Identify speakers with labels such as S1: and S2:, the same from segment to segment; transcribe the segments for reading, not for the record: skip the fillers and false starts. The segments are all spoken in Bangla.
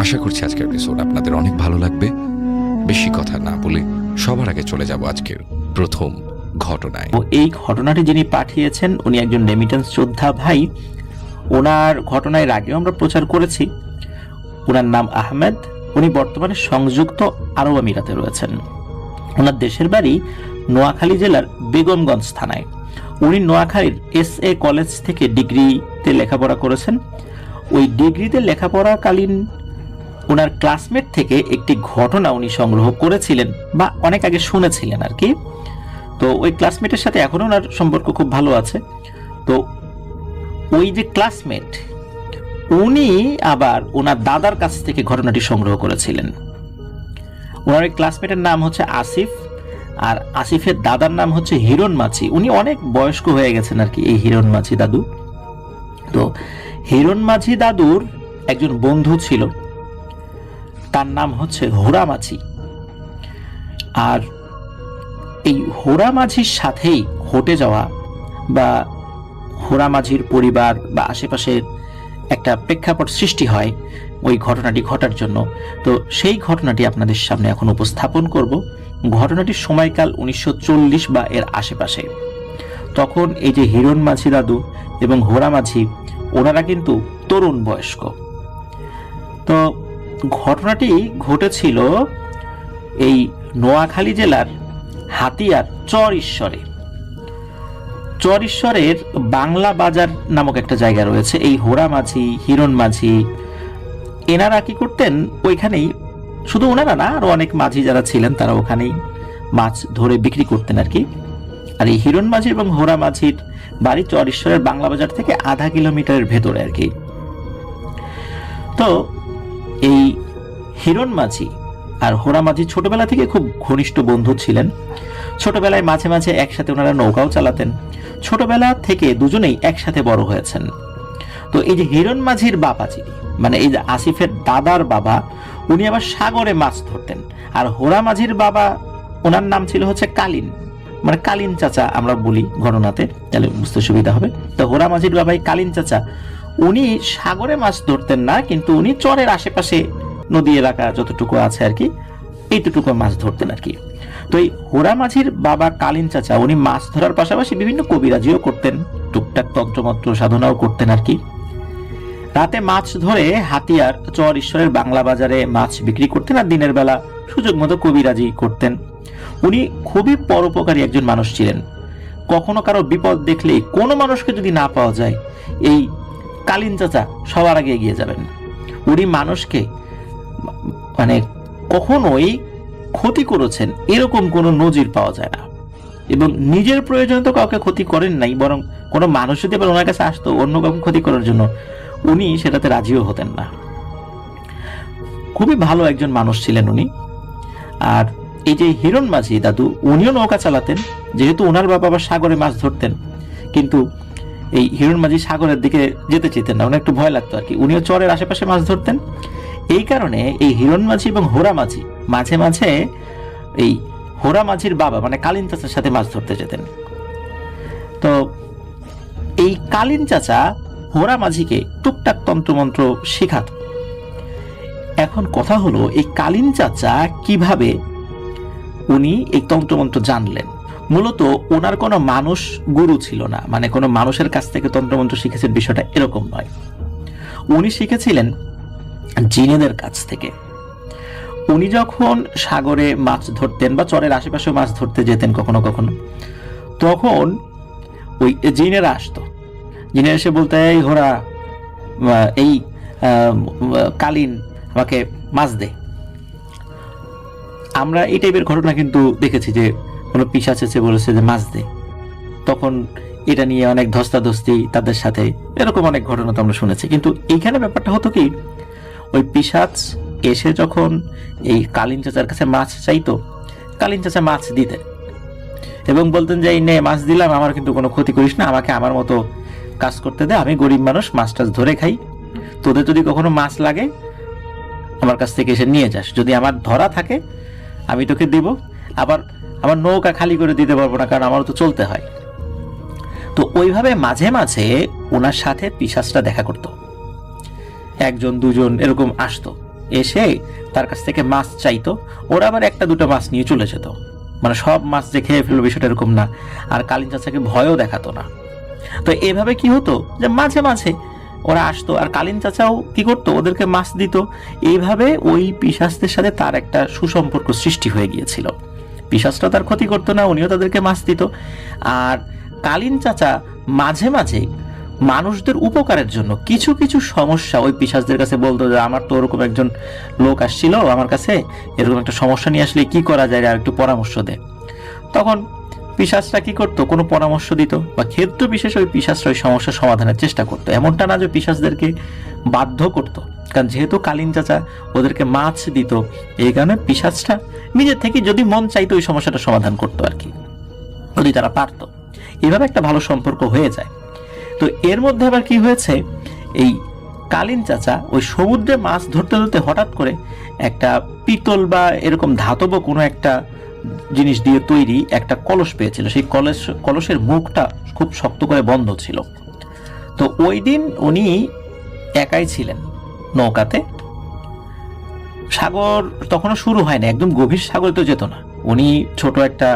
S1: আশা করছি আজকের এপিসোড আপনাদের অনেক ভালো লাগবে। বেশি কথা না বলে সবার আগে চলে যাব আজকের প্রথম ঘটনায়।
S2: এই ঘটনাটি যিনি পাঠিয়েছেন উনি একজন রেমিটেন্স যোদ্ধা ভাই। ওনার ঘটনায় আগেও আমরা প্রচার করেছি। ওনার নাম আহমেদ। উনি বর্তমানে সংযুক্ত আরব আমিরাতে রয়েছেন। ওনার দেশের বাড়ি নোয়াখালী জেলার বেগমগঞ্জ থানায়। উনি নোয়াখালীর SA কলেজ থেকে ডিগ্রিতে লেখাপড়া করেছেন। ওই ডিগ্রিতে লেখাপড়াকালীন ওনার ক্লাসমেট থেকে একটি ঘটনা উনি সংগ্রহ করেছিলেন বা অনেক আগে শুনেছিলেন আর কি। তো ওই ক্লাসমেটের সাথে এখনো ওনার সম্পর্ক খুব ভালো আছে। তো ওই যে ক্লাসমেট উনি আবার ওনার দাদার কাছ থেকে ঘটনাটি সংগ্রহ করেছিলেন। ওনার ওই ক্লাসমেটের নাম হচ্ছে আসিফ, আর আসিফের দাদার নাম হচ্ছে হিরণ মাঝি। উনি অনেক বয়স্ক হয়ে গেছেন আর কি এই হিরণ মাঝি দাদু। তো হিরণ মাঝি দাদুর একজন বন্ধু ছিল, তার নাম হচ্ছে হোরা মাঝি। আর এই হোরা মাঝির সাথেই ঘটে যাওয়া বা হোরা মাঝির পরিবার বা আশেপাশের একটা প্রেক্ষাপট সৃষ্টি হয় ওই ঘটনাটি ঘটার জন্য। তো সেই ঘটনাটি আপনাদের সামনে এখন উপস্থাপন করব। ঘটনাটির সময়কাল 1940 বা এর আশেপাশে। তখন এই যে হিরণ মাঝি দাদু এবং হোরা মাঝি ওনারা কিন্তু তরুণ বয়স্ক। তো ঘটনাটি ঘটেছিল এই নোয়াখালী জেলার হাতিয়ার চরঈশ্বরের বাংলা বাজার নামক একটা জায়গা রয়েছে। এই হোরা মাঝি, হিরণ মাঝি এনারা কি করতেন, ওইখানেই শুধু ওনারা না আরো অনেক মাঝি যারা ছিলেন তারা ওখানেই মাছ ধরে বিক্রি করতেন আর কি। আর এই হিরণ মাঝি এবং হোরা মাঝির বাড়ি চরঈশ্বরের বাংলা বাজার থেকে আধা কিলোমিটারের ভেতরে আর কি। তো এই হিরণ মাঝি আর হোরা মাঝি ছোটবেলা থেকে খুব ঘনিষ্ঠ বন্ধু ছিলেন। ছোটবেলায় মাঝে মাঝে একসাথে ওনারা নৌকাও চালাতেন। ছোটবেলা থেকে দুজনেই একসাথে বড় হয়েছেন। তো এই যে হিরণ মাঝির বাবা যিনি, মানে এই যে আসিফের দাদার বাবা, উনি আবার সাগরে মাছ ধরতেন। আর হোরা মাঝির বাবা ওনার নাম ছিল হচ্ছে কালীন, মানে কালীন চাচা আমরা বলি ঘটনাতে, তাহলে বুঝতে সুবিধা হবে। তো হোরা মাঝির বাবা কালীন চাচা উনি সাগরে মাছ ধরতেন না, কিন্তু উনি চরের আশেপাশে নদী এলাকা যতটুকু আছে আর কি এইটুকু মাছ ধরতেন আর কি। তো এই হোরা মাঝির বাবা কালীন চাচা উনি মাছ ধরার পাশাপাশি বিভিন্ন কবিরাজিও করতেন, টুকটাক তন্ত্রমন্ত্র সাধনাও করতেন আর কি। রাতে মাছ ধরে হাতিয়ার চরঈশ্বরের বাংলা বাজারে মাছ বিক্রি করতেন, আর দিনের বেলা সুযোগ মতো কবিরাজি করতেন। উনি খুবই পরোপকারী একজন মানুষ ছিলেন। কখনো কারো বিপদ দেখলে কোনো মানুষকে যদি না পাওয়া যায় এই কালীন চাচা সবার আগে এগিয়ে যাবেন। উনি মানুষকে মানে কখনোই ক্ষতি করেছেন এরকম কোনো নজির পাওয়া যায় না, এবং নিজের প্রয়োজনে তো কাউকে ক্ষতি করেন নাই, বরং কোনো মানুষ যদি আবার ওনার কাছে আসতো অন্য কাউকে ক্ষতি করার জন্য উনি সেটাতে রাজিও হতেন না। খুবই ভালো একজন মানুষ ছিলেন উনি। আর এই যে হিরণ মাঝি দাদু উনিও নৌকা চালাতেন, যেহেতু ওনার বাবা আবার সাগরে মাছ ধরতেন, কিন্তু এই হিরণ মাঝি সাগরের দিকে যেতে চেতেন না, ওনার একটু ভয় লাগতো আর কি। উনিও চরের আশেপাশে মাছ ধরতেন। এই কারণে এই হিরণ মাঝি এবং হোরা মাঝি মাঝে মাঝে এই হোরা মাঝির বাবা মানে কালীন চাচার সাথে মাছ ধরতে যেতেন। তো এই কালীন চাচা হোরা মাঝিকে টুকটাক তন্ত্রমন্ত্র শেখাত। এখন কথা হলো এই কালীন চাচা কিভাবে উনি এই তন্ত্রমন্ত্র জানলেন। মূলত ওনার কোনো মানুষ গুরু ছিল না, মানে কোনো মানুষের কাছ থেকে তন্ত্রমন্ত্র শিখেছেন বিষয়টা এরকম নয়। উনি শিখেছিলেন জিনেদের কাছ থেকে। উনি যখন সাগরে মাছ ধরতেন বা চরের আশেপাশে মাছ ধরতে যেতেন কখনো কখনো, তখন ওই জিনেরা আসতো। জিনেরা এসে বলতে, এই হোরা, এই কালীন আমাকে মাছ দে। আমরা এই টাইপের ঘটনা কিন্তু দেখেছি যে কোনো পিশাচ এসে বলেছে যে মাছ দে, তখন এটা নিয়ে অনেক ধস্তাধস্তি তাদের সাথে, এরকম অনেক ঘটনা তো আমরা শুনেছি। কিন্তু এইখানে ব্যাপারটা হতো কি, ওই পিশাচ এসে যখন এই কালীন চাচার কাছে মাছ চাইতো, কালীন চাচা মাছ দিতেন এবং বলতেন যে এই নে মাছ দিলাম, আমার কিন্তু কোনো ক্ষতি করিস না, আমাকে আমার মতো কাজ করতে দে, আমি গরিব মানুষ, মাছ টাছ ধরে খাই, তোদের যদি কখনো মাছ লাগে আমার কাছ থেকে এসে নিয়ে যাস, যদি আমার ধরা থাকে আমি তোকে দিব, আবার আমার নৌকা খালি করে দিতে পারবো না, কারণ আমারও তো চলতে হয়। তো ওইভাবে মাঝে মাঝে ওনার সাথে পিশাচটা দেখা করতো, একজন দুজন এরকম আসতো এসে তার কাছ থেকে মাছ চাইতো, ওরা আবার একটা দুটো মাছ নিয়ে চলে যেত, মানে সব মাছ যে খেয়ে ফেললো বিষয়টা এরকম না। আর কালীন চাচাকে ভয়ও দেখাতো না। তো এভাবে কি হতো যে মাঝে মাঝে ওরা আসতো, আর কালীন চাচাও কি করতো, ওদেরকে মাছ দিত। এইভাবে ওই পিশাচদের সাথে তার একটা সুসম্পর্ক সৃষ্টি হয়ে গিয়েছিল। পিশাচটা তার ক্ষতি করতো না, উনিও তাদেরকে মাছ দিত। আর কালীন চাচা মাঝে মাঝে মানুষদের উপকারের জন্য কিছু কিছু সমস্যা ওই পিশাচদের কাছে বলতো, যে আমার তো ওরকম একজন লোক আসছিল আমার কাছে, এরকম একটা সমস্যা নিয়ে আসলে কি করা যায়, আর একটু পরামর্শ দে। তখন পিশাচরা কি করতো, কোনো পরামর্শ দিত, বা ক্ষেত্র বিশেষ ওই পিশাচরা ওই সমস্যার সমাধানের চেষ্টা করতো। এমনটা না যে পিশাচদেরকে বাধ্য করতো, কারণ যেহেতু কালীন চাচা ওদেরকে মাছ দিত, এই কারণে পিশাচটা নিজের থেকে যদি মন চাইতো ওই সমস্যাটা সমাধান করতো আর কি, যদি তারা পারতো। এভাবে একটা ভালো সম্পর্ক হয়ে যায়। তো এর মধ্যে আবার কি হয়েছে, এই কালীন চাচা ওই সমুদ্রে মাছ ধরতে ধরতে হঠাৎ করে একটা পিতল বা এরকম ধাতব কোনো একটা জিনিস দিয়ে তৈরি একটা কলস পেয়েছিল। সেই কলসের মুখটা খুব শক্ত করে বন্ধ ছিল। তো ওই দিন উনি একাই ছিলেন নৌকাতে। সাগর তখনও শুরু হয় না, একদম গভীর সাগরে তো যেত না। উনি ছোট একটা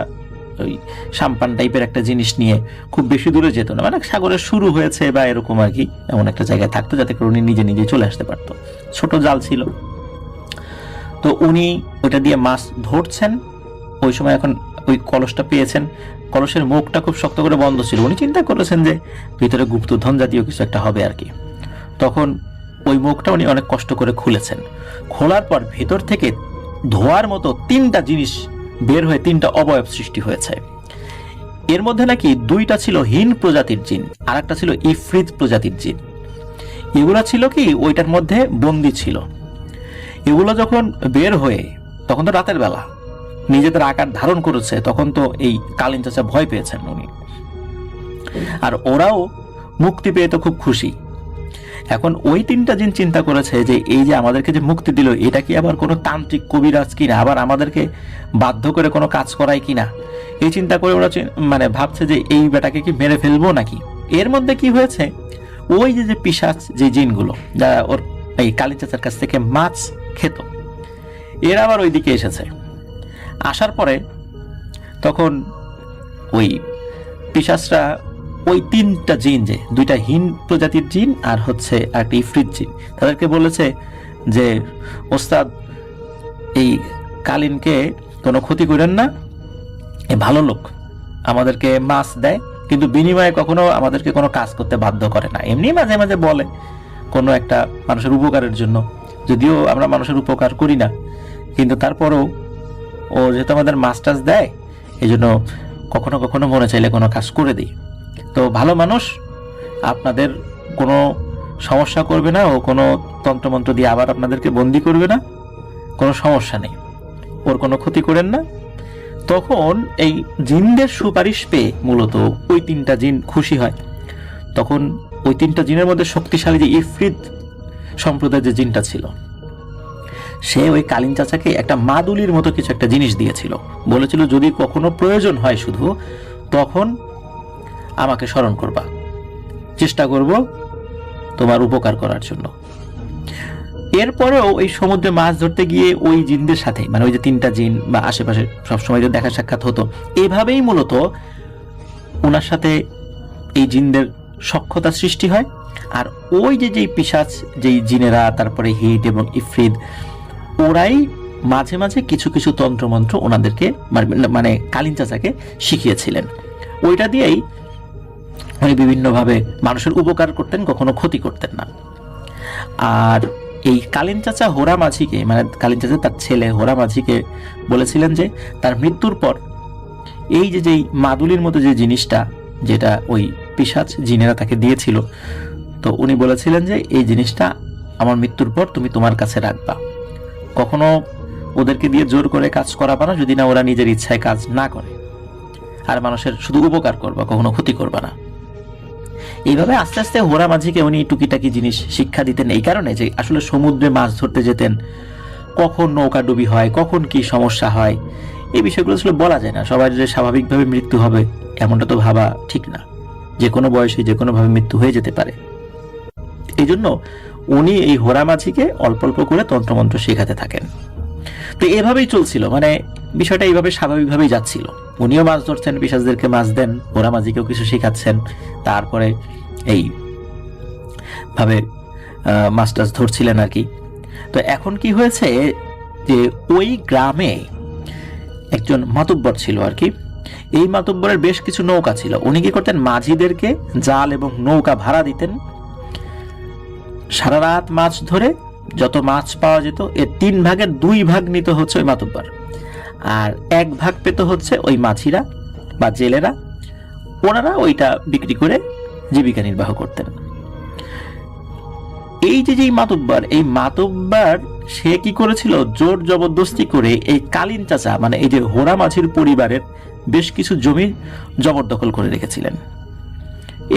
S2: ওই সাম্পান টাইপের একটা জিনিস নিয়ে খুব বেশি দূরে যেত না, মানে সাগরের শুরু হয়েছে বা এরকম আর কি, এমন একটা জায়গায় থাকতো যাতে করে উনি নিজে নিজে চলে আসতে পারতো। ছোট জাল ছিল। তো উনি ওইটা দিয়ে মাছ ধরছেন। ওই সময় এখন ওই কলসটা পেয়েছেন, কলসের মুখটা খুব শক্ত করে বন্ধ ছিল। উনি চিন্তা করেছেন যে ভিতরে গুপ্তধন জাতীয় কিছু একটা হবে আর কি। তখন ওই মুখটা উনি অনেক কষ্ট করে খুলেছেন। খোলার পর ভেতর থেকে ধোয়ার মতো তিনটা জিনিস বের হয়ে তিনটা অবয়ব সৃষ্টি হয়েছে। এর মধ্যে নাকি দুইটা ছিল হিন প্রজাতির জিন, আর একটা ছিল ইফরিত প্রজাতির জিন। এগুলা ছিল কি ওইটার মধ্যে বন্দী ছিল। এগুলো যখন বের হয়ে, তখন তো রাতের বেলা, নিজেদের আকার ধারণ করেছে, তখন তো এই কালীন চাচা ভয় পেয়েছেন উনি, আর ওরাও মুক্তি পেয়ে তো খুব খুশি। এখন ওই তিনটা জিন চিন্তা করেছে যে এই যে আমাদেরকে যে মুক্তি দিল, এটা কি আবার কোনো তান্ত্রিক কবিরাজ কিনা, আবার আমাদেরকে বাধ্য করে কোনো কাজ করায় কিনা। এই চিন্তা করে ওরা মানে ভাবছে যে এই বেটাকে কি মেরে ফেলবো নাকি। এর মধ্যে কি হয়েছে, ওই যে পিশাচ যে জিনগুলো যারা ওর এই কালীন চাচার কাছ থেকে মাছ খেত, এরা আবার ওইদিকে এসেছে। আসার পরে তখন ওই পিশাচরা ওই তিনটা জিন, যে দুইটা হিন প্রজাতির জিন আর হচ্ছে একটা ইফরিত জিন, তাদেরকে বলেছে যে ওস্তাদ, এই কালীনকে কোনো ক্ষতি করেন না, এ ভালো লোক, আমাদেরকে মাছ দেয়, কিন্তু বিনিময়ে কখনো আমাদেরকে কোনো কাজ করতে বাধ্য করে না। এমনি মাঝে মাঝে বলে কোনো একটা মানুষের উপকারের জন্য, যদিও আমরা মানুষের উপকার করি না, কিন্তু তারপরেও ও যেহেতু আমাদের মাছ টাছ দেয়, এই জন্য কখনো কখনো মনে চাইলে কোনো কাজ করে দিই। তো ভালো মানুষ, আপনাদের কোনো সমস্যা করবে না, ও কোনো তন্ত্রমন্ত্র দিয়ে আবার আপনাদেরকে বন্দি করবে না, কোনো সমস্যা নেই, ওর কোনো ক্ষতি করেন না। তখন এই জিনদের সুপারিশ পেয়ে মূলত ওই তিনটা জিন খুশি হয়। তখন ওই তিনটা জিনের মধ্যে শক্তিশালী যে ইফরিত সম্প্রদায়ের যে জিনটা ছিল, সে ওই কালীন চাচাকে একটা মাদুলির মতো কিছু একটা জিনিস দিয়েছিল, বলেছিল যদি কখনো প্রয়োজন হয় শুধু তখন আমাকে স্মরণ করবা, চেষ্টা করব তোমার উপকার করার জন্য। এরপরেও এই সমুদ্রে মাছ ধরতে গিয়ে ওই জিনদের সাথে, মানে ওই যে তিনটা জিন বা আশেপাশে সবসময় যে দেখা সাক্ষাৎ হতো, এভাবেই মূলত ওনার সাথে এই জিনদের সখ্যতা সৃষ্টি হয়। আর ওই যে পিশাচ, যেই জিনেরা, তারপরে হিট এবং ইফরিদ, ওরাই মাঝে মাঝে কিছু কিছু তন্ত্রমন্ত্র ওনাদেরকে মানে কালীন চাচাকে শিখিয়েছিলেন। ওইটা দিয়েই উনি বিভিন্নভাবে মানুষের উপকার করতেন, কখনো ক্ষতি করতেন না। আর এই কালীন চাচা হোরা মাঝিকে, মানে কালীন চাচা তার ছেলে হোরা মাঝিকে বলেছিলেন যে তার মৃত্যুর পর এই যে যেই মাদুলির মতো যে জিনিসটা, যেটা ওই পিশাচ জিনেরা তাকে দিয়েছিল, তো উনি বলেছিলেন যে এই জিনিসটা আমার মৃত্যুর পর তুমি তোমার কাছে রাখবা, কখনো ওদেরকে দিয়ে জোর করে কাজ করাবা না, যদি না ওরা নিজের ইচ্ছায় কাজ না করে, আর মানুষের শুধু উপকার করবা, কখনো ক্ষতি করবা না। এইভাবে আস্তে আস্তে হোরা মাঝিকে উনি টুকিটাকি জিনিস শিক্ষা দিতেন, এই কারণে যে আসলে সমুদ্রে মাছ ধরতে যেতেন, কখন নৌকা ডুবি হয়, কখন কি সমস্যা হয়, এই বিষয়গুলো আসলে বলা যায় না। সবার যে স্বাভাবিকভাবে মৃত্যু হবে এমনটা তো ভাবা ঠিক না, যে কোনো বয়সে যে কোনোভাবে মৃত্যু হয়ে যেতে পারে। এই জন্য উনি এই হোরা মাঝিকে অল্প অল্প করে তন্ত্রমন্ত্র শেখাতে থাকেন। তো এভাবেই চলছিল, মানে বিষয়টা এইভাবে স্বাভাবিকভাবেই যাচ্ছিল। উনিও মাছ ধরছেন, পিশাচদেরকে মাছ দেন, হোরা মাঝিকেও কিছু শেখাচ্ছেন, তারপরে এই ভাবে মাছ টাছ ধরছিলেন আর কি। তো এখন কি হয়েছে যে ওই গ্রামে একজন মাতব্বর ছিল আর কি। এই মাতব্বরের বেশ কিছু নৌকা ছিল। উনি কি করতেন, মাঝিদেরকে জাল এবং নৌকা ভাড়া দিতেন। সারা রাত মাছ ধরে যত মাছ পাওয়া যেত এর 3 ভাগের 2 ভাগ নিত হচ্ছে ওই মাতব্বর, আর 1 ভাগ পেত হচ্ছে ওই মাঝিরা বা জেলেরা। ওনারা ওইটা বিক্রি করে জীবিকা নির্বাহ করতেন। এই যে মাতব্বর, এই মাতব্বর সে কি করেছিল, জোর জবরদস্তি করে এই কালীন চাচা মানে এই যে হোরা মাঝির পরিবারের বেশ কিছু জমি জবরদখল করে রেখেছিলেন।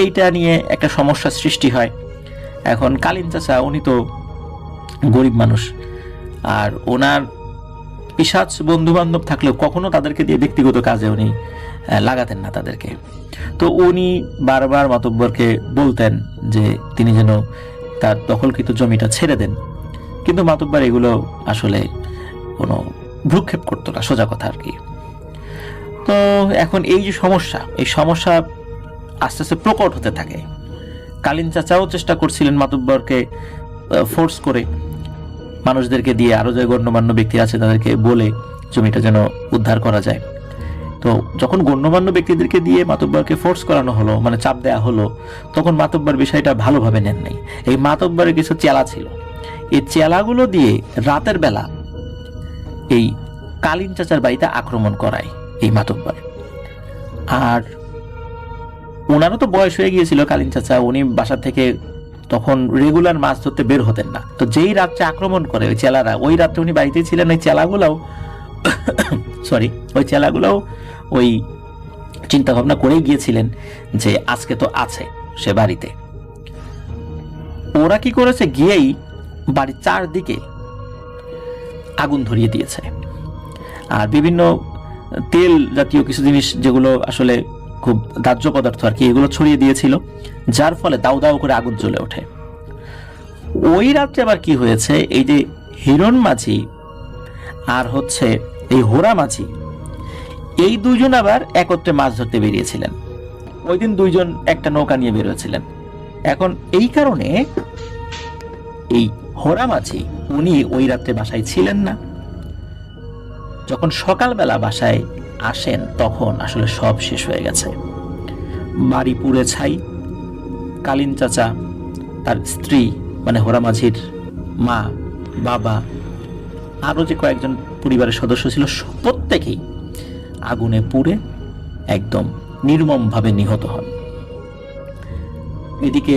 S2: এইটা নিয়ে একটা সমস্যার সৃষ্টি হয়। এখন কালীন চাচা উনি তো গরিব মানুষ, আর ওনার পিশাচ বন্ধু বান্ধব থাকলেও কখনো তাদেরকে দিয়ে ব্যক্তিগত কাজে উনি লাগাতেন না তাদেরকে। তো উনি বারবার মাতব্বরকে বলতেন যে তিনি যেন তার দখলকৃত জমিটা ছেড়ে দেন, কিন্তু মাতব্বর এগুলো আসলে কোনো ভ্রুক্ষেপ করতো না, সোজা কথা আর কি। তো এখন এই যে সমস্যা, এই সমস্যা আস্তে আস্তে প্রকট হতে থাকে। কালীন চাচাও চেষ্টা করছিলেন মাতব্বরকে ফোর্স করে মানুষদেরকে দিয়ে, আরো যে গণ্যমান্য ব্যক্তি আছে তাদেরকে বলে জমিটা যেন উদ্ধার করা যায়। তো যখন গণ্যমান্য ব্যক্তিদেরকে দিয়ে মাতব্বরকে ফোর্স করানো হলো, মানে চাপ দেয়া হলো, তখন মাতব্বর বিষয়টা ভালোভাবে নেন নাই। এই মাতব্বরের কিছু চেলা ছিল, এই চেলাগুলো দিয়ে রাতের বেলা এই কালীন চাচার বাড়িতে আক্রমণ করায় এই মাতব্বর। আর ওনারও তো বয়স হয়ে গিয়েছিল কালীন চাচা, উনি বাসা থেকে তখন রেগুলার মাছ ধরতে বের হতেন না। তো যেই রাত্রে আক্রমণ করে ওই চেলারা, ওই রাত্রে উনি বাড়িতেই ছিলেন। ওই চেলাগুলাও ওই চেলাগুলাও ওই চিন্তা ভাবনা করেই গিয়েছিলেন যে আজকে তো আছে সে বাড়িতে। ওরা কি করেছে, গিয়েই বাড়ির চারদিকে আগুন ধরিয়ে দিয়েছে, আর বিভিন্ন তেল জাতীয় কিছু জিনিস যেগুলো আসলে খুব দাহ্য পদার্থ আর কি, এগুলো ছড়িয়ে দিয়েছিল, যার ফলে দাউ দাউ করে আগুন জ্বলে ওঠে। ওই রাত্রে আবার কি হয়েছে, এই যে হিরণ মাঝি আর হচ্ছে এই হোরা মাঝি, এই দুইজন আবার একত্রে মাছ ধরতে বেরিয়েছিলেন। ওই দিন দুইজন একটা নৌকা নিয়ে বেরিয়েছিলেন। এখন এই কারণে এই হোরা মাঝি উনি ওই রাত্রে বাসায় ছিলেন না। যখন সকালবেলা বাসায় আসেন তখন আসলে সব শেষ হয়ে গেছে, বাড়ি পুড়ে ছাই। কালীন চাচা, তার স্ত্রী মানে হোরা মাঝির মা, বাবা, আরো যে কয়েকজন পরিবারের সদস্য ছিল প্রত্যেকেই আগুনে পুড়ে একদম নির্মমভাবে নিহত হন। এদিকে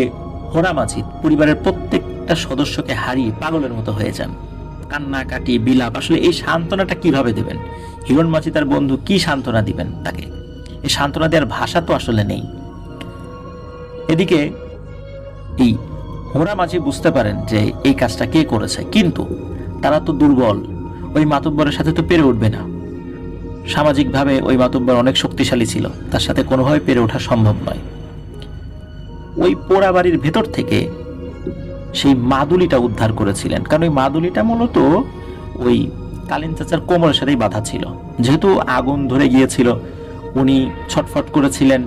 S2: হোরা মাঝি পরিবারের প্রত্যেকটা সদস্যকে হারিয়ে পাগলের মতো হয়ে যান, কান্নাকাটি বিলাপ। আসলে এই সান্ত্বনাটা কিভাবে দেবেন? হিরণ মাঝি তার বন্ধু কি সান্ত্বনা দিবেন তাকে? এই সান্ত্বনা দেওয়ার ভাষা তো আসলে নেই। এদিকে এই হোরা মাঝি বুঝতে পারেন যে এই কাজটা কে করেছে, কিন্তু তারা তো দুর্বল, ওই মাতব্বরের সাথে তো পেরে উঠবে না। সামাজিকভাবে ওই মাতব্বর অনেক শক্তিশালী ছিল, তার সাথে কোনোভাবে পেরে ওঠা সম্ভব নয়। ওই পোড়া বাড়ির ভেতর থেকে সেই মাদুলিটা উদ্ধার করেছিলেন, কারণ ওই মাদুলিটা মূলত ওই কালীন চাচার কোমরের সাথেই বাঁধা ছিল। যেহেতু আগুন ধরে গিয়েছিল, উনি ছটফট করেছিলেন,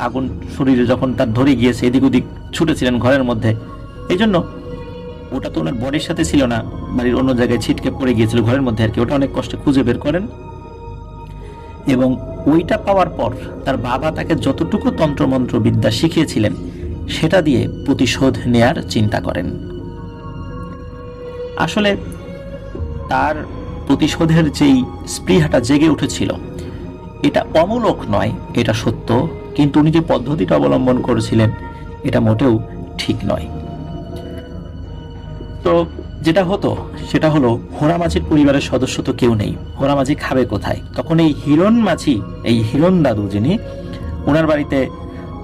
S2: আগুন শরীরে যখন তার ধরে গিয়েছে এদিক ওদিক ছুটেছিলেন ঘরের মধ্যে, এই জন্য ওটা তো ওনার বডির সাথে ছিল না, বাড়ির অন্য জায়গায় ছিটকে পড়ে গিয়েছিল ঘরের মধ্যে আর কি। ওটা অনেক কষ্টে খুঁজে বের করেন, এবং ওইটা পাওয়ার পর তার বাবা তাকে যতটুকু তন্ত্রমন্ত্র বিদ্যা শিখিয়েছিলেন সেটা দিয়ে প্রতিশোধ নেয়ার চিন্তা করেন। আসলে তার প্রতিশোধের যেই স্পৃহাটা জেগে উঠেছিল এটা অমূলক নয়, এটা সত্য, কিন্তু উনি যে পদ্ধতিটা অবলম্বন করেছিলেন এটা মোটেও ঠিক নয়। তো যেটা হতো সেটা হলো, হোরা মাঝির পরিবারের সদস্য তো কেউ নেই, হোরা মাঝি খাবে কোথায়? তখন এই হিরণ মাঝি, এই হিরণ দাদু যিনি, ওনার বাড়িতে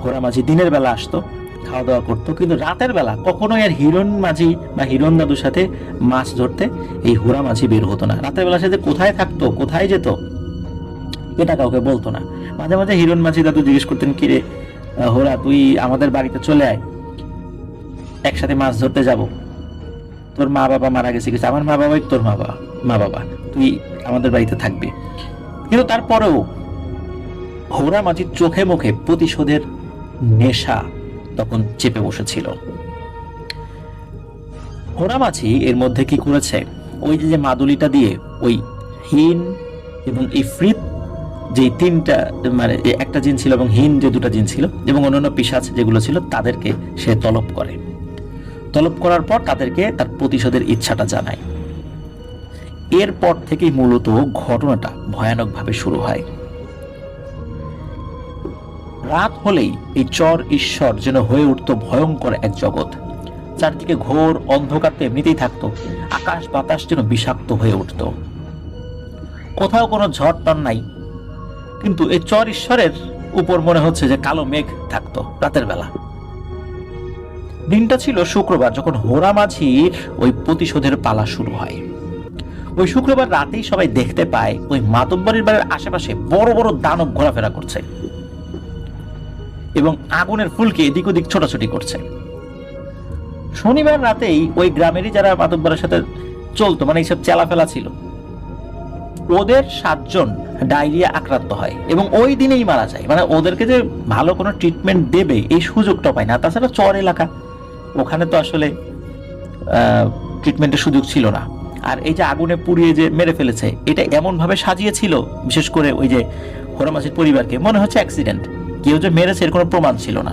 S2: হোরা মাঝি দিনের বেলা আসতো, খাওয়া দাওয়া করতো, কিন্তু রাতের বেলা কখনোই আর হিরণ মাঝি বা হিরণ দাদুর সাথে মাছ ধরতে এই হোরা মাঝি বের হতো না। রাতের বেলা সাথে কোথায় থাকতো, কোথায় যেত, এটা কাউকে বলতো না। মাঝে মাঝে হিরণ মাঝি দাদু জিজ্ঞেস করতেন, কিরে হোরা, তুই আমাদের বাড়িতে চলে আয়, একসাথে মাছ ধরতে যাব। তোর মা বাবা মারা গেছে কিছু, আমার মা বাবাই তোর মা বাবা, তুই আমাদের বাড়িতে থাকবি। কিন্তু তারপরেও হোরা মাঝির চোখে মুখে প্রতিশোধের নেশা তখন চেপে বসেছিল। হোরা মাঝি এর মধ্যে কি করেছে, ওই যে মাদুলিটা দিয়ে ওই হিন এবং ইফরিত যে তিনটা, মানে একটা জিন ছিল এবং হিন যে দুটা জিন ছিল এবং অন্যান্য পিশাচ যেগুলো ছিল, তাদেরকে সে তলব করে। তলব করার পর তাদেরকে তার প্রতিশোধের ইচ্ছাটা জানায়। এরপর থেকেই মূলত ঘটনাটা ভয়ানকভাবে শুরু হয়। রাত হলেই এই চর ঈশ্বর যেন হয়ে উঠত ভয়ঙ্কর এক জগৎ। চারদিকে ঘোর অন্ধকার তো এমনিতেই থাকতো, আকাশ বাতাস যেন বিষাক্ত হয়ে উঠত। কোথাও কোনো ঝড় টন নাই, কিন্তু এই চর ঈশ্বরের উপর মনে হচ্ছে যে কালো মেঘ থাকতো রাতের বেলা। দিনটা ছিল শুক্রবার, যখন হোরা মাঝির ওই প্রতিশোধের পালা শুরু হয়। ওই শুক্রবার রাতেই সবাই দেখতে পায় ওই মাতব্বরের বাড়ির আশেপাশে বড় বড় দানব ঘোরাফেরা করছে এবং আগুনের ফুলকে এদিক ওদিক ছোটাছুটি করছে। শনিবার রাতেই ওই গ্রামেরই যারা মাতব্বরের সাথে চলতো, মানে এইসব চেলাফেলা ছিল, ওদের 7 জন ডায়রিয়া আক্রান্ত হয় এবং ওই দিনেই মারা যায়। মানে ওদেরকে যে ভালো কোনো ট্রিটমেন্ট দেবে এই সুযোগটা পায় না। তাছাড়া চর এলাকা, ওখানে তো আসলে ট্রিটমেন্টের সুযোগ ছিল না। আর এই যে আগুনে পুড়িয়ে যে মেরে ফেলেছে, এটা এমন ভাবে সাজিয়েছিল, বিশেষ করে ওই যে হোরা মাঝির পরিবারকে, মনে হচ্ছে অ্যাক্সিডেন্ট। কেউ যে মেরেছে এর কোনো প্রমাণ ছিল না।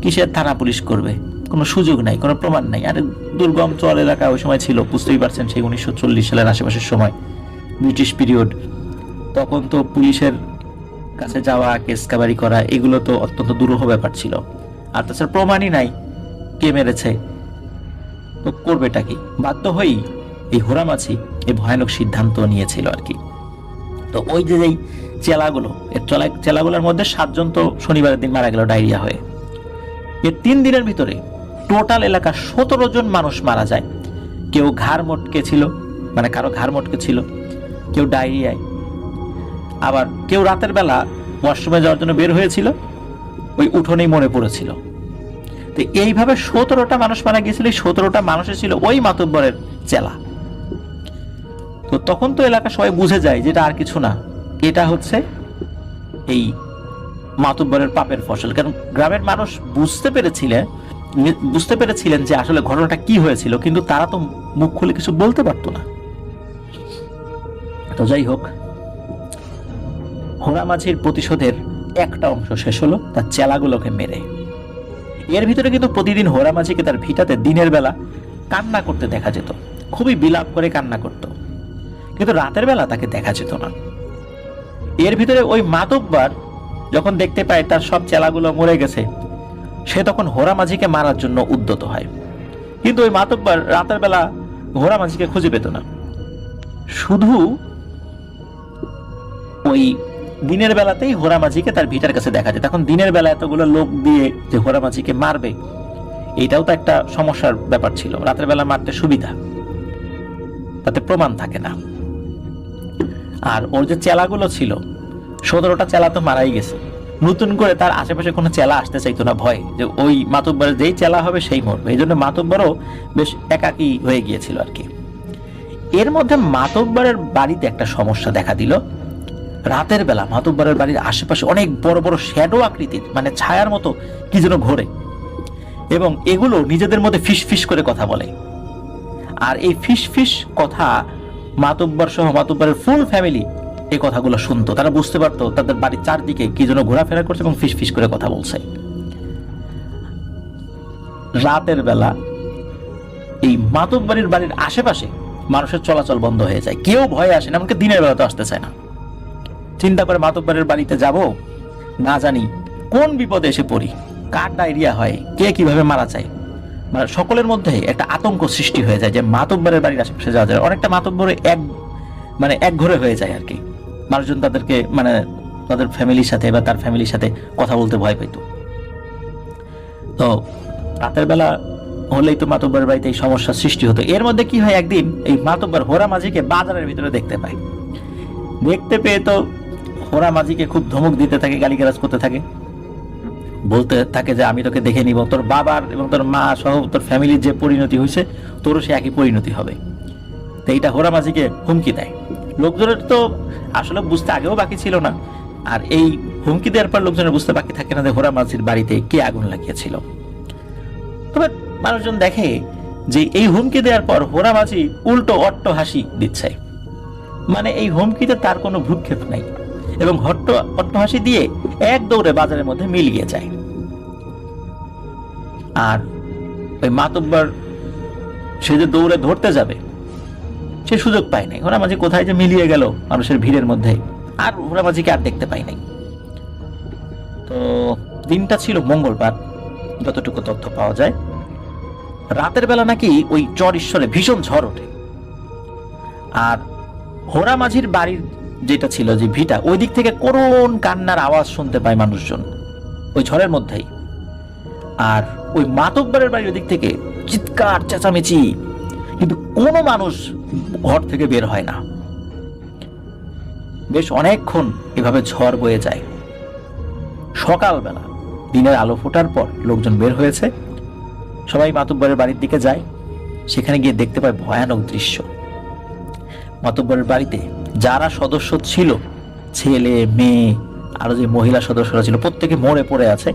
S2: কিসের থানা পুলিশ করবে, কোনো সুযোগ নাই, কোনো প্রমাণ নাই। আর দুর্গম চর এলাকা ওই সময় ছিল, বুঝতেই পারছেন, সেই 1940 সালের আশেপাশের সময়, ব্রিটিশ পিরিয়ড। তখন তো পুলিশের কাছে যাওয়া, কেস কাবারি করা, এগুলো তো অত্যন্ত দুরূহ ব্যাপার ছিল। আর তাছাড়া প্রমাণই নাই কে মেরেছে, তো করবেটা কি? বাধ্য হয়েই এই হোরা মাঝি এই ভয়ানক সিদ্ধান্ত নিয়েছিল আর কি। তো ওই যে এই চেলাগুলো, এর চেলাগুলোর মধ্যে 7 জন তো শনিবারের দিন মারা গেল ডায়রিয়া হয়ে। এর 3 দিনের ভিতরে টোটাল এলাকা 17 জন মানুষ মারা যায়। কেউ ঘাড় মটকে ছিল, মানে কারো ঘাড় মটকে ছিল, কেউ ডায়রিয়ায়, আবার কেউ রাতের বেলা ওয়াশরুমে যাওয়ার জন্য বের হয়েছিল, ওই উঠোনেই মরে পড়েছিল। তো এইভাবে 17টা মানুষ মারা গিয়েছিল। এই 17টা মানুষের ছিল ওই মাতব্বরের চেলা। তো তখন তো এলাকা সবাই বুঝে যায় যেটা আর কিছু না, এটা হচ্ছে এই মাতব্বরের পাপের ফসল। কারণ গ্রামের মানুষ বুঝতে পেরেছিলেন যে আসলে ঘটনাটা কি হয়েছিল, কিন্তু তারা তো মুখ খুলে কিছু বলতে পারতো না। তো যাই হোক, হোরা মাঝির প্রতিশোধের একটা অংশ শেষ হলো তার চেলাগুলোকে মেরে। এর ভিতরে কিন্তু প্রতিদিন হোরা মাঝিকে তার ভিটাতে দিনের বেলা কান্না করতে দেখা যেত, খুবই বিলাপ করে কান্না করত, কিন্তু রাতের বেলা তাকে দেখা যেত না। এর ভিতরে ওই মাতব্বর যখন দেখতে পায় তার সব চেলাগুলো মরে গেছে, সে তখন হোরা মাঝিকে মারার জন্য উদ্যত হয়। কিন্তু ওই মাতব্বর রাতের বেলা হোরা মাঝিকে খুঁজে পেত না, শুধু ওই দিনের বেলাতেই হোরা মাঝিকে তার ভিটার কাছে দেখা যায়। তখন দিনের বেলা এতগুলো লোক দিয়ে যে হোরা মাঝিকে মারবে, এটাও তো একটা সমস্যার ব্যাপার ছিল। রাতের বেলা মারতে সুবিধা, তাতে প্রমাণ থাকে না। আর ওর যে চেলাগুলো ছিল, 17টা চেলা তো মারাই গেছে, নতুন করে তার আশেপাশে কোনো চেলা আসতে চাইতো না, ভয় যে ওই মাতব্বরের যেই চেলা হবে সেই মরবে। এই জন্য মাতব্বরও বেশ একাকী হয়ে গিয়েছিল আর কি। এর মধ্যে মাতব্বরের বাড়িতে একটা সমস্যা দেখা দিল। রাতের বেলা মাতব্বরের বাড়ির আশেপাশে অনেক বড় বড় শ্যাডো আকৃতির, মানে ছায়ার মতো কি যেন ঘোরে, এবং এগুলো নিজেদের মধ্যে ফিস ফিস করে কথা বলে। আর এই ফিস ফিস কথা মাতব্বর সহ মাতব্বরের ফুল ফ্যামিলি এই কথাগুলো শুনতো। তারা বুঝতে পারতো তাদের বাড়ির চারদিকে কি যেন ঘোরাফেরা করছে এবং ফিস ফিস করে কথা বলছে। রাতের বেলা এই মাতব্বরের বাড়ির আশেপাশে মানুষের চলাচল বন্ধ হয়ে যায়, কেউ ভয়ে আসে না, এমনকি দিনের বেলা তো আসতে চায় না। চিন্তা করে মাতব্বরের বাড়িতে যাব, না জানি কোন বিপদে এসে পড়ি, কার ডায়রিয়া হয়, কে কিভাবে মারা যায়। মানে সকলের মধ্যে একটা আতঙ্ক সৃষ্টি হয়ে যায় যে মাতব্বরের বাড়ির আশেপাশে যাওয়া যায়। অনেকটা মাতব্বরে এক ঘরে হয়ে যায় আর কি। মানুষজন তাদেরকে, মানে তাদের ফ্যামিলির সাথে বা তার ফ্যামিলির সাথে কথা বলতে ভয় পেত। তো রাতের বেলা হলেই তো মাতব্বরের বাড়িতে এই সমস্যার সৃষ্টি হতো। এর মধ্যে কি হয়, একদিন এই মাতব্বর হোরা মাঝিকে বাজারের ভিতরে দেখতে পায়। দেখতে পেয়ে তো হোরা মাঝিকে খুব ধমক দিতে থাকে, গালিগালাজ করতে থাকে। বলতে থাকে যে আমি তোকে দেখে নিব, তোর বাবার এবং তোর মা সহ তোর ফ্যামিলির যে পরিণতি হয়েছে তোরও সে একই পরিণতি হবে। তো এইটা হোরা মাঝিকে হুমকি দেয়। লোকজনের তো আসলে বুঝতে আগেও বাকি ছিল না, আর এই হুমকি দেওয়ার পর লোকজনের বুঝতে বাকি থাকে না যে হোরা মাঝির বাড়িতে কে আগুন লাগিয়েছিল। তবে মানুষজন দেখে যে এই হুমকি দেওয়ার পর হোরা মাঝি উল্টো অট্ট হাসি দিচ্ছে, মানে এই হুমকিতে তার কোনো ভ্রুক্ষেপ নাই, এবং অট্ট হাসি দিয়ে এক দৌড়ে বাজারের মধ্যে মিলিয়ে যায়। আর ওই মাতব্বর সে যে দৌড়ে ধরতে যাবে সে সুযোগ পায় নাই। হোরা মাঝি কোথায় যে মিলিয়ে গেল মানুষের ভিড়ের মধ্যে, আর হোরা মাঝিকে আর দেখতে পাই নাই। তো দিনটা ছিল মঙ্গলবার, যতটুকু তথ্য পাওয়া যায়। রাতের বেলা নাকি ওই চর ঈশ্বরে ভীষণ ঝড় ওঠে, আর হোরা মাঝির বাড়ির যেটা ছিল যে ভিটা, ওই দিক থেকে করুণ কান্নার আওয়াজ শুনতে পায় মানুষজন ওই ঝড়ের মধ্যেই। আর ওই মাতব্বরের বাড়ির দিক থেকে চিৎকার চেঁচামেচি, কিন্তু কোনো মানুষ ঘর থেকে বের হয় না। বেশ অনেকক্ষণ এভাবে ঝড় বয়ে যায়। সকালবেলা দিনের আলো ফোটার পর লোকজন বের হয়েছে, সবাই মাতব্বরের বাড়ির দিকে যায়। সেখানে গিয়ে দেখতে পায় ভয়ানক দৃশ্য। মাতব্বরের বাড়িতে যারা সদস্য ছিল, ছেলে মেয়ে আরো যে মহিলা সদস্যরা ছিল, প্রত্যেকে মরে পড়ে আছে।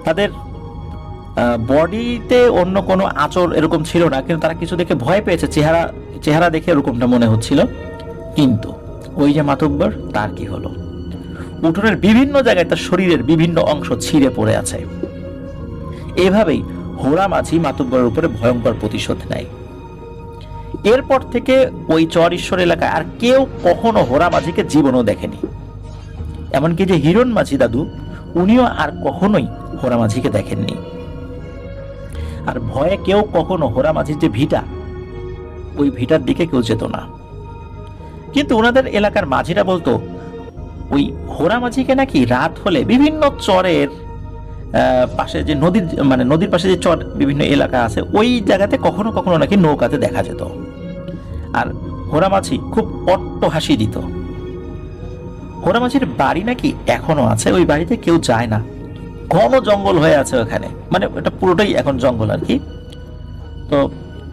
S2: তাদের বডিতে অন্য কোনো আঁচড় এরকম ছিল না, কিন্তু তারা কিছু দেখে ভয় পেয়েছে। চেহারা দেখে এরকমটা মনে হচ্ছিল। কিন্তু ওই যে মাতব্বর, তার কি হলো? উঠোনের বিভিন্ন জায়গায় তার শরীরের বিভিন্ন অংশ ছিঁড়ে পড়ে আছে। এভাবেই হোরা মাঝি মাতব্বরের উপরে ভয়ঙ্কর প্রতিশোধ নেয়। এরপর থেকে ওই চর ঈশ্বর এলাকায় আর কেউ কখনো হোরা মাঝিকে জীবনও দেখেনি। এমনকি যে হিরণ মাঝি দাদু, উনিও আর কখনোই হোরা মাঝিকে দেখেননি। আর ভয়ে কেউ কখনো হোরা মাঝির যে ভিটা, ওই ভিটার দিকে কেউ যেত না। কিন্তু ওনাদের এলাকার মাঝিরা বলতো ওই হোরা মাঝিকে নাকি রাত হলে বিভিন্ন চরের পাশে যে নদীর পাশে যে চর বিভিন্ন এলাকা আছে, ওই জায়গাতে কখনো কখনো নাকি নৌকাতে দেখা যেত। আর হোরা মাঝি খুব অট্ট হাসি দিত। হোরা মাঝির বাড়ি নাকি এখনো আছে, ওই বাড়িতে কেউ যায় না, ঘন জঙ্গল হয়ে আছে ওখানে, মানে এটা পুরোটাই এখন জঙ্গল আর কি। তো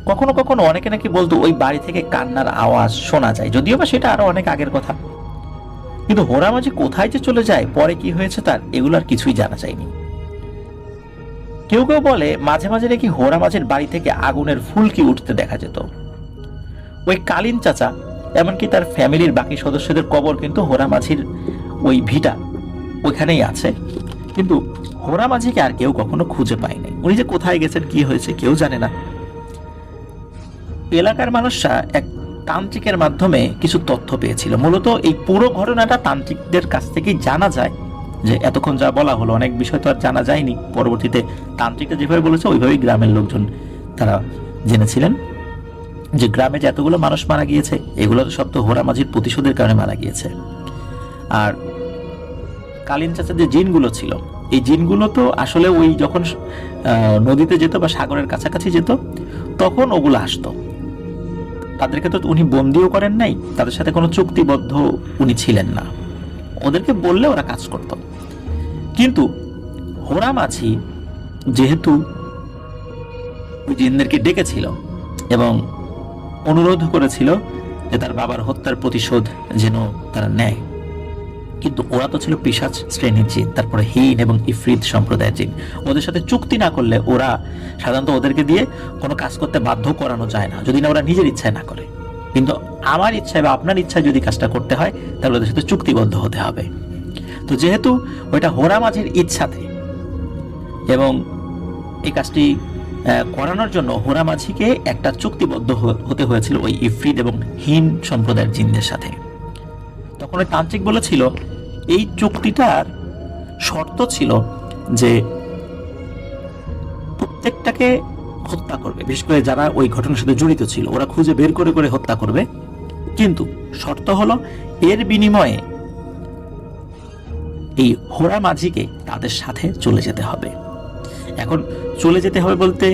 S2: কখনো কখনো অনেকে নাকি বলতো ওই বাড়ি থেকে কান্নার আওয়াজ শোনা যায়, যদিও বা সেটা আরো অনেক আগের কথা। কিন্তু হোরা মাঝি কোথায় যে চলে যায়, পরে কি হয়েছে তার, এগুলো আর কিছুই জানা যায়নি। কেউ কেউ বলে মাঝে মাঝে নাকি হোরা মাঝির বাড়ি থেকে আগুনের ফুলকি উঠতে দেখা যেত। ওই কালীন চাচা এমনকি তার ফ্যামিলির বাকি সদস্যদের কবর কিন্তু হোরা মাঝির ওই ভিটা ওইখানেই আছে। কিন্তু হোরা মাঝিকে আর কেউ কখনো খুঁজে পায়নি। উনি যে কোথায় গেছেন, কি হয়েছে, কেউ জানে না। এলাকার মানুষরা এক তান্ত্রিকের মাধ্যমে কিছু তথ্য পেয়েছিল। মূলত এই পুরো ঘটনাটা তান্ত্রিকদের কাছ থেকেই জানা যায়। যে এতক্ষণ যা বলা হলো, অনেক বিষয় তো আর জানা যায়নি। পরবর্তীতে তান্ত্রিকরা যেভাবে বলেছে ওইভাবেই গ্রামের লোকজন তারা জেনেছিলেন যে গ্রামে যে এতগুলো মানুষ মারা গিয়েছে, এগুলো সব তো হোরা মাঝির প্রতিশোধের কারণে মারা গিয়েছে। আর কালীন চাচার যে জিনগুলো ছিল, এই জিনগুলো তো আসলে ওই যখন নদীতে যেত বা সাগরের কাছাকাছি যেত, তখন ওগুলো আসতো। তাদেরকে তো উনি বন্দিও করেন নাই, তাদের সাথে কোনো চুক্তিবদ্ধ উনি ছিলেন না, ওদেরকে বললে ওরা কাজ করত। কিন্তু হোরা মাঝি যেহেতু ওই জিনদেরকে ডেকেছিল এবং অনুরোধ করেছিল যে তার বাবার হত্যার প্রতিশোধ যেন তারা নেয়, কিন্তু ওরা তো ছিল পিশাচ শ্রেণীর জিন, তারপরে হিন এবং ইফরিত সম্প্রদায়ের জিন। ওদের সাথে চুক্তি না করলে ওরা সাধারণত ওদেরকে দিয়ে কোনো কাজ করতে বাধ্য করানো যায় না, যদি না ওরা নিজের ইচ্ছায় না করে। কিন্তু আমার ইচ্ছায় বা আপনার ইচ্ছায় যদি কাজটা করতে হয়, তাহলে ওদের সাথে চুক্তিবদ্ধ হতে হবে। তো যেহেতু ওইটা হোরা মাঝির ইচ্ছাতে, এবং এই কাজটি করানোর জন্য হোরা মাঝিকে একটা চুক্তিবদ্ধ হতে হয়েছিল ওই ইফরিত এবং হিন সম্প্রদায়ের জিনদের সাথে। তখন ওই তান্ত্রিক বলেছিল এই চুক্তিটার শর্ত ছিল যে প্রত্যেকটাকে হত্যা করবে, বিশেষ করে যারা ওই ঘটনার সাথে জড়িত ছিল ওরা খুঁজে বের করে করে হত্যা করবে, কিন্তু শর্ত হলো এর বিনিময়ে এই হোরা মাঝিকে তাদের সাথে চলে যেতে হবে। এখন চলে যেতে হবে বলতে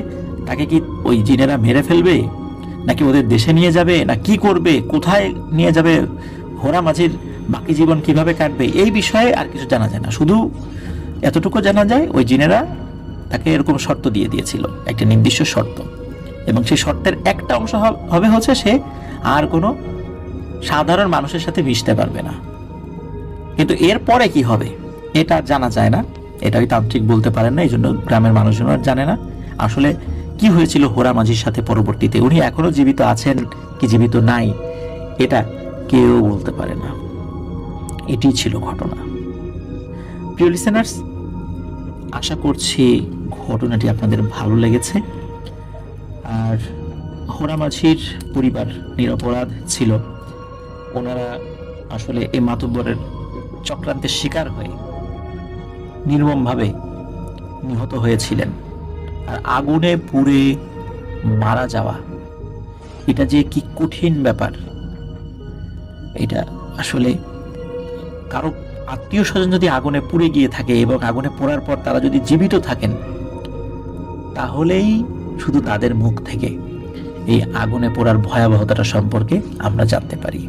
S2: তাকে কি ওই জিনেরা মেরে ফেলবে, নাকি ওদের দেশে নিয়ে যাবে, না কি করবে, কোথায় নিয়ে যাবে, হোরা মাঝির বাকি জীবন কিভাবে কাটবে, এই বিষয়ে আর কিছু জানা যায় না। শুধু এতটুকু জানা যায় ওই জিনেরা তাকে এরকম শর্ত দিয়ে দিয়েছিল, একটা নির্দিষ্ট শর্ত, এবং সেই শর্তের একটা অংশ হবে হচ্ছে সে আর কোনো সাধারণ মানুষের সাথে মিশতে পারবে না। কিন্তু এর পরে কি হবে এটা জানা যায় না, এটা ওই তান্ত্রিক বলতে পারেন না, এই জন্য গ্রামের মানুষজন আর জানে না আসলে কি হয়েছিল হোরা মাঝির সাথে পরবর্তীতে। উনি এখনো জীবিত আছেন কি জীবিত নাই এটা কেউ বলতে পারে না। এটি ছিল ঘটনা। প্রিয় লিসেনার্স, আশা করছি ঘটনাটি আপনাদের ভালো লেগেছে। আর হোরা মাঝির পরিবার নিরপরাধ ছিল, ওনারা আসলে এই মাতব্বরের চক্রান্তের শিকার হয়ে নির্মমভাবে নিহত হয়েছিলেন। আর আগুনে পুড়ে মারা যাওয়া এটা যে কি কঠিন ব্যাপার, এটা আসলে কারো আত্মীয় স্বজন যদি আগুনে পুড়ে গিয়ে থাকে এবং আগুনে পোড়ার পর তারা যদি জীবিত থাকেন, তাহলেই শুধু তাদের মুখ থেকে এই আগুনে পোড়ার ভয়াবহতাটা সম্পর্কে আমরা জানতে পারি।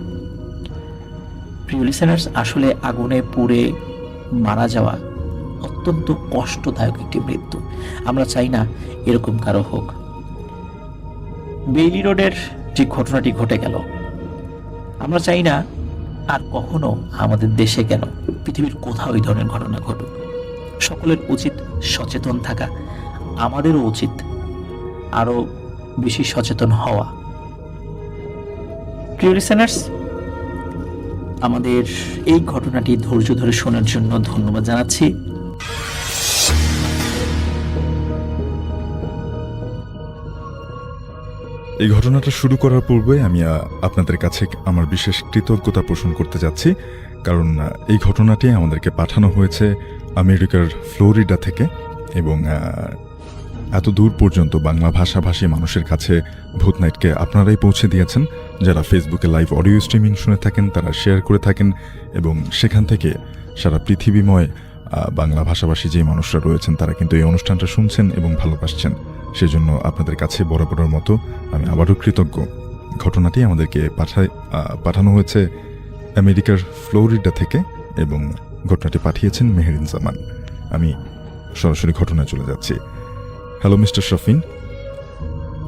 S2: প্রিয় লিসেনার্স, আসলে আগুনে পুড়ে মারা যাওয়া অত্যন্ত কষ্টদায়ক একটি মৃত্যু। আমরা চাই না এরকম কারো হোক। বেইলি রোডের যে ঘটনাটি ঘটে গেল, আমরা চাই না আর কখনো আমাদের দেশে কেন পৃথিবীর কোথাও এই ধরনের ঘটনা ঘটুক। সকলের উচিত সচেতন থাকা, আমাদেরও উচিত আরো বেশি সচেতন হওয়া। প্রিয় লিসেনার্স, আমাদের এই ঘটনাটি ধৈর্য ধরে শোনার জন্য ধন্যবাদ জানাচ্ছি।
S3: এই ঘটনাটা শুরু করার পূর্বে আমি আপনাদের কাছে আমার বিশেষ কৃতজ্ঞতা পোষণ করতে যাচ্ছি, কারণ এই ঘটনাটি আমাদেরকে পাঠানো হয়েছে আমেরিকার ফ্লোরিডা থেকে, এবং এত দূর পর্যন্ত বাংলা ভাষাভাষী মানুষের কাছে ভূত নাইটকে আপনারাই পৌঁছে দিয়েছেন। যারা ফেসবুকে লাইভ অডিও স্ট্রিমিং শুনে থাকেন, তারা শেয়ার করে থাকেন, এবং সেখান থেকে সারা পৃথিবীময় বাংলা ভাষাভাষী যে মানুষরা রয়েছেন তারা কিন্তু এই অনুষ্ঠানটা শুনছেন এবং ভালোবাসছেন। সেজন্য আপনাদের কাছে বরাবরের মতো আমি আবারও কৃতজ্ঞ। ঘটনাটি আমাদেরকে পাঠানো হয়েছে আমেরিকার ফ্লোরিডা থেকে, এবং ঘটনাটি পাঠিয়েছেন মেহেরিন জামান। আমি সরাসরি ঘটনায় চলে যাচ্ছি। Hello mister Shafin,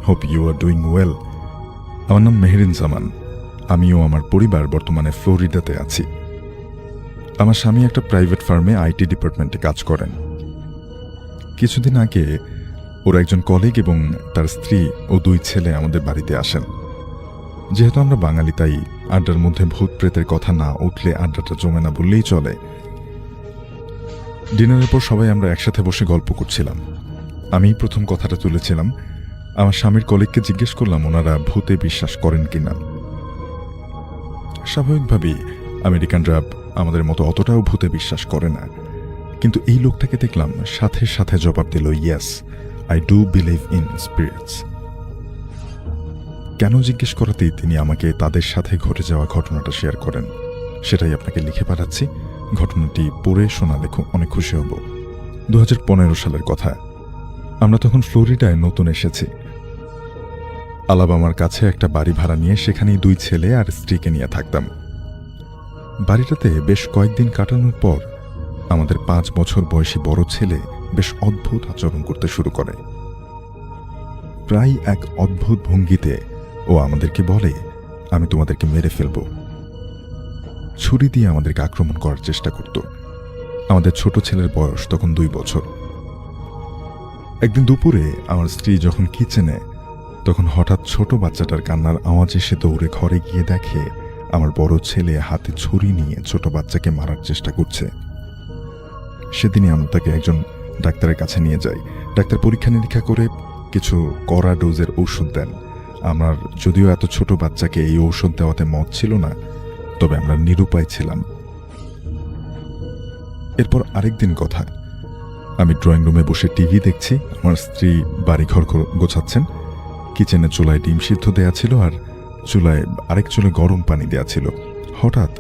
S3: hope you are doing well. আমার নাম মেহেরিন জামান। আমিও আমার পরিবার বর্তমানে ফ্লোরিডাতে আছি। আমার স্বামী একটা প্রাইভেট ফার্মে আইটি ডিপার্টমেন্টে কাজ করেন। কিছুদিন আগে ওর একজন কলিগ এবং তার স্ত্রী ও 2 ছেলে আমাদের বাড়িতে আসেন। যেহেতু আমরা বাঙালি, তাই আড্ডার মধ্যে ভূত প্রেতের কথা না উঠলে আড্ডাটা জমে না বললেই চলে। ডিনারের পর সবাই আমরা একসাথে বসে গল্প করছিলাম। আমি প্রথম কথাটা তুলেছিলাম। আমার স্বামীর কলিগকে জিজ্ঞেস করলাম ওনারা ভূতে বিশ্বাস করেন কিনা। স্বাভাবিকভাবেই আমেরিকানরা আমাদের মতো অতটাও ভূতে বিশ্বাস করে না, কিন্তু এই লোকটাকে দেখলাম সাথে সাথে জবাব দিল, yes, I do believe in spirits. কেন জিজ্ঞেস করাতেই তিনি আমাকে তাদের সাথে ঘটে যাওয়া ঘটনাটা শেয়ার করেন। সেটাই আপনাকে লিখে পাঠাচ্ছি। ঘটনাটি পড়ে শোনালে অনেক খুশি হব। 2015 সালের কথা। আমরা তখন ফ্লোরিডায় নতুন এসেছি। আলাবামার কাছে একটা বাড়ি ভাড়া নিয়ে সেখানেই 2 ছেলে আর স্ত্রীকে নিয়ে থাকতাম। বাড়িটাতে বেশ কয়েকদিন কাটানোর পর আমাদের 5 বছর বয়সী বড় ছেলে বেশ অদ্ভুত আচরণ করতে শুরু করে। প্রায় এক অদ্ভুত ভঙ্গিতে ও আমাদেরকে বলে, আমি তোমাদেরকে মেরে ফেলব। ছুরি দিয়ে আমাদেরকে আক্রমণ করার চেষ্টা করত। আমাদের ছোট ছেলের বয়স তখন 2 বছর। একদিন দুপুরে আমার স্ত্রী যখন কিচেনে, তখন হঠাৎ ছোট বাচ্চাটার কান্নার আওয়াজ এসে দৌড়ে ঘরে গিয়ে দেখে আমার বড় ছেলে হাতে ছুরি নিয়ে ছোট বাচ্চাকে মারার চেষ্টা করছে। সেদিনই আমরা তাকে একজন ডাক্তারের কাছে নিয়ে যাই। ডাক্তার পরীক্ষা নিরীক্ষা করে কিছু কড়া ডোজের ঔষধ দেন। আমার যদিও এত ছোট বাচ্চাকে এই ঔষধ দেওয়াতে মত ছিল না, তবে আমরা নিরুপায় ছিলাম। এরপর আরেকদিন কথা, আমি ড্রয়িং রুমে বসে টিভি দেখছি। আমার স্ত্রী বাড়িঘর গোছাচ্ছেন। কিচেনে চুলায় ডিম সিদ্ধ দেয়া ছিল আর চুলায় আরেক চুলে গরম পানি দেয়া ছিল। হঠাৎ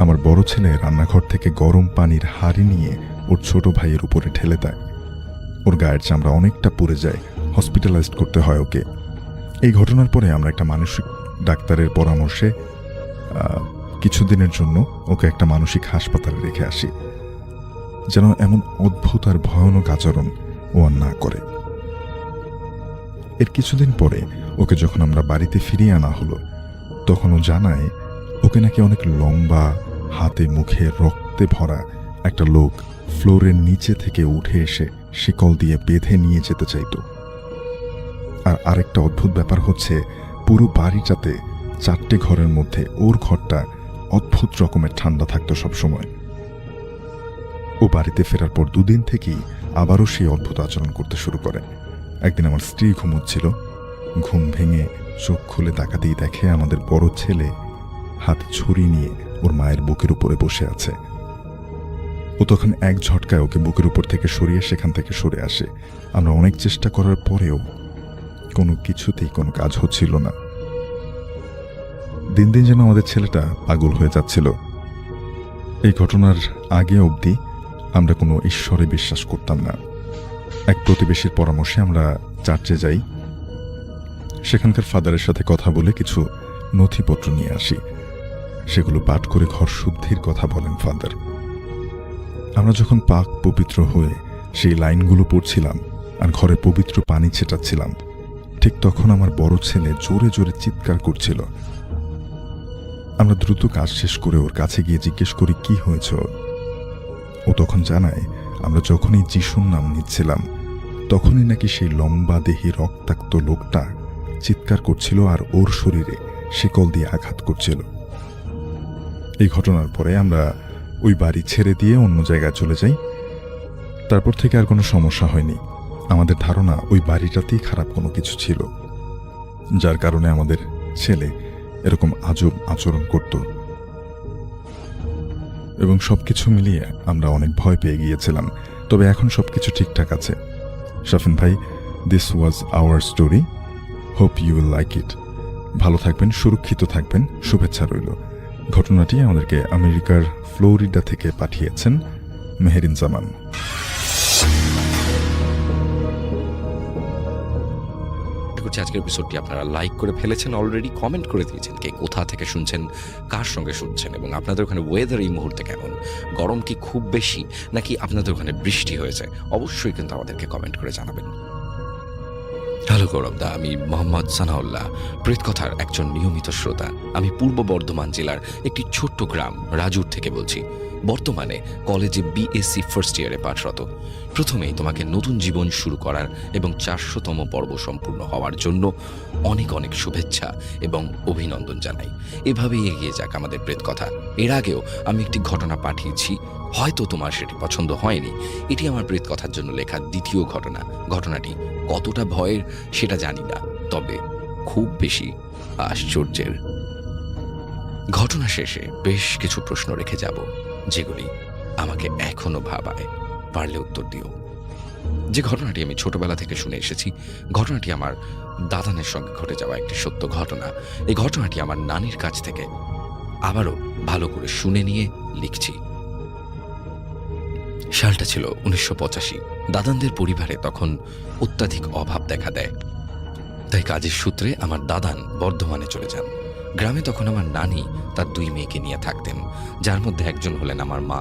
S3: আমার বড় ছেলে রান্নাঘর থেকে গরম পানির হাঁড়ি নিয়ে ওর ছোট ভাইয়ের উপরে ঠেলে দেয়। ওর গায়ের চামড়া অনেকটা পুড়ে যায়। হসপিটালাইজড করতে হয় ওকে। এই ঘটনার পরে আমরা একটা মানসিক ডাক্তারের পরামর্শে কিছুদিনের জন্য ওকে একটা মানসিক হাসপাতালে রেখে আসি। যেন এমন অদ্ভুত আর ভয়ানক আচরণ ও আর না করে। এর কিছুদিন পরে ওকে যখন আমরা বাড়িতে ফিরিয়ে আনা হলো, তখন ও জানায় ওকে নাকি অনেক লম্বা, হাতে মুখে রক্তে ভরা একটা লোক ফ্লোরের নিচে থেকে উঠে এসে শিকল দিয়ে বেঁধে নিয়ে যেতে চাইতো। আর আরেকটা অদ্ভুত ব্যাপার হচ্ছে, পুরো বাড়িটাতে 4টে ঘরের মধ্যে ওর ঘরটা অদ্ভুত রকমের ঠান্ডা থাকতো সবসময়। ও বাড়িতে ফেরার পর 2 দিন থেকেই আবারও সেই অদ্ভুত আচরণ করতে শুরু করে। একদিন আমার স্ত্রী ঘুমোচ্ছিল, ঘুম ভেঙে চোখ খুলে তাকাতেই দেখে আমাদের বড় ছেলে হাতে ছুরি নিয়ে ওর মায়ের বুকের উপরে বসে আছে। ও তখন এক ঝটকায় ওকে বুকের উপর থেকে সরিয়ে সেখান থেকে সরে আসে। আমরা অনেক চেষ্টা করার পরেও কোনো কিছুতেই কোনো কাজ হচ্ছিল না। দিন দিন যেন আমাদের ছেলেটা পাগল হয়ে যাচ্ছিল। এই ঘটনার আগে অবধি আমরা কোনো ঈশ্বরে বিশ্বাস করতাম না। এক প্রতিবেশীর পরামর্শে আমরা চার্চে যাই। সেখানকার ফাদারের সাথে কথা বলে কিছু নথিপত্র নিয়ে আসি। সেগুলো পাঠ করে ঘর শুদ্ধির কথা বলেন ফাদার। আমরা যখন পাক পবিত্র হয়ে সেই লাইনগুলো পড়ছিলাম আর ঘরে পবিত্র পানি ছেটাচ্ছিলাম, ঠিক তখন আমার বড় ছেলে জোরে জোরে চিৎকার করছিল। আমরা দ্রুত কাজ শেষ করে ওর কাছে গিয়ে জিজ্ঞেস করি কি হয়েছে ওর। ও তখন জানায় আমরা যখনই যিশুর নাম নিচ্ছিলাম তখনই নাকি সেই লম্বা দেহি রক্তাক্ত লোকটা চিৎকার করছিল আর ওর শরীরে শিকল দিয়ে আঘাত করছিল। এই ঘটনার পরে আমরা ওই বাড়ি ছেড়ে দিয়ে অন্য জায়গায় চলে যাই। তারপর থেকে আর কোনো সমস্যা হয়নি। আমাদের ধারণা ওই বাড়িটাতেই খারাপ কোনো কিছু ছিল, যার কারণে আমাদের ছেলে এরকম আজব আচরণ করত। এবং সবকিছু মিলিয়ে আমরা অনেক ভয় পেয়ে গিয়েছিলাম। তবে এখন সবকিছু ঠিকঠাক আছে। শাফিন ভাই, this was our story. Hope you will like it. ভালো থাকবেন, সুরক্ষিত থাকবেন, শুভেচ্ছা রইল। ঘটনাটি আমাদেরকে আমেরিকার ফ্লোরিডা থেকে পাঠিয়েছেন মেহেরিন জামান।
S1: আজকের এপিসোডটি আপনারা লাইক করে ফেলেছেন, অলরেডি কমেন্ট করে দিয়েছেন কে কোথা থেকে শুনছেন, কার সঙ্গে শুনছেন, এবং আপনাদের ওখানে ওয়েদার এই মুহূর্তে কেমন, গরম কি খুব বেশি নাকি আপনাদের ওখানে বৃষ্টি হয়েছে, অবশ্যই কিন্তু আমাদেরকে কমেন্ট করে জানাবেন। হ্যালো গৌরবদা, আমি মোহাম্মদ সানাউল্লাহ, প্রেতকথার একজন নিয়মিত শ্রোতা। আমি পূর্ব বর্ধমান জেলার একটি ছোট্ট গ্রাম রাজুর থেকে বলছি। বর্তমানে কলেজে বিএসসি ফার্স্ট ইয়ারে পাঠরত। প্রথমেই তোমাকে নতুন জীবন শুরু করার এবং 400তম পর্ব সম্পূর্ণ হওয়ার জন্য অনেক অনেক শুভেচ্ছা এবং অভিনন্দন জানাই। এভাবেই এগিয়ে যাক আমাদের প্রেতকথা। এর আগেও আমি একটি ঘটনা পাঠিয়েছি, হয়তো তোমার সেটি পছন্দ হয়নি। এটি আমার প্রেতকথার জন্য লেখা দ্বিতীয় ঘটনা। ঘটনাটি কতটা ভয়ের সেটা জানি না, তবে খুব বেশি আশ্চর্যের। ঘটনা শেষে বেশ কিছু প্রশ্ন রেখে যাব, যেগুলি আমাকে এখনো ভাবায়। পারলে উত্তর দিও। যে ঘটনাটি আমি ছোটবেলা থেকে শুনে এসেছি, ঘটনাটি আমার দাদানের সঙ্গে ঘটে যাওয়া একটি সত্য ঘটনা। এই ঘটনাটি আমার নানির কাছ থেকে আবারও ভালো করে শুনে নিয়ে লিখছি। সালটা ছিল 1985। দাদানদের পরিবারে তখন অত্যাধিক অভাব দেখা দেয়, তাই কাজের সূত্রে আমার দাদান বর্ধমানে চলে যান। গ্রামে তখন আমার নানি তার 2 মেয়েকে নিয়ে থাকতেন, যার মধ্যে একজন হলেন আমার মা।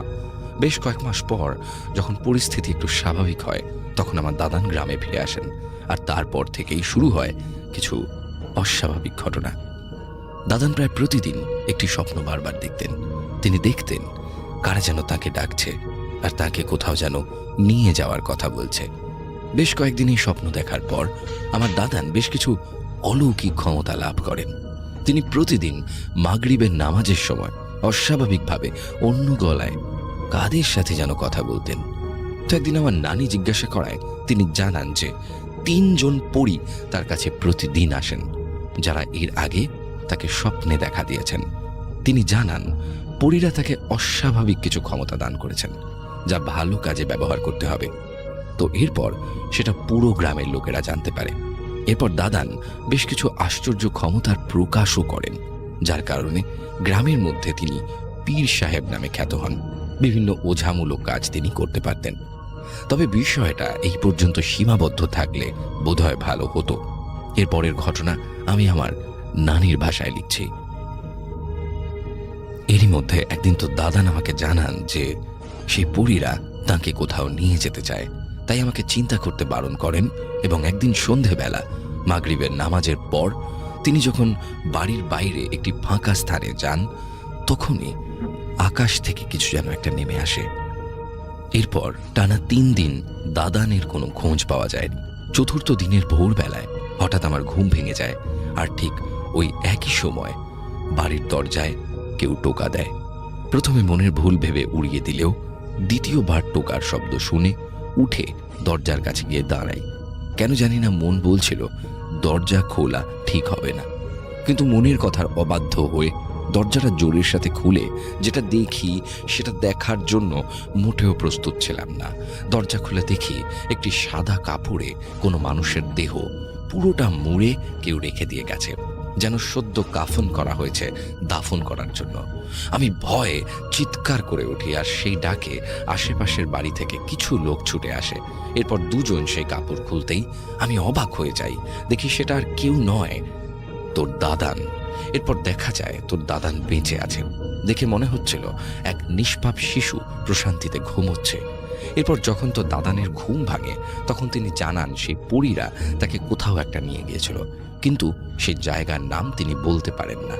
S1: বেশ কয়েক মাস পর যখন পরিস্থিতি একটু স্বাভাবিক হয়, তখন আমার দাদান গ্রামে ফিরে আসেন। আর তারপর থেকেই শুরু হয় কিছু অস্বাভাবিক ঘটনা। দাদান প্রায় প্রতিদিন একটি স্বপ্ন বারবার দেখতেন। তিনি দেখতেন কারা যেন তাকে ডাকছে আর তাকে কোথাও যেন নিয়ে যাওয়ার কথা বলছে। বেশ কয়েকদিন এই স্বপ্ন দেখার পর আমার দাদান বেশ কিছু অলৌকিক ক্ষমতা লাভ করেন। তিনি প্রতিদিন মাগরিবের নামাজের সময় অস্বাভাবিকভাবে অন্য গলায় কাদের সাথে যেন কথা বলতেন। তো একদিন আমার নানি জিজ্ঞাসা করায় তিনি জানান যে 3 জন পরী তার কাছে প্রতিদিন আসেন, যারা এর আগে তাকে স্বপ্নে দেখা দিয়েছেন। তিনি জানান পরীরা তাকে অস্বাভাবিক কিছু ক্ষমতা দান করেছেন, যা ভালো কাজে ব্যবহার করতে হবে। তো এরপর সেটা পুরো গ্রামের লোকেরা জানতে পারে। এরপর দাদান বেশ কিছু আশ্চর্য ক্ষমতার প্রকাশও করেন, যার কারণে গ্রামের মধ্যে তিনি পীর সাহেব নামে খ্যাত হন। বিভিন্ন ওঝামূলক কাজ তিনি করতে পারতেন। তবে বিষয়টা এই পর্যন্ত সীমাবদ্ধ থাকলে বোধহয় ভালো হতো। এরপরের ঘটনা আমি আমার নানির ভাষায় লিখছি। এরই মধ্যে একদিন তো দাদান আমাকে জানান যে সেই পরীরা তাকে কোথাও নিয়ে যেতে চায়। তাই আমাকে চিন্তা করতে বারণ করেন এবং একদিন সন্ধেবেলা মাগরিবের নামাজের পর তিনি যখন বাড়ির বাইরে একটি ফাঁকা স্থানে যান, তখনই আকাশ থেকে কিছু যেন একটা নেমে আসে। এরপর টানা 3 দিন দাদানের কোনো খোঁজ পাওয়া যায়নি। চতুর্থ দিনের ভোরবেলায় হঠাৎ আমার ঘুম ভেঙে যায়, আর ঠিক ওই একই সময় বাড়ির দরজায় কেউ টোকা দেয়। প্রথমে মনের ভুল ভেবে উড়িয়ে দিলেও দ্বিতীয়বার টোকার শব্দ শুনে উঠে দরজার কাছে গিয়ে দাঁড়াই। কেন জানি না মন বলছিল দরজা খোলা ঠিক হবে না, কিন্তু মনের কথার অবাধ্য হয়ে দরজাটা জোরের সাথে খুলে যেটা দেখি সেটা দেখার জন্য মোটেও প্রস্তুত ছিলাম না। দরজা খুলে দেখি একটি সাদা কাপড়ে কোনো মানুষের দেহ পুরোটা মুড়ে কেউ রেখে দিয়ে গেছে, যেন সদ্য কাফন করা হয়েছে দাফন করার জন্য। আমি ভয়ে চিৎকার করে উঠি, আর সেই ডাকে আশেপাশের বাড়ি থেকে কিছু লোক ছুটে আসে। এরপর দুজন সেই কাপড় খুলতেই আমি অবাক হয়ে যাই, দেখি সেটা আর কেউ নয়, তোর দাদান। এরপর দেখা যায় তোর দাদান বেঁচে আছেন। দেখে মনে হচ্ছিল এক নিষ্পাপ শিশু প্রশান্তিতে ঘুমোচ্ছে। এরপর যখন তোর দাদানের ঘুম ভাঙে, তখন তিনি জানান সেই পরীরা তাকে কোথাও একটা নিয়ে গিয়েছিল, কিন্তু সেই জায়গার নাম তিনি বলতে পারেন না।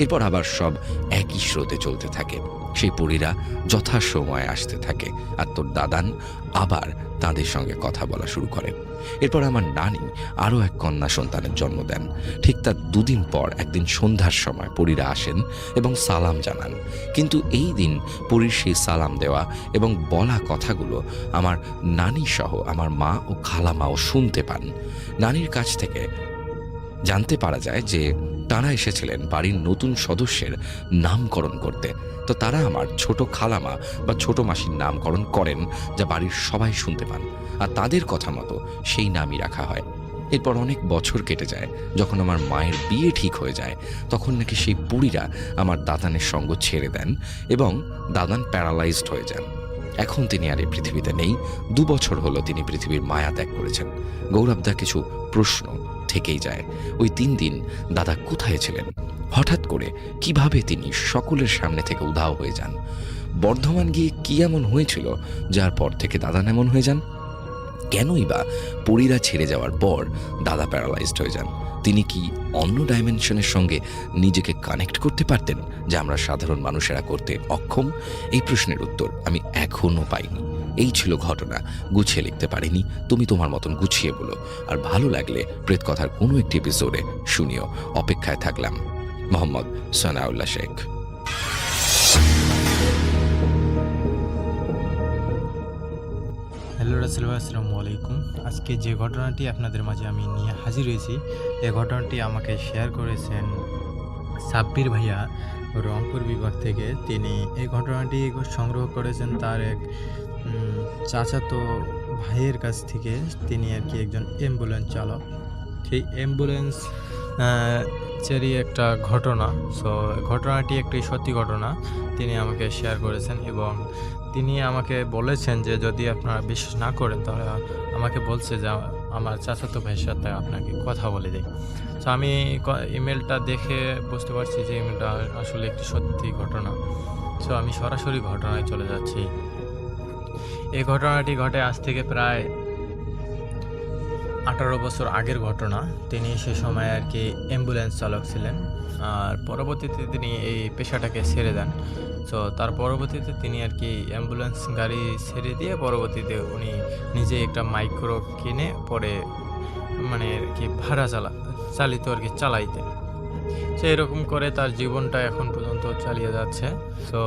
S1: এরপর আবার সব একই স্রোতে চলতে থাকে। সেই পরীরা যথাসময়ে আসতে থাকে, আর তোর দাদান আবার তাদের সঙ্গে কথা বলা শুরু করেন। এরপর আমার নানি আরও এক কন্যা সন্তানের জন্ম দেন। ঠিক তার 2 দিন পর একদিন সন্ধ্যার সময় পরীরা আসেন এবং সালাম জানান, কিন্তু এই দিন পরীর সেই সালাম দেওয়া এবং বলা কথাগুলো আমার নানি সহ আমার মা ও খালামাও শুনতে পান। নানির কাছ থেকে জানতে পারা যায় যে তারা এসেছিলেন বাড়ির নতুন সদস্যের নামকরণ করতে। তো তারা আমার ছোট খালামা বা ছোট মাসির নামকরণ করেন, যা বাড়ির সবাই শুনতে পান, আর তাদের কথা মতো সেই নামই রাখা হয়। এরপর অনেক বছর কেটে যায়। যখন আমার মায়ের বিয়ে ঠিক হয়ে যায়, তখন নাকি সেই পরীরা আমার দাদানের সঙ্গ ছেড়ে দেন এবং দাদান প্যারালাইজড হয়ে যান। এখন তিনি আর এই পৃথিবীতে নেই। 2 বছর হলো তিনি পৃথিবীর মায়া ত্যাগ করেছেন। গৌরবদা কিছু প্রশ্ন থেকেই যায়। ওই 3 দিন দাদা কোথায় ছিলেন? হঠাৎ করে কিভাবে তিনি সকলের সামনে থেকে উধাও হয়ে যান? বর্ধমান গিয়ে কি এমন হয়েছিল যার পর থেকে দাদা এমন হয়ে যান? কেনই বা পরীরা ছেড়ে যাওয়ার পর দাদা প্যারালাইজড হয়ে যান? তিনি কি অন্য ডাইমেনশনের সঙ্গে নিজেকে কানেক্ট করতে পারতেন, যা আমরা সাধারণ মানুষেরা করতে অক্ষম? এই প্রশ্নের উত্তর আমি এখনো পাইনি। এই ছিল ঘটনা, গুছিয়ে লিখতে পারিনি। তুমি তোমার মতন গুছিয়ে বলো, আর ভালো লাগলে প্রেত কথার কোনো একটি এপিসোডে শুনিও। অপেক্ষায় থাকলাম। মোহাম্মদ সানাউল্লাহ শেখ।
S4: হ্যালো রাসেল ভাই, আসসালামু আলাইকুম। আজকে যে ঘটনাটি আপনাদের মাঝে আমি নিয়ে হাজির হয়েছি, এই ঘটনাটি আমাকে শেয়ার করেছেন সাব্বির ভাইয়া, রংপুর বিভাগ থেকে। তিনি এই ঘটনাটি সংগ্রহ করেছেন তার এক চাচাতো ভাইয়ের কাছ থেকে। তিনি আর কি একজন অ্যাম্বুলেন্স চালক। সেই অ্যাম্বুলেন্স চেরই একটা ঘটনা। সো ঘটনাটি একটি সত্যি ঘটনা, তিনি আমাকে শেয়ার করেছেন এবং তিনি আমাকে বলেছেন যে যদি আপনারা বিশ্বাস না করেন তাহলে আমাকে বলছে যে আমার চাচাতো ভাইয়ের সাথে আপনাকে কথা বলে দেয়। সো আমি ইমেলটা দেখে বুঝতে পারছি যে ইমেলটা আসলে একটি সত্যি ঘটনা। সো আমি সরাসরি ঘটনায় চলে যাচ্ছি। এই ঘটনাটি ঘটে আজ থেকে প্রায় 18 বছর আগের ঘটনা। তিনি সে সময় আর কি অ্যাম্বুলেন্স চালক ছিলেন, আর পরবর্তীতে তিনি এই পেশাটাকে ছেড়ে দেন। সো তার পরবর্তীতে তিনি আর কি অ্যাম্বুলেন্স গাড়ি ছেড়ে দিয়ে পরবর্তীতে উনি নিজে একটা মাইক্রো কিনে পরে মানে আর কি ভাড়া চালিত আর কি চালাইতেন। সো এরকম করে তার জীবনটা এখন পর্যন্ত চালিয়ে যাচ্ছে। সো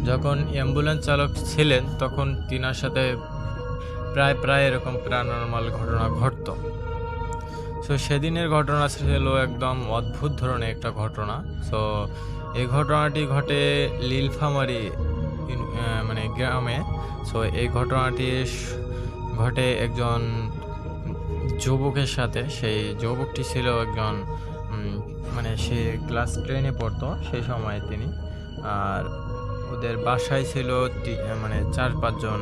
S4: যখন অ্যাম্বুলেন্স চালক ছিলেন তখন তিনার সাথে প্রায় এরকম প্যারানরমাল ঘটনা ঘটতো। সো সেদিনের ঘটনা ছিল একদম অদ্ভুত ধরনের একটা ঘটনা। সো এই ঘটনাটি ঘটে লীলফামারী মানে গ্রামে। সো এই ঘটনাটি ঘটে একজন যুবকের সাথে। সেই যুবকটি ছিল একজন মানে সে ক্লাস 10-এ পড়তো সেই সময় তিনি। আর ওদের বাসায় ছিল মানে 4-5 জন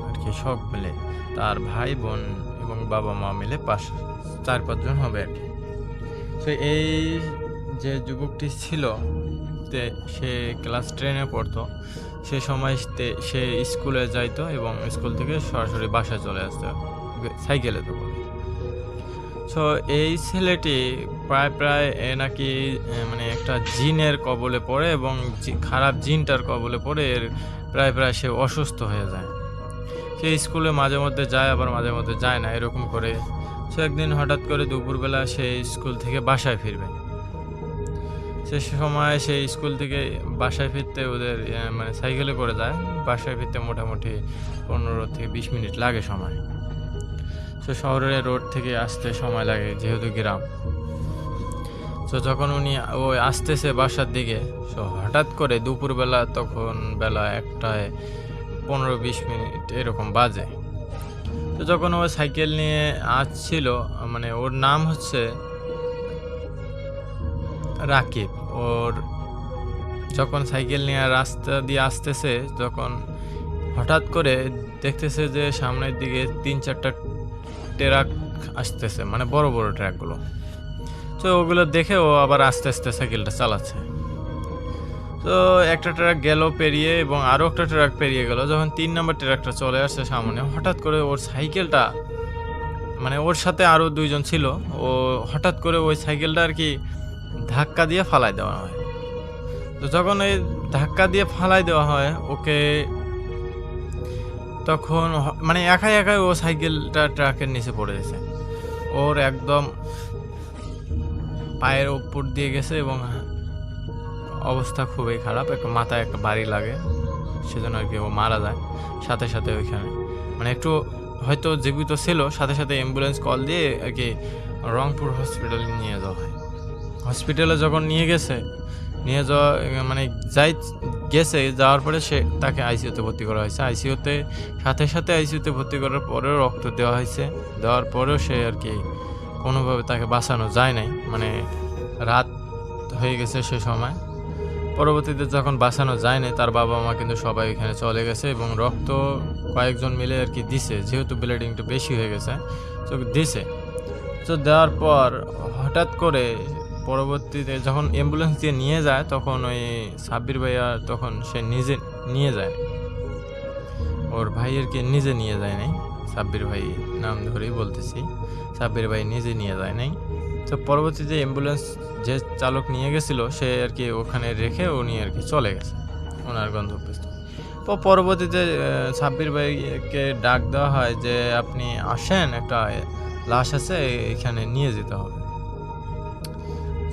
S4: আর কি, সব মিলে তার ভাই বোন এবং বাবা মা মিলে 4-5 জন হবে আর কি। তো এই যে যুবকটি ছিল সে ক্লাস 10-এ পড়তো। সে সময় সে স্কুলে যাইতো এবং স্কুল থেকে সরাসরি বাসায় চলে আসতো সাইকেলে তো করে। সো এই ছেলেটি প্রায় নাকি মানে একটা জিনের কবলে পড়ে এবং খারাপ জিনটার কবলে পড়ে এর প্রায় সে অসুস্থ হয়ে যায়। সে স্কুলে মাঝে মধ্যে যায়, আবার মাঝে মধ্যে যায় না, এরকম করে। সে একদিন হঠাৎ করে দুপুরবেলা সে স্কুল থেকে বাসায় ফিরবে। সে সময় সে স্কুল থেকে বাসায় ফিরতে ওদের মানে সাইকেলে করে যায়। বাসায় ফিরতে মোটামুটি 15 থেকে 20 মিনিট লাগে সময়। তো শহরের রোড থেকে আসতে সময় লাগে যেহেতু গ্রাম। তো যখন ও আসতেছে বাসার দিকে, সো হঠাৎ করে দুপুরবেলা, তখন বেলা 1টায় 15-20 মিনিট এরকম বাজে। তো যখন ও সাইকেল নিয়ে আসছিল, মানে ওর নাম হচ্ছে রাকিব। ওর যখন সাইকেল নিয়ে রাস্তা দিয়ে আসতেছে, তখন হঠাৎ করে দেখতেছে যে সামনের দিকে 3-4টা ট্রাক আসতেছে, মানে বড় বড় ট্রাকগুলো। তো ওগুলো দেখে ও আবার আস্তে আস্তে সাইকেলটা চালাচ্ছে। তো একটা ট্রাক গেল পেরিয়ে এবং আরও একটা ট্রাক পেরিয়ে গেল। যখন 3 নম্বর ট্রাকটা চলে আসছে সামনে, হঠাৎ করে ওর সাইকেলটা, মানে ওর সাথে আরও 2জন ছিল, ও হঠাৎ করে ওই সাইকেলটা আর কি ধাক্কা দিয়ে ফালাই দেওয়া হয়। তো যখন এই ধাক্কা দিয়ে ফালাই দেওয়া হয় ওকে, তখন মানে একাই ও সাইকেলটা ট্রাকের নিচে পড়ে গেছে। ওর একদম পায়ের উপর দিয়ে গেছে এবং অবস্থা খুবই খারাপ, একটা মাথায় একটা বাড়ি লাগে, সেজন্য আর কি ও মারা যায় সাথে সাথে ওইখানে। মানে একটু হয়তো জীবিত ছিল, সাথে সাথে অ্যাম্বুলেন্স কল দিয়ে আর কি রংপুর হসপিটালে নিয়ে যাওয়া হয়। হসপিটালে যখন নিয়ে যাওয়া মানে যাওয়ার পরে তাকে আইসিইউতে ভর্তি করা হয়েছে। সাথে সাথে আইসিইউতে ভর্তি করার পরেও রক্ত দেওয়ার পরেও সে আর কি কোনোভাবে তাকে বাঁচানো যায় নাই, মানে রাত হয়ে গেছে সে সময়। পরবর্তীতে যখন বাঁচানো যায় না, তার বাবা মা কিন্তু সবাই এখানে চলে গেছে এবং রক্ত কয়েকজন মিলে আর কি দিছে, যেহেতু ব্লিডিংটা বেশি হয়ে গেছে তো দিছে। তো দেওয়ার পর হঠাৎ করে পরবর্তীতে যখন অ্যাম্বুলেন্স দিয়ে নিয়ে যায়, তখন ওই সাব্বির ভাইয়া তখন সে নিজে নিয়ে যায়, ওর ভাইয়েরকে নিজে নিয়ে যায় নাই। সাব্বির ভাই নাম ধরেই বলতেছি, সাব্বির ভাই নিজে নিয়ে যায় নাই। তো পরবর্তীতে অ্যাম্বুলেন্স যে চালক নিয়ে গেছিল, সে আর কি ওখানে রেখে উনি আর কি চলে গেছে ওনার গন্তব্যস্থলে। তো পরবর্তীতে সাব্বির ভাইকে ডাক দেওয়া হয় যে আপনি আসেন, একটা লাশ আছে, এখানে নিয়ে যেতে হবে।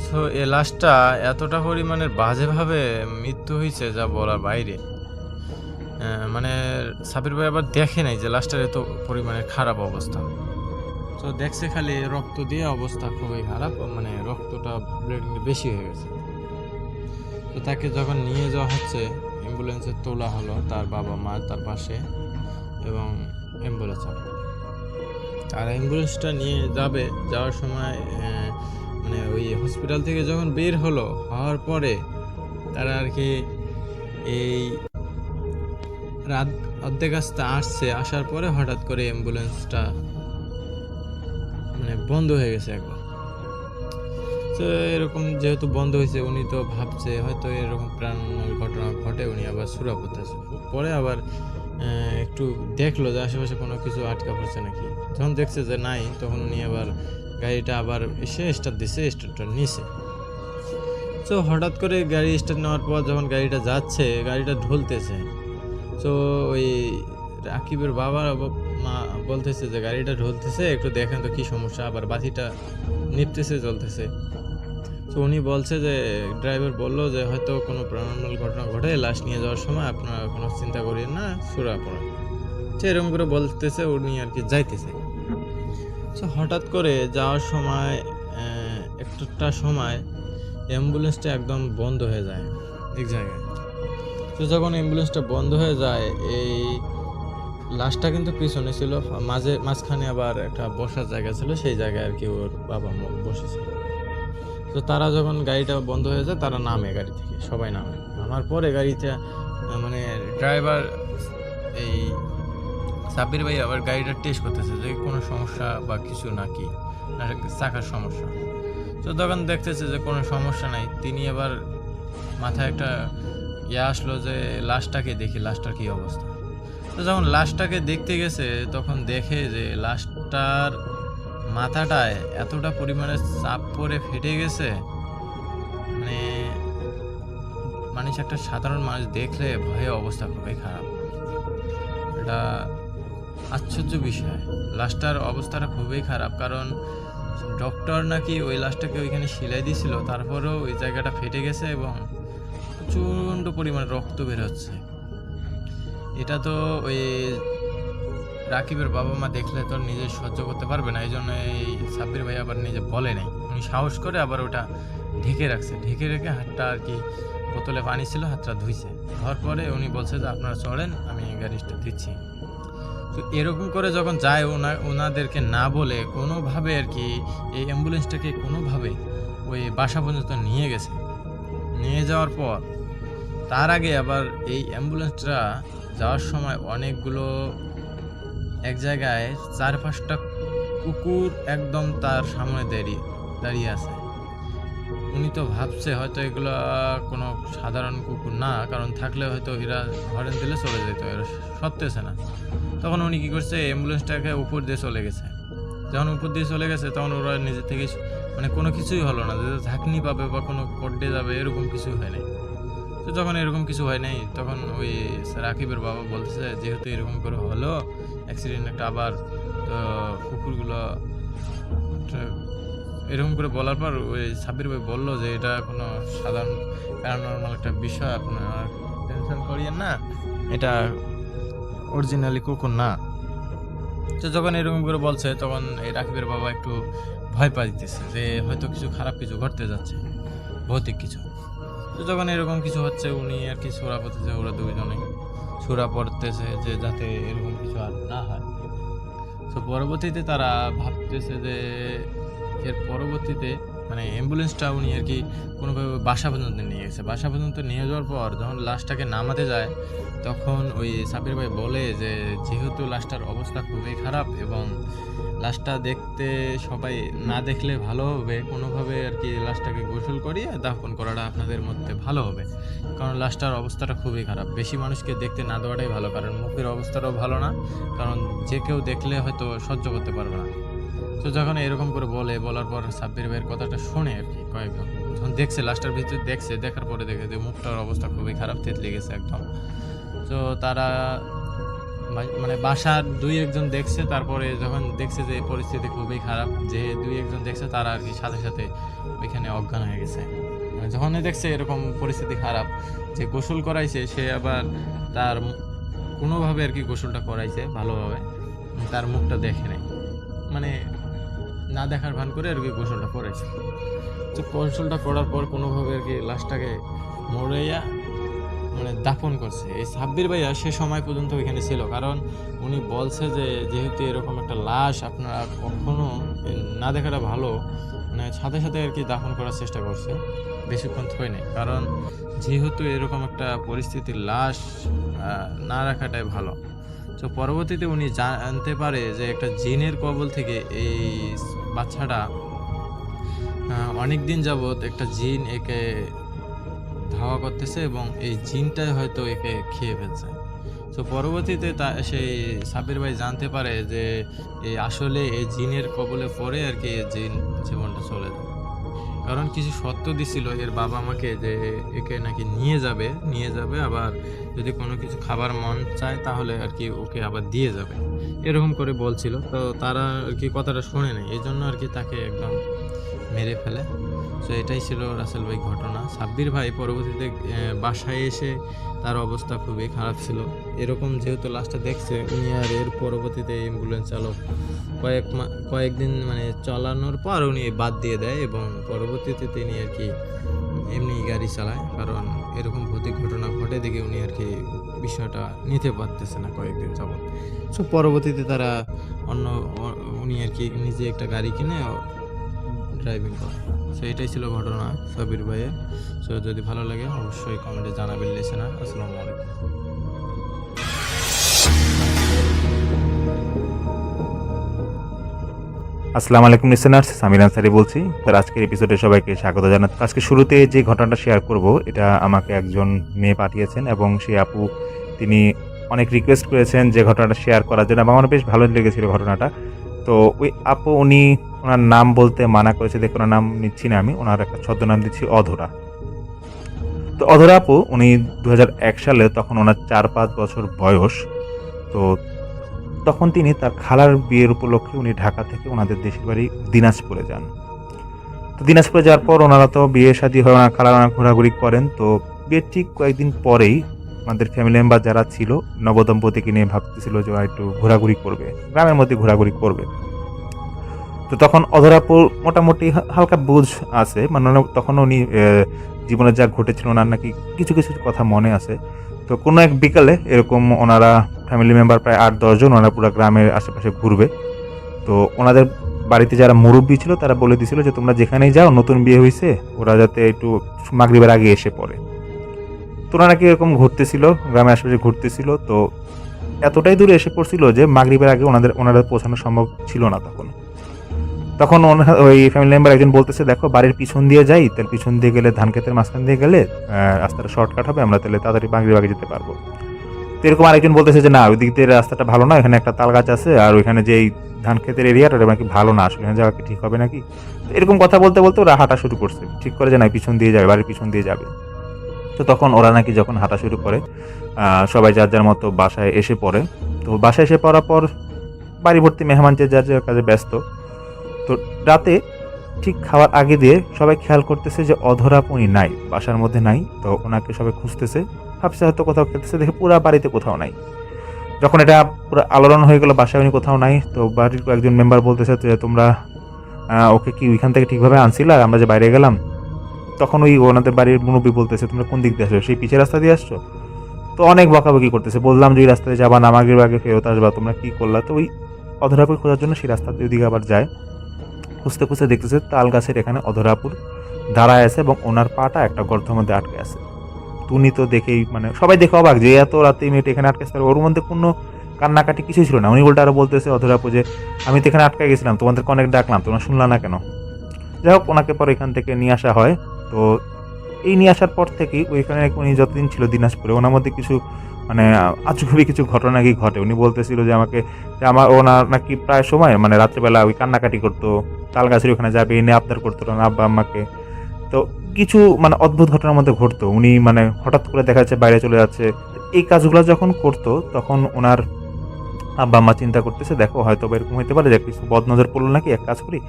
S4: তো এই লাশটা এতটা পরিমাণের বাজেভাবে মৃত্যু হয়েছে যা বলার বাইরে। মানে সাব্বির ভাই আবার দেখে নাই যে লাশটার এত পরিমাণের খারাপ অবস্থা। তো দেখছে খালি রক্ত দিয়ে অবস্থা খুবই খারাপ, মানে রক্তটা ব্লিডিং বেশি হয়ে গেছে। তো তাকে যখন নিয়ে যাওয়া হচ্ছে, অ্যাম্বুলেন্সে তোলা হলো, তার বাবা মা তার পাশে এবং অ্যাম্বুলেন্স। আর অ্যাম্বুলেন্সটা নিয়ে যাওয়ার সময় মানে ওই হসপিটাল থেকে যখন বের হওয়ার পরে তারা আর কি এই রাত অর্ধেক আসার পরে হঠাৎ করে অ্যাম্বুলেন্সটা মানে বন্ধ হয়ে গেছে একবার। তো এরকম যেহেতু বন্ধ হয়েছে, উনি তো ভাবছে হয়তো এরকম প্রাণনাল ঘটনা ঘটে, উনি আবার সুরা করতেছে। পরে আবার একটু দেখলো যে আশেপাশে কোনো কিছু আটকা পড়ছে নাকি। যখন দেখছে যে নাই, তখন উনি আবার গাড়িটা আবার এসে স্টার্টটা নিছে। তো হঠাৎ করে গাড়ি স্টার্ট নেওয়ার পর যখন গাড়িটা যাচ্ছে, গাড়িটা ঢলতেছে। তো ওই রাকিবের বাবার মা বলতেছে যে গাড়িটা ঢলতেছে, একটু দেখেন তো কি সমস্যা, আবার বাতিটা নিপতেছে জ্বলতেছে। তো উনি বলছে যে ড্রাইভার বললো যে হয়তো কোনো প্রাণনাল ঘটনা ঘটে, লাশ নিয়ে যাওয়ার সময় আপনারা কোনো চিন্তা করিয়েন না, সুরা পড়া। তো এরকম করে বলতেছে, উনি আর কি যাইতেছে। তো হঠাৎ করে যাওয়ার সময় একটা সময় অ্যাম্বুলেন্সটা একদম বন্ধ হয়ে যায় এক জায়গায়। তো যখন অ্যাম্বুলেন্সটা বন্ধ হয়ে যায়, এই লাশটা কিন্তু পিছনে ছিল, মাঝখানে আবার একটা বসার জায়গা ছিল, সেই জায়গায় আর কি ওর বাবা মা বসেছিল। তো তারা যখন গাড়িটা বন্ধ হয়ে যায়, তারা নামে গাড়ি থেকে, সবাই নামার পরে গাড়িটা মানে ড্রাইভার এই সাব্বির ভাই আবার গাড়িটা টেস্ট করতেছে যে কোনো সমস্যা বা কিছু নাকি, না চাকার সমস্যা। তো তখন দেখতেছে যে কোনো সমস্যা নাই, তিনি আবার মাথায় একটা আসলো যে লাশটাকে দেখি লাশটার কি অবস্থা। তো যখন লাশটাকে দেখতে গেছে তখন দেখে যে লাশটার মাথাটায় এতটা পরিমাণে চাপ পড়ে ফেটে গেছে, মানে মানুষ, একটা সাধারণ মানুষ দেখলে ভয়ে অবস্থা খুবই খারাপ। এটা আশ্চর্য বিষয়, লাশটার অবস্থাটা খুবই খারাপ, কারণ ডক্টর নাকি ওই লাশটাকে ওইখানে সেলাই দিয়েছিল, তারপরেও ওই জায়গাটা ফেটে গেছে এবং প্রচণ্ড পরিমাণে রক্ত বের হচ্ছে। এটা তো ওই রাকিবের বাবা মা দেখলে তো নিজে সহ্য করতে পারবে না, এই জন্য এই সাব্বির ভাই আবার নিজে বলে নাই, উনি সাহস করে আবার ওটা ঢেকে রাখছে, ঢেকে রেখে হাতটা আর কি, বোতলে পানি ছিল হাতটা ধুইছে, ধোয়ার পরে উনি বলছে যে আপনারা চড়েন, আমি গাড়িটা দিচ্ছি। তো এরকম করে যখন যায় ওনাদেরকে না বলে কোনোভাবে আর কি এই অ্যাম্বুলেন্সটাকে কোনোভাবে ওই বাসা পর্যন্ত নিয়ে গেছে। নিয়ে যাওয়ার পর তার আগে আবার এই অ্যাম্বুলেন্সটা যাওয়ার সময় অনেকগুলো এক জায়গায় 4-5টা কুকুর একদম তার সামনে দাঁড়িয়ে আছে। উনি তো ভাবছে হয়তো এগুলো কোনো সাধারণ কুকুর না, কারণ থাকলে হয়তো এরা হরেন দিলে চলে যেত, এরা সরতেছে না। তখন উনি কী করছে, অ্যাম্বুলেন্সটাকে উপর দিয়ে চলে গেছে। যখন উপর দিয়ে চলে গেছে তখন ওরা নিজে থেকে মানে কোনো কিছুই হলো না, যে ঝাঁকনি পাবে বা কোনো কড্ডে যাবে এরকম কিছুই হয় নাই। তো যখন এরকম কিছু হয় নাই তখন ওই রাকিবের বাবা বলতেছে যেহেতু এরকম করে হলো অ্যাক্সিডেন্ট একটা, আবার তো কুকুরগুলো এরকম করে বলার পর ওই সাব্বির ভাই বললো যে এটা কোনো সাধারণ প্যারানর্মাল একটা বিষয়, আপনার টেনশন করিয়েন না, এটা অরিজিনালি কুকুর না। তো যখন এরকম করে বলছে তখন এই রাকিবের বাবা একটু ভয় পাই দিতেছে যে হয়তো কিছু খারাপ কিছু ঘটতে যাচ্ছে, ভৌতিক কিছু। তো যখন এরকম কিছু হচ্ছে উনি আর কি সুরা পড়তেছে, ওরা দুইজনে সুরা পড়তেছে যে যাতে এরকম কিছু আর না হয়। তো পরবর্তীতে তারা ভাবতেছে যে এর পরবর্তীতে মানে অ্যাম্বুলেন্সটা উনি আর কি কোনোভাবে বাসা পর্যন্ত নিয়ে গেছে। বাসা পর্যন্ত নিয়ে যাওয়ার পর যখন লাশটাকে নামাতে যায় তখন ওই সাবির ভাই বলে যে যেহেতু লাশটার অবস্থা খুবই খারাপ এবং লাশটা দেখতে সবাই না দেখলে ভালো হবে, কোনোভাবে আর কি লাশটাকে গোসল করিয়ে দাফন করাটা আপনাদের মধ্যে ভালো হবে, কারণ লাশটার অবস্থাটা খুবই খারাপ। বেশি মানুষকে দেখতে না দেওয়াটাই ভালো, কারণ মুখের অবস্থাটাও ভালো না, কারণ যে কেউ দেখলে হয়তো সহ্য করতে পারবে না। তো যখন এরকম করে বলার পর সাব্বির ভাইয়ের কথাটা শুনে আর কি কয়েকজন যখন দেখছে লাশটার ভিতরে দেখছে, দেখার পরে দেখে যে মুখটার অবস্থা খুবই খারাপ, থেতলে গেছে একদম। তো তারা মানে বাসার 2-1 দেখছে, তারপরে যখন দেখছে যে পরিস্থিতি খুবই খারাপ, যে 2-1 দেখছে তারা আর কি সাথে সাথে ওইখানে অজ্ঞান হয়ে গেছে। মানে যখনই দেখছে এরকম পরিস্থিতি খারাপ, যে গোসল করাইছে সে আবার তার কোনোভাবে আর কি গোসলটা করাইছে ভালোভাবে, তার মুখটা দেখে নেই, মানে না দেখার ভান করে আর কি গোসলটা করেছে। তো গোসলটা করার পর কোনোভাবে আর কি লাশটাকে মরাইয়া মানে দাফন করছে। এই সাব্বির ভাইয়া সে সময় পর্যন্ত ওইখানে ছিল, কারণ উনি বলছে যে যেহেতু এরকম একটা লাশ আপনারা কখনো না দেখাটা ভালো, মানে সাথে সাথে আর কি দাফন করার চেষ্টা করছে, বেশিক্ষণ থই নেই, কারণ যেহেতু এরকম একটা পরিস্থিতির লাশ না রাখাটাই ভালো। তো পরবর্তীতে উনি জানতে পারে যে একটা জিনের কবল থেকে এই বাচ্চাটা অনেক দিন যাবৎ একটা জিন একে ধাওয়া করতেছে এবং এই জিনটাই হয়তো একে খেয়ে ফেলছে। তো পরবর্তীতে সেই সাব্বির ভাই জানতে পারে যে আসলে এই জিনের কবলে পড়ে আর কি জিন জীবনটা চলে যায়, কারণ কিছু সত্য দিছিল এর বাবা মাকে যে একে নাকি নিয়ে যাবে, আবার যদি কোনো কিছু খাবার মন চায় তাহলে আর কি ওকে আবার দিয়ে যাবে, এরকম করে বলছিল। তো তারা আর কি কথাটা শোনে নেই, এই জন্য আর কি তাকে একদম মেরে ফেলে। তো এটাই ছিল রাসেল ভাই ঘটনা। সাব্বির ভাই পরবর্তীতে বাসায় এসে তার অবস্থা খুবই খারাপ ছিল, এরকম যেহেতু লাশটা দেখছে উনি আর এর পরবর্তীতে অ্যাম্বুলেন্স চালক কয়েকদিন মানে চালানোর পর উনি বাদ দিয়ে দেয় এবং পরবর্তীতে তিনি আর কি এমনি গাড়ি চালায়, কারণ এরকম ভৌতিক ঘটনা ঘটে দেখে উনি আর কি বিষয়টা নিতে পারতেছে না কয়েকদিন যাবত। সো পরবর্তীতে তারা উনি আর কি নিজে একটা গাড়ি কিনে ড্রাইভিং করে। সো এটাই ছিল ঘটনা সাব্বির ভাইয়ের। সো যদি ভালো লাগে অবশ্যই কমেন্টে জানাবেন লিসেনার। আসসালামু আলাইকুম।
S5: আসসালামু আলাইকুম লিসেনার্স, সামির আনসারি বলছি। তো আজকের এপিসোডে সবাইকে স্বাগত জানাচ্ছি। আজকে শুরুতে যে ঘটনাটা শেয়ার করব, এটা আমাকে একজন মেয়ে পাঠিয়েছেন এবং সেই আপু তিনি অনেক রিকোয়েস্ট করেছেন যে ঘটনাটা শেয়ার করার জন্য, এবং আমার বেশ ভালো লেগেছিল ঘটনাটা। তো ওই আপু উনি ওনার নাম বলতে মানা করেছে, দেখে ওনার নাম নিচ্ছি না আমি, ওনার একটা ছদ্মনাম দিচ্ছি অধরা। তো অধরা আপু উনি 2001 সালে, তখন ওনার 4-5 বছর বয়স। তো তখন তিনি তার খালার বিয়ের উপলক্ষে উনি ঢাকা থেকে ওনাদের দেশের বাড়ি দিনাজপুরে যান। তো দিনাজপুরে যাওয়ার পর ওনারা তো বিয়ে শাদী হয়, ওনার খালার ওনার ঘোরাঘুরি করেন। তো বিয়ের ঠিক কয়েকদিন পরেই আমাদের ফ্যামিলি মেম্বার যারা ছিল নবদম্পতিকে নিয়ে ভাবতেছিল যে ওরা একটু ঘোরাঘুরি করবে, গ্রামের মধ্যে ঘোরাঘুরি করবে। তো তখন অধরাপুর মোটামুটি হালকা বুঝ আছে, মানে তখন উনি জীবনে যা ঘটেছিল ওনার নাকি কিছু কিছু কথা মনে আছে। তো কোনো এক বিকালে এরকম ওনারা ফ্যামিলি মেম্বার প্রায় 8-10 জন ওনারা পুরো গ্রামের আশেপাশে ঘুরবে। তো ওনাদের বাড়িতে যারা মুরব্বী ছিল তারা বলে দিয়েছিল যে তোমরা যেখানেই যাও, নতুন বিয়ে হয়েছে, ওরা যাতে একটু মাগরিবের আগে এসে পড়ে। তো ওরা নাকি এরকম ঘুরতেছিল, গ্রামের আশেপাশে ঘুরতেছিল। তো এতটাই দূরে এসে পড়ছিল যে মাগরিবের আগে ওনাদের পৌঁছানো সম্ভব ছিল না। তখন ওই ফ্যামিলি মেম্বার একজন বলতেছে, দেখো বাড়ির পিছন দিয়ে যাই, তার পিছন দিয়ে গেলে ধান ক্ষেতের মাঝখান দিয়ে গেলে রাস্তাটা শর্টকাট হবে, আমরা তাহলে তাড়াতাড়ি মাগরিবের আগে যেতে পারবো। তো এরকম আরেকজন বলতেছে যে না, ওই দিক দিয়ে রাস্তাটা ভালো না, এখানে একটা তাল গাছ আছে, আর ওইখানে যে ধান ক্ষেতের এরিয়াটা নাকি ভালো না, আসলে এখানে যাওয়া কি ঠিক হবে নাকি। তো এরকম কথা বলতে বলতে ওরা হাঁটা শুরু করছে, ঠিক করে যে না পিছন দিয়ে যাবে, বাড়ির পিছন দিয়ে যাবে। তো তখন ওরা নাকি যখন হাঁটা শুরু করে সবাই যার যার মতো বাসায় এসে পড়ে। তো বাসায় এসে পড়ার পর বাড়ি ভর্তি মেহমান যে যার যার কাজে ব্যস্ত। তো রাতে ঠিক খাওয়ার আগে দিয়ে সবাই খেয়াল করতেছে যে অধরা উনি নাই, বাসার মধ্যে নাই। তো ওনাকে সবাই খুঁজতেছে, ভাবছে হয়তো কোথাও খেতেছে, দেখে পুরো বাড়িতে কোথাও নাই। যখন এটা পুরো আলোড়ন হয়ে গেল, বাসায় উনি কোথাও নাই। তো বাড়ির কয়েকজন মেম্বার বলতেছে যে তোমরা ওকে কি ওইখান থেকে ঠিকভাবে আনছিলে, আর আমরা যে বাইরে গেলাম। তখন ওই ওনাদের বাড়ির মুরব্বী বলতেছে তোমরা কোন দিক দিয়ে আসছো, সেই পিছের রাস্তা দিয়ে আসছো। তো অনেক বকাবকি করতেছে, বললাম যে ওই রাস্তায় যাবা না, মাগরিবের আগে ফেরত আসবা, তোমরা কি করলা। তো ওই অধরাপুর খোঁজার জন্য সেই রাস্তাতে ওইদিকে আবার যায়। খুঁজতে খুঁজতে দেখতেছে তাল গাছের এখানে অধরাপুর দাঁড়ায় আছে এবং ওনার পাটা একটা গর্তের মধ্যে আটকে আছে। উনি তো দেখেই মানে সবাই দেখে অবাক যে এত রাতে মেয়েটা এখানে আটকে আছে, ওর মধ্যে কোনো কান্নাকাটি কিছুই ছিল না। উনি উল্টা আরো বলতেছে অধরাপু যে আমি তো এখানে আটকে গেছিলাম, তোমাদেরকে অনেক ডাকলাম, তোমরা শুনলা না কেন। যাই হোক, ওনাকে পরে এখান থেকে নিয়ে আসা হয়। তো এই নিয়ে আসার পর থেকেই ওইখানে উনি যতদিন ছিল দিনাজপুরে, ওনার মধ্যে কিছু মানে আজগুবি কিছু ঘটনা নাকি ঘটে। উনি বলতেছিল যে আমাকে যে ওনার নাকি প্রায় সময় মানে রাত্রেবেলা ওই কান্নাকাটি করতো, তাল গাছের ওখানে যাবে এনে আবদার করতো না আব্বা আম্মাকে। তো কিছু মানে অদ্ভুত ঘটনার মধ্যে ঘটতো। উনি মানে হঠাৎ করে দেখা যাচ্ছে বাইরে চলে যাচ্ছে। এই কাজগুলো যখন করতো তখন ওনার আব্বা আম্মা চিন্তা করতেছে, দেখো হয়তো এরকম হইতে পারে যে কিছু বদনজর পড়লো নাকি, এক কাজ করি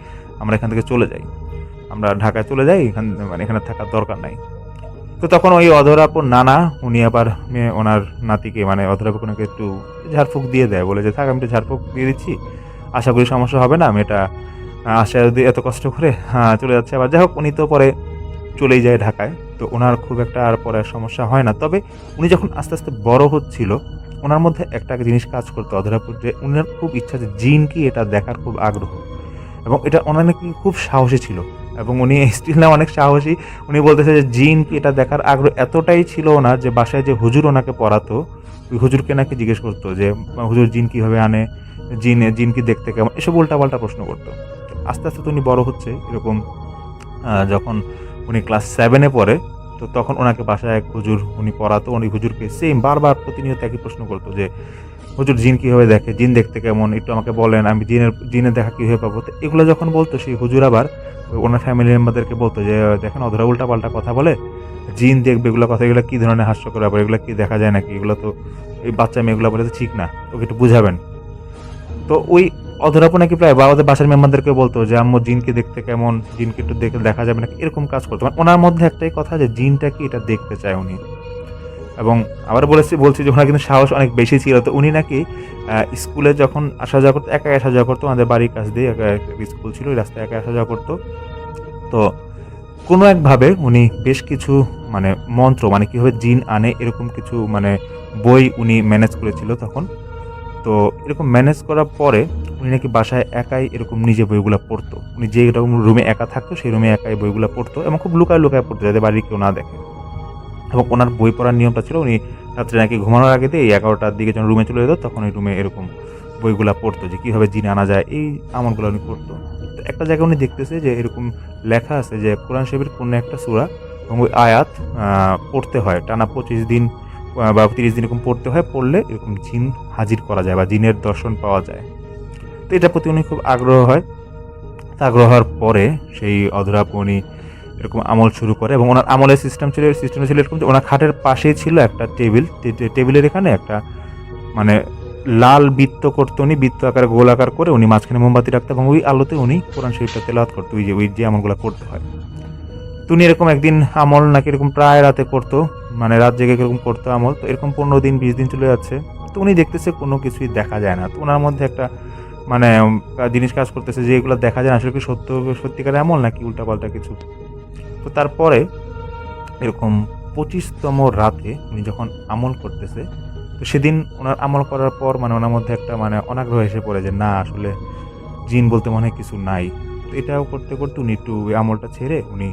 S5: আমরা এখান থেকে চলে যাই, আমরা ঢাকায় চলে যাই, মানে এখানে থাকার দরকার নাই। তো তখন ওই অধরাপুর নানা উনি আবার ওনার নাতিকে মানে অধরাপুর ওনাকে একটু ঝাড়ফুঁক দিয়ে দেয়, বলে যে থাক আমি একটু ঝাড়ফুঁক দিয়ে দিচ্ছি, আশা করি সমস্যা হবে না, মেয়েটা আশা যদি এত কষ্ট করে চলে যাচ্ছে আবার। যাই হোক, উনি তো পরে চলেই যায় ঢাকায়। তো ওনার খুব একটা আর পরে সমস্যা হয় না। তবে উনি যখন আস্তে আস্তে বড় হচ্ছিল, ওনার মধ্যে একটা জিনিস কাজ করতো অধরাপুর, যে উনার খুব ইচ্ছা যে জিন কি এটা দেখার খুব আগ্রহ, এবং এটা ওনার নাকি খুব সাহসী ছিল, এবং উনি স্টিল না অনেক সাহসী। উনি বলতেছে যে জিন কি এটা দেখার আগ্রহ এতটাই ছিল ওনার যে বাসায় যে হুজুর ওনাকে পড়াতো, ওই হুজুরকে নাকি জিজ্ঞেস করতো যে হুজুর জিন কীভাবে আনে, জিন কি দেখতে কেমন, এসব উল্টাপাল্টা প্রশ্ন করতো। আস্তে আস্তে তো উনি বড় হচ্ছে এরকম। যখন উনি ক্লাস 7-এ পড়ে, তো তখন ওনাকে বাসায় এক হুজুর উনি পড়াতো। উনি হুজুরকে সেম বারবার প্রতিনিয়ত একই প্রশ্ন করতো যে হুজুর জিন কীভাবে দেখে, জিন দেখতে কেমন, একটু আমাকে বলেন, আমি জিনের দেখা কীভাবে পাবো। তো এগুলো যখন বলতো, সেই হুজুর আবার ওনার ফ্যামিলি মেম্বারদেরকে বলতো যে দেখেন অধরা উল্টা পাল্টা কথা বলে, জিন দেখবে, এগুলো কথা, এগুলো কী ধরনের হাস্যকর, আবার এগুলো কি দেখা যায় নাকি, এগুলো তো এই বাচ্চা মেয়েগুলো বলে তো ঠিক না, ওকে একটু বুঝাবেন। তো ওই অধরাপু নাকি প্রায় ওদের বাসার মেম্বারদেরকে বলতো যে আম্মু জিনকে দেখতে কেমন, জিনকে একটু দেখে দেখা যাবে নাকি, এরকম কাজ করতো। মানে ওনার মধ্যে একটাই কথা যে জিনটা কি এটা দেখতে চায় উনি। এবং আবার বলছি যে ওনার কিন্তু সাহস অনেক বেশি ছিল। তো উনি নাকি স্কুলে যখন আসা যাওয়া করতো, একা আসা যাওয়া করতো, আমাদের বাড়ির কাছ দিয়ে একটা স্কুল ছিল, ওই রাস্তায় একা আসা যাওয়া করতো। তো কোনো একভাবে উনি বেশ কিছু মানে মন্ত্র, মানে কীভাবে জিন আনে এরকম কিছু মানে বই উনি ম্যানেজ করেছিল তখন। তো এরকম ম্যানেজ করার পরে উনি নাকি বাসায় একাই এরকম নিজে বইগুলো পড়তো। উনি যে এরকম রুমে একা থাকতো সেই রুমে একাই বইগুলো পড়তো, এবং খুব লুকায় লুকায় পড়তো যাতে বাড়ির কেউ না দেখে। এবং ওনার বই পড়ার নিয়মটা ছিল উনি রাত্রে নাকি ঘুমানোর আগে দিয়ে 11টার দিকে যখন রুমে চলে যেত তখন ওই রুমে এরকম বইগুলা পড়তো যে কীভাবে জিন আনা যায়, এই আমলগুলো উনি করতো। একটা জায়গায় উনি দেখতেছে যে এরকম লেখা আছে যে কোরআন শরীফের কোনো একটা সূরা এবং ওই আয়াত পড়তে হয় টানা 25 দিন বা 30 দিন এরকম পড়তে হয়, পড়লে এরকম জিন হাজির করা যায় বা জিনের দর্শন পাওয়া যায়। তো এটার প্রতি উনি খুব আগ্রহ হয়। তা আগ্রহ হওয়ার পরে সেই অধরা আপু উনি এরকম আমল শুরু করে এবং ওনার আমলের সিস্টেমটা ছিল এরকম যে ওনার খাটের পাশেই ছিল একটা টেবিল, টেবিলের এখানে একটা মানে লাল বৃত্ত করতো উনি, বৃত্ত আকারে গোল আকার করে উনি মাঝখানে মোমবাতি রাখতো এবং ওই আলোতে উনি কোরআন শরীফটা তেলাওয়াত করতো, ওই যে আমলগুলো করতে হয়। তো উনি এরকম একদিন আমল নাকি এরকম প্রায় রাতে করতো, মানে রাত জেগে এরকম করতো আমল। তো এরকম 15 দিন 20 দিন চলে যাচ্ছে। তো উনি দেখতেছে কোনো কিছুই দেখা যায় না। তো ওনার মধ্যে একটা মানে জিনিস কাজ করতেছে যে এগুলো দেখা যায় না, আসলে কি সত্যিকারে আমল নাকি উল্টাপাল্টা কিছু। তো তারপরে এরকম 25তম রাতে উনি যখন আমল করতেছে, তো সেদিন ওনার আমল করার পর মানে ওনার মধ্যে একটা মানে অনাগ্রহ এসে পড়ে যে না আসলে জিন বলতে মনে হয় কিছু নাই। তো এটাও করতে করতে উনি একটু ওই আমলটা ছেড়ে উনি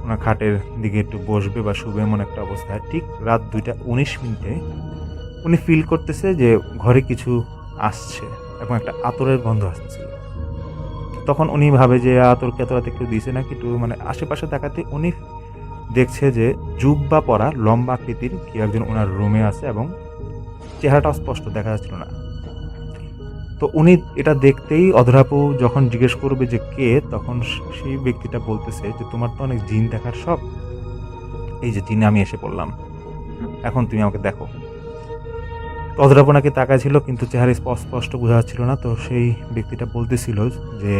S5: ওনার খাটের দিকে একটু বসবে বা শুবে এমন একটা অবস্থায় ঠিক রাত 2:19 উনি ফিল করতেছে যে ঘরে কিছু আসছে এবং একটা আতরের গন্ধ আসতেছিল। তখন উনি ভাবে যে আতর কেতরাতে কেউ দিয়েছে নাকি, একটু মানে আশেপাশে তাকাতে উনি দেখছে যে জুব্বা পরা লম্বা আকৃতির কেউ একজন ওনার রুমে আছে এবং চেহারাটাও স্পষ্ট দেখা যাচ্ছিল না। তো উনি এটা দেখতেই অধরাপু যখন জিজ্ঞেস করবে যে কে, তখন সেই ব্যক্তিটা বলতেছে যে তোমার তো অনেক জিন দেখার শখ, এই যে জিনে আমি এসে পড়লাম, এখন তুমি আমাকে দেখো। তো অধরাপু নাকি তাকায় ছিল কিন্তু চেহারা স্পষ্ট বোঝা যাচ্ছিল না। তো সেই ব্যক্তিটা বলতেছিল যে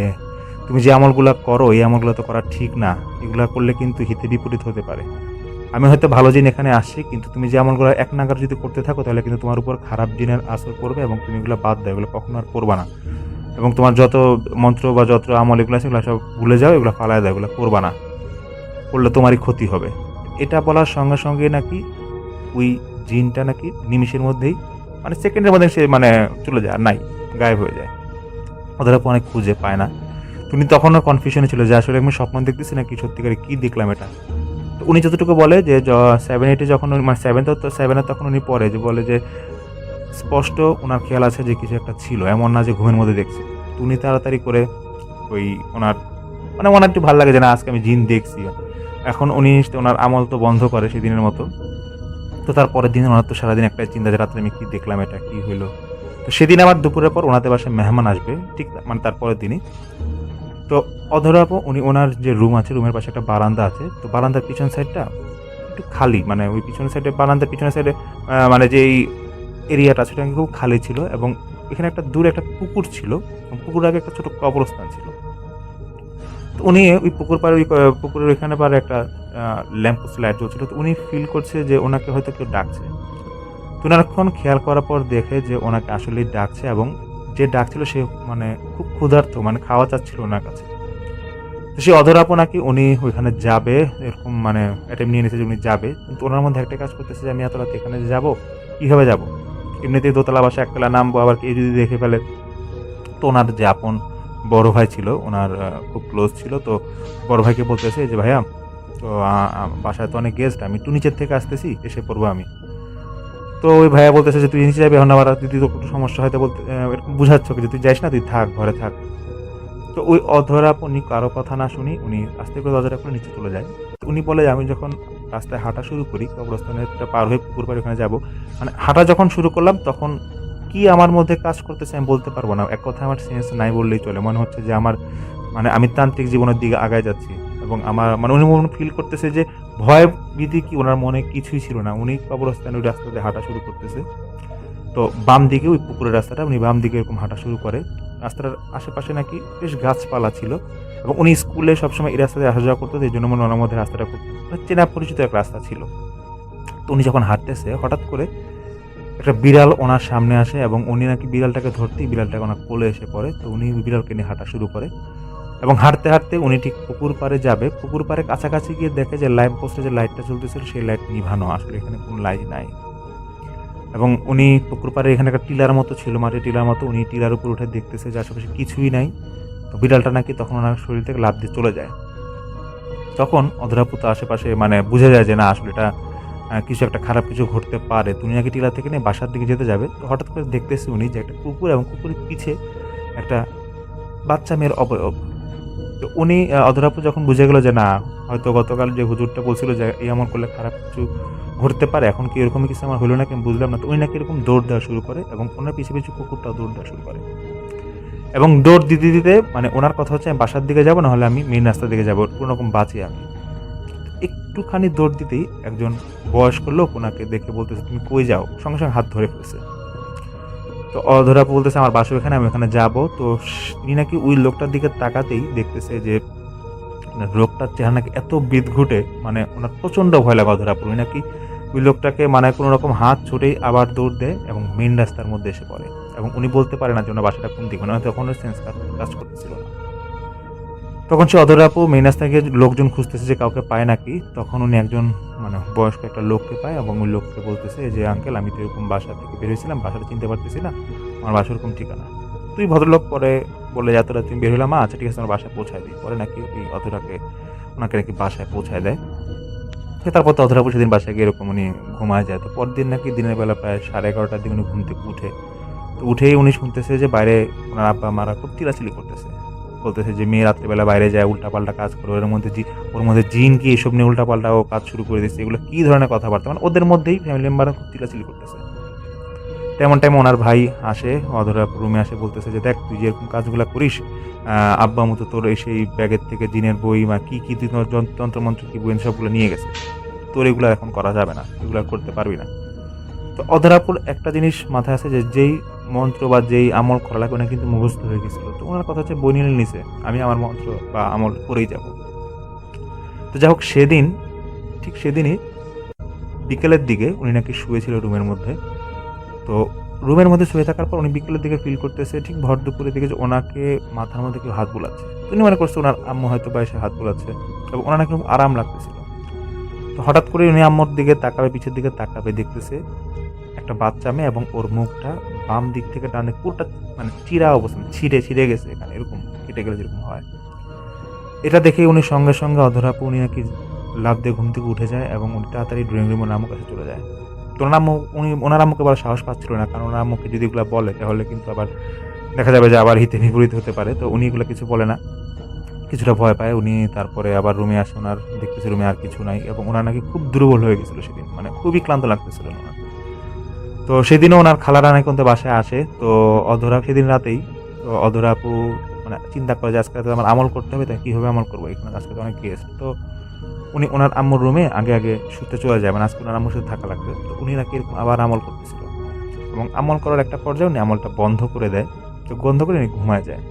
S5: তুমি যে আমলগুলো করো এই আমলগুলো তো করা ঠিক না, এগুলা করলে কিন্তু হিতে বিপরীত হতে পারে। আমি হয়তো ভালো জিন এখানে আসছি, কিন্তু তুমি যে আমলগুলো এক নাগার যদি করতে থাকো তাহলে কিন্তু তোমার উপর খারাপ জিনের আসর পড়বে এবং তুমি এগুলো বাদ দাও, এগুলো কখনো আর করবা না। এবং তোমার যত মন্ত্র বা যত আমল এগুলো আছে এগুলো সব ভুলে যাও, এগুলো ফালায় দাও, এগুলো করবা না, করলে তোমারই ক্ষতি হবে। এটা বলার সঙ্গে সঙ্গে নাকি ওই জিনটা নাকি নিমিষের মধ্যেই মানে সেকেন্ডের মধ্যে সে মানে চলে যায়, আর নাই, গায়েব হয়ে যায়। ওদের অনেক খুঁজে পায় না। তুমি তখনও কনফিউশনে ছিল যে আসলে আমি স্বপ্ন দেখতেছি নাকি সত্যিকারে কি দেখলাম এটা। তো উনি যতটুকু বলে যে 7-8 যখন মানে 7 তখন উনি পড়ে যে বলে যে স্পষ্ট ওনার খেয়াল আছে যে কিছু একটা ছিল, এমন না যে ঘুমের মধ্যে দেখছে। তো উনি তাড়াতাড়ি করে ওই ওনার মানে ওনার একটু ভালো লাগে যে না আজকে আমি জিন দেখছি। এখন উনি ওনার আমল তো বন্ধ করে সেদিনের মতো। তো তারপরের দিন ওনার তো সারাদিন একটা চিন্তা যে রাত্রে আমি কি দেখলাম, এটা কি হইলো। তো সেদিন আবার দুপুরের পর ওনাদের বাসায় মেহমান আসবে, ঠিক মানে তারপরের দিনই। তো অধরাপু উনি ওনার যে রুম আছে রুমের পাশে একটা বারান্দা আছে, তো বারান্দার পিছন সাইডটা একটু খালি, মানে ওই পিছনের সাইডে বারান্দার পিছনের সাইডে মানে যে এই এরিয়াটা আছে সেটা খুব খালি ছিল এবং এখানে একটা দূরে একটা পুকুর ছিল, পুকুরের আগে একটা ছোট কবরস্থান ছিল। তো উনি ওই পুকুর পাড়ে ওই পুকুরের ওইখানে পারে একটা ল্যাম্পপোস্ট লাইট জ্বলছিল। তো উনি ফিল করছে যে ওনাকে হয়তো কেউ ডাকছে। তো অনেকক্ষণ খেয়াল করার পর দেখে যে ওনাকে আসলেই ডাকছে এবং যে ডাকছিল সে মানে খুব ক্ষুধার্ত, মানে খাওয়া চাচ্ছিল ওনার কাছে। তো সেই অধরাপু নাকি উনি ওইখানে যাবে এরকম মানে অ্যাটেম্প নিয়ে নিয়েছে যে উনি যাবে, কিন্তু ওনার মধ্যে একটা কাজ করতেছে যে আমি এত রাতে এখানে যাবো, কীভাবে যাবো, এমনিতেই দোতলা বাসা একতলা নামবো, আবার কেউ যদি দেখে ফেলে। তো ওনার যে আপন বড় ভাই ছিল ওনার খুব ক্লোজ ছিল, তো বড় ভাইকে বলতেছে যে ভাইয়া তো বাসায় তো অনেক গেস্ট, আমি একটু নিচের থেকে আসতেছি, এসে পড়বো আমি। তো ওই ভাইয়া বলতেছে যে তুই নিচে যাবি, এখন আবার যদি তো একটু সমস্যা হয়তো বলতে এরকম বুঝাচ্ছ যে তুই যাইস না, তুই থাক, ঘরে থাক। তো ওই অধরাপ উনি কারো কথা না শুনি উনি আস্তে করে দরজাটা করে নিচে চলে যায়। তো উনি বলে আমি যখন রাস্তায় হাঁটা শুরু করি কবরস্থানেরটা পার হয়ে পুকুর পাড়ে ওখানে যাবো, মানে হাঁটা যখন শুরু করলাম তখন কি আমার মধ্যে কাজ করতেছে আমি বলতে পারবো না। এক কথা আমার সেন্স নাই বললেই চলে, মনে হচ্ছে যে আমার মানে আমি তান্ত্রিক জীবনের দিকে আগায় যাচ্ছি এবং আমার মানে উনি মনে ফিল করতেছে যে ভয় ভীতি কি ওনার মনে কিছুই ছিল না। উনি কবরস্থানে ওই রাস্তা দিয়ে হাঁটা শুরু করতেছে। তো বাম দিকে ওই পুকুরের রাস্তাটা উনি বাম দিকে এরকম হাঁটা শুরু করে। রাস্তাটার আশেপাশে নাকি বেশ গাছপালা ছিল এবং উনি স্কুলে সবসময় এই রাস্তা দিয়ে আসা যাওয়া করতো, এই জন্য মনে ওনার মধ্যে রাস্তাটা খুব চেনা পরিচিত এক রাস্তা ছিল। তো উনি যখন হাঁটতেছে হঠাৎ করে একটা বিড়াল ওনার সামনে আসে এবং উনি নাকি বিড়ালটাকে ধরতেই বিড়ালটাকে ওনার কোলে এসে পড়ে। তো উনি বিড়ালকে নিয়ে হাঁটা শুরু করে এবং হাঁটতে হাঁটতে উনি ঠিক পুকুর পাড়ে যাবে। পুকুর পাড়ে কাছাকাছি গিয়ে দেখে যে ল্যাম্প পোস্টে যে লাইটটা চলতেছিল সেই লাইট নিভানো, আসলে এখানে কোনো লাইট নাই। এবং উনি পুকুর পাড়ে এখানে একটা টিলার মতো ছিল, মাটির টিলার মতো, উনি টিলার উপর উঠে দেখতেছে যে আশেপাশে কিছুই নাই। তো বিড়ালটা নাকি তখন ওনার শরীর থেকে লাফ দিয়ে চলে যায়। তখন অধরাপু তো আশেপাশে মানে বুঝে যায় যে না আসলে এটা কিছু একটা খারাপ কিছু ঘটতে পারে। তুমি নাকি টিলা থেকে নিয়ে বাসার দিকে যেতে যাবে। তো হঠাৎ করে দেখতেছে উনি যে একটা কুকুর এবং কুকুরের পিছে একটা বাচ্চা মেয়ের অবয়ব, তো উনি অধরাপু যখন বুঝে গেল যে না, হয়তো গতকাল যে হুজুরটা বলছিল যে এই আমল করলে খারাপ কিছু ঘটতে পারে, এখন কি এরকমই কিছু আমার হলো নাকি আমি বুঝলাম না। তো উনি নাকি এরকম দৌড় দেওয়া শুরু করে এবং ওনার পিছু পিছু কুকুরটাও দৌড় দেওয়া শুরু করে এবং দৌড় দিতে দিতে মানে ওনার কথা হচ্ছে আমি বাসার দিকে যাবো, নাহলে আমি মেইন রাস্তার দিকে যাবো, কোনো রকম বাঁচি আমি। একটুখানি দৌড় দিতেই একজন বয়স্ক লোক ওনাকে দেখে বলতেছে তুমি কই যাও, সঙ্গে সঙ্গে হাত ধরে ফেলছে। তো অধরাপু বলতেছে আমার বাসা এখানে, আমি ওখানে যাবো। তো তিনি নাকি ওই লোকটার দিকে তাকাতেই দেখতেছে যে লোকটার চেহারা নাকি এত বিদঘুটে, মানে ওনার প্রচন্ড ভয় লাগে অধরাপুর। উনি নাকি ওই লোকটাকে মানে কোনো রকম হাত ছুটেই আবার দৌড় দেয় এবং মেইন রাস্তার মধ্যে এসে পড়ে এবং উনি বলতে পারে না যে ওনার বাসাটা কোন দিকে, ওনার তখন সেন্স কাজ করতেছিল না। তখন সে অধরাপু মেইন রাস্তায় গিয়ে লোকজন খুঁজতেছে যে কাউকে পায় নাকি। তখন উনি একজন মানে বয়স্ক একটা লোককে পায় এবং ওই লোককে বলতেছে যে আঙ্কেল আমি তো এরকম বাসা থেকে বের হয়েছিলাম, বাসাটা চিনতে পারতেছি না, আমার বাসা এরকম ঠিকানা। তুই ভদ্রলোক পরে বলে যে এতটা তুমি বের হলাম, আচ্ছা ঠিক আছে আমার বাসায় পৌঁছায় দিই। পরে নাকি ওই অধরাকে ওনাকে নাকি বাসায় পৌঁছায় দেয়। তারপর তো অধরাপু সেদিন বাসায় গিয়ে এরকম উনি ঘুমায় যায়। তো পরদিন নাকি দিনের বেলা প্রায় 11:30টার দিকে উনি ঘুম থেকে উঠে, তো উঠেই উনি শুনতেছে যে বাইরে ওনার আব্বা মারা খুব চিল্লাচিল্লি করতেছে, বলতেছে যে মেয়ে রাত্রেবেলা বাইরে যায় উল্টাপাল্টা কাজ করে, ওর মধ্যে জিন কি এসব নিয়ে উল্টাপাল্টা ও কাজ শুরু করে দিচ্ছে, এগুলো কি ধরনের কথাবার্তা, মানে ওদের মধ্যেই ফ্যামিলি মেম্বাররা খুব চিল্লাচিল্লি করতেছে। তেমন টাইমে ওনার ভাই আসে, অধরাপুর রুমে আসে, বলতেছে যে দেখ তুই যে এরকম কাজগুলো করিস, আব্বা মতো তোর এই সেই ব্যাগের থেকে জিনের বই বা কি কি তুই তন্ত্রমন্ত্র কি বই সবগুলো নিয়ে গেছে, তোর এগুলো এখন করা যাবে না, এগুলো আর করতে পারবি না। তো অধরাপুর একটা জিনিস মাথায় আছে যে যেই মন্ত্র বা যেই আমল করা লাগে ওনা কিন্তু মুখস্থ হয়ে গেছিল। তো ওনার কথা হচ্ছে বই নিয়ে নিছে, আমি আমার মন্ত্র বা আমল করেই যাব। তো যাই হোক ঠিক সেদিনই বিকেলের দিকে উনি নাকি শুয়েছিল রুমের মধ্যে। তো রুমের মধ্যে শুয়ে থাকার পর উনি বিকেলের দিকে ফিল করতেছে ঠিক ভর দুপুরের দিকে যে ওনাকে মাথার মধ্যে কেউ হাত বুলাচ্ছে। উনি মনে করছে ওনার আম্মু হয়তো বা এসে হাত বুলাচ্ছে এবং ওনার নাকি খুব আরাম লাগতেছিল। তো হঠাৎ করে উনি আম্মুর দিকে তাকাবে, পিছের দিকে তাকাবে, দেখতেছে একটা বাচ্চা মেয়ে এবং ওর মুখটা বাম দিক থেকে ডানে পুরোটা মানে চিরা অবস্থা, ছিঁড়ে গেছে, এখানে এরকম কেটে গেলে যেরকম হয়। এটা দেখে উনি সঙ্গে সঙ্গে অধরাপু উনি নাকি লাফ দিয়ে ঘুম থেকে উঠে যায় এবং উনি তাড়াতাড়ি ড্রয়িং রুমের আম্মুর কাছে চলে যায়। তো ওনার আম্মুকে আবার সাহস পাচ্ছিল না, কারণ ওনার আম্মুকে যদি এগুলো বলে তাহলে কিন্তু আবার দেখা যাবে যে আবার হিতে বিপরীত হতে পারে। তো উনি এগুলো কিছু বলে না, কিছুটা ভয় পায় উনি। তারপরে আবার রুমে আসে, ওনার দেখতেছে রুমে আর কিছু নাই এবং ওনার নাকি খুব দুর্বল হয়ে গেছিল সেদিন, মানে খুবই ক্লান্ত লাগতেছিল ওনার। তো সেদিনও ওনার খালারা নাকি ওনাদের বাসায় আসে। তো সেদিন রাতেই তো অধরাপু মানে চিন্তা করে যে আজকে আমার আমল করতে হবে, তাই কীভাবে আমল করবো, এখানে আজকে তো অনেক গেস্ট। তো উনি ওনার আম্মুর রুমে আগে শুতে চলে যায়, মানে আজকে ওনার আম্মুর সাথে থাকা লাগবে। তো উনি নাকি এরকম আবার আমল করতেছিল এবং আমল করার একটা পর্যায়ে উনি আমলটা বন্ধ করে দেয়। তো বন্ধ করে উনি ঘুমায় যায়।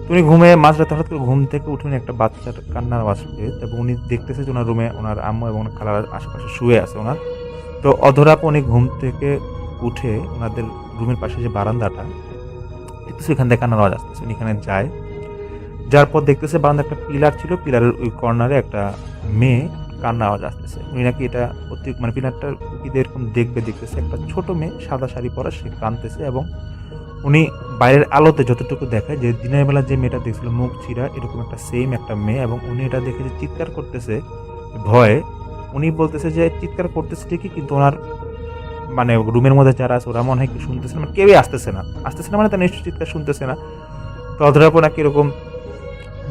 S5: তো উনি ঘুমিয়ে মাঝরাতে হঠাৎ করে ঘুম থেকে উঠে উনি একটা বাচ্চার কান্নার আওয়াজ পেয়ে, এবং উনি দেখতেছে যে ওনার রুমে ওনার আম্মু এবং খালার আশেপাশে শুয়ে আছে ওনার। তো অধরাপু উনি ঘুম থেকে উঠে ওনাদের রুমের পাশে যে বারান্দাটা দেখতেছে, এখান থেকে কান্নার আওয়াজ আসতেছে। উনি এখানে যায়, যার পর দেখতেছে বারান্দা একটা পিলার ছিল, পিলারের ওই কর্নারে একটা মেয়ে কান্না আওয়াজ আসতেছে। উনি নাকি এটা মানে পিলারটা এরকম দেখতেছে একটা ছোট মেয়ে সাদা শাড়ি পরা, সে কাঁদতেছে এবং উনি বাইরের আলোতে যতটুকু দেখায় যে দিনের বেলা যে মেয়েটা দেখছিল মুখ চিরা এরকম একটা সেম একটা মেয়ে, এবং উনি এটা দেখে যে চিৎকার করতেছে ভয়ে। উনি বলতেছে যে চিৎকার করতেছে ঠিকই, কিন্তু ওনার মানে রুমের মধ্যে যারা আছে ওরা মনে হয় কি শুনতেছে না, মানে কেউই আসতেছে না মানে তার নিশ্চয় চিৎকার শুনতেছে না। তো অধরাপু নাকি এরকম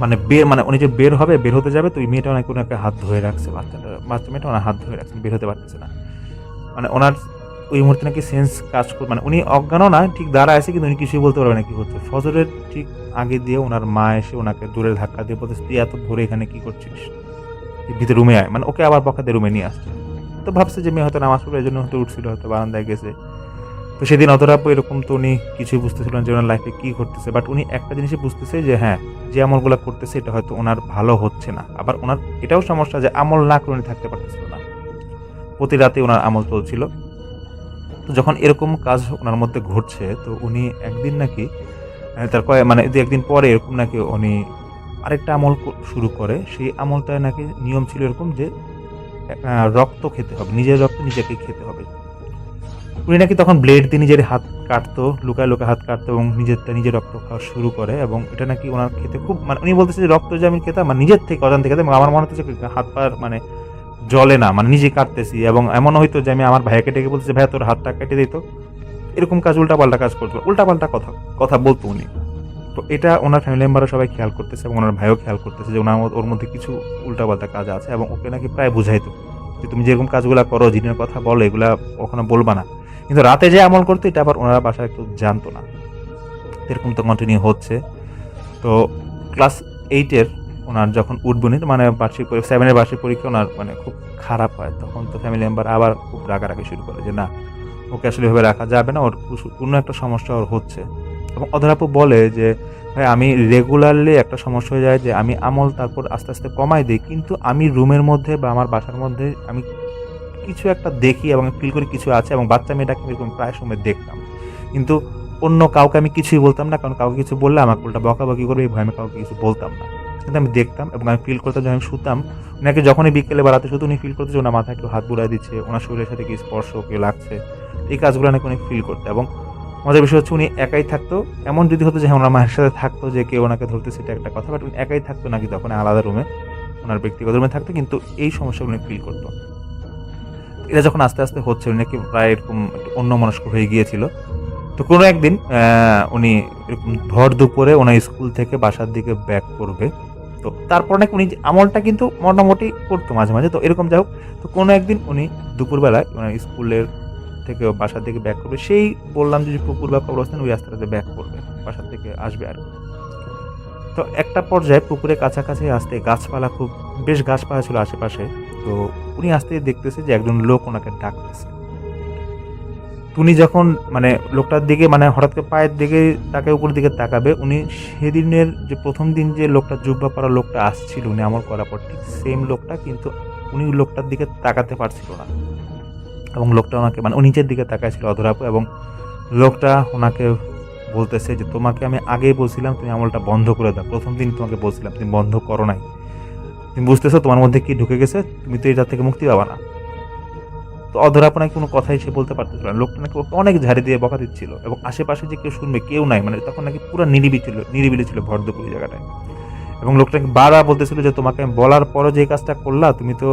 S5: মানে উনি যে বের হতে যাবে, তো ওই মেয়েটা নাকি ওনাকে হাত ধরে রাখছে, বাচ্চা মেয়েটা ওনার হাত ধরে রাখছে, বের হতে পারতেছে না। মানে ওনার ওই মুহূর্তে নাকি সেন্স কাজ করে, মানে উনি অজ্ঞানও না, ঠিক দাঁড়া আছে কিন্তু উনি কিছুই বলতে পারবে না কি হচ্ছে। ফজরের ঠিক আগে দিয়ে ওনার মা এসে ওনাকে দূরে ধাক্কা দিয়ে বলতেছে তুই এত ভোরে এখানে কি করছিস, ভিতরে রুমে আয়, মানে ওকে আবার বকা দিয়ে রুমে নিয়ে আসছে। তো ভাবছে যে মেয়ে হয়তো নামাজ পড়বে, এই জন্য হয়তো উঠছিল, হয়তো বারান্দায় গেছে। তো সেদিন অধরাপু এরকম তো উনি কিছুই বুঝতেছিলেন যে ওনার লাইফে কি করতেছে, বাট উনি একটা জিনিসই বুঝতেছে যে হ্যাঁ যে আমলগুলো করতেছে এটা হয়তো ওনার ভালো হচ্ছে না। আবার ওনার এটাও সমস্যা যে আমল না করে উনি থাকতে পারতেছিল না, প্রতি রাতে ওনার আমল চলছিল। তো যখন এরকম কাজ ওনার মধ্যে ঘটছে, তো উনি একদিন নাকি মানে একদিন পরে এরকম নাকি উনি আরেকটা আমল শুরু করে। সেই আমলটায় নাকি নিয়ম ছিল এরকম যে রক্ত খেতে হবে, নিজের রক্ত নিজেকে খেতে হবে। উনি নাকি তখন ব্লেড দিয়ে নিজের হাত কাটতো, লুকায় হাত কাটতো এবং নিজের রক্ত খাওয়া শুরু করে, এবং এটা নাকি ওনার খেতে খুব মানে উনি বলতেছে যে রক্ত যে আমি খেতাম মানে নিজের থেকে অজান্তে খেতাম, এবং আমার মনে হচ্ছে হাত পা মানে জলে না, মানে নিজে কাটতেছি। এবং এমন হইতো যে আমি আমার ভাইকে ডেকে বলতেছি ভাইয়া তোর হাতটা কেটে দিত, এরকম কাজ উল্টাপাল্টা কাজ করতো, উল্টাপাল্টা কথা বলতো উনি। তো এটা ওনার ফ্যামিলি মেম্বাররা সবাই খেয়াল করতেছে এবং ওনার ভাইও খেয়াল করতেছে যে ওর মধ্যে কিছু উল্টাপাল্টা কাজ আছে, এবং ওকে নাকি প্রায় বুঝাইতো যে তুমি যেরকম কাজগুলো করো, জিনের কথা বলো, এগুলা কখনো বলবা না। কিন্তু রাতে যে আমল করতো এটা আবার ওনারা বাসায় একটু জানতো না। এরকম তো কন্টিনিউ হচ্ছে। তো ক্লাস 8-এর ওনার যখন উঠবনি, মানে বার্ষিক 7-এর বার্ষিক পরীক্ষা ওনার মানে খুব খারাপ হয়, তখন তো ফ্যামিলি মেম্বার আবার খুব রাগারাগি শুরু করে যে না, ওকে আসলে এভাবে রাখা যাবে না, ওর কোনো একটা সমস্যা ওর হচ্ছে। এবং অধর আপু বলে যে ভাই আমি রেগুলারলি একটা সমস্যা হয়ে যায় যে আমি আমল তারপর আস্তে আস্তে কমাই দিই, কিন্তু আমি রুমের মধ্যে বা আমার বাসার মধ্যে আমি কিছু একটা দেখি এবং ফিল করি কিছু আছে, এবং বাচ্চা মেয়েটাকে এরকম প্রায় সময় দেখতাম, কিন্তু অন্য কাউকে আমি কিছুই বলতাম না, কারণ কাউকে কিছু বললে আমাকে উল্টা বকাবকি করবে, এই ভয় আমি কাউকে কিছু বলতাম না। কিন্তু আমি দেখতাম এবং আমি ফিল করতাম, যখন আমি শুতাম ওনাকে যখনই বিকেলে বেড়াতে শুধু উনি ফিল করতে যে ওনার মাথায় কেউ হাত বুলাই দিচ্ছে, ওনার শরীরের সাথে কি স্পর্শ কেউ লাগছে, এই কাজগুলো নাকি উনি ফিল করতে। এবং মজার বিষয় হচ্ছে উনি একাই থাকতো। এমন যদি হতো যে ওনার মায়ের সাথে থাকতো যে কেউ ওনাকে ধরতে, সেটা একটা কথা, বাট উনি একাই থাকতো নাকি তখন আলাদা রুমে, ওনার ব্যক্তিগত রুমে থাকতো, কিন্তু এই সমস্যাগুলো ফিল করতো। এটা যখন আস্তে আস্তে হচ্ছে উনি নাকি প্রায় এরকম অন্যমনস্ক হয়ে গিয়েছিল। তো কোনো একদিন উনি এরকম ভর দুপুরে ওনার স্কুল থেকে বাসার দিকে ব্যাক করবে। তো তারপর নাকি উনি আমলটা কিন্তু মোটামুটি করতো মাঝে মাঝে। তো এরকম যাই হোক, তো কোনো একদিন উনি দুপুরবেলায় ওনার স্কুলের থেকে বাসার দিকে ব্যাক করবে, সেই বললাম যে পুকুর বা কবরস্থান ওই রাস্তাটাতে ব্যাক করবে, বাসার থেকে আসবে আর। তো একটা পর্যায়ে পুকুরের কাছাকাছি আসতে গাছপালা খুব বেশ গাছপালা ছিল আশেপাশে। তো উনি আসতে দেখতেছে যে একজন লোক ওনাকে ডাকতেছে। উনি যখন মানে লোকটার দিকে মানে হঠাৎ করে পায়ের দিকে তাকে উপরের দিকে তাকাবে, উনি সেদিনের যে প্রথম দিন যে লোকটা জুব্বা পরা লোকটা আসছিল উনি আমল করার পর, ঠিক সেম লোকটা, কিন্তু উনি লোকটার দিকে তাকাতে পারছিল না, এবং লোকটা ওনাকে মানে নিচের দিকে তাকাইছিল অধর আপু। এবং লোকটা ওনাকে বলতেছে যে তোমাকে আমি আগেই বলছিলাম তুমি আমলটা বন্ধ করে দাও, প্রথম দিন তোমাকে বলছিলাম, তুমি বন্ধ করো নাই, তুমি বুঝতেছো তোমার মধ্যে কি ঢুকে গেছে, তুমি তো এটা থেকে মুক্তি পাবা না। তো অধর আপু নাকি কোনো কথাই সে বলতে পারতেছিল না, লোকটা নাকি ওকে অনেক ঝাড়ি দিয়ে বকা দিচ্ছিল, এবং আশেপাশে যে কেউ শুনবে কেউ নাই, মানে তখন নাকি পুরো নিরিবিলি ছিল ভরদুপুরি জায়গাটায়। এবং লোকটাকে বারবার বলতেছিল যে তোমাকে আমি বলার পরও যে কাজটা করলা, তুমি তো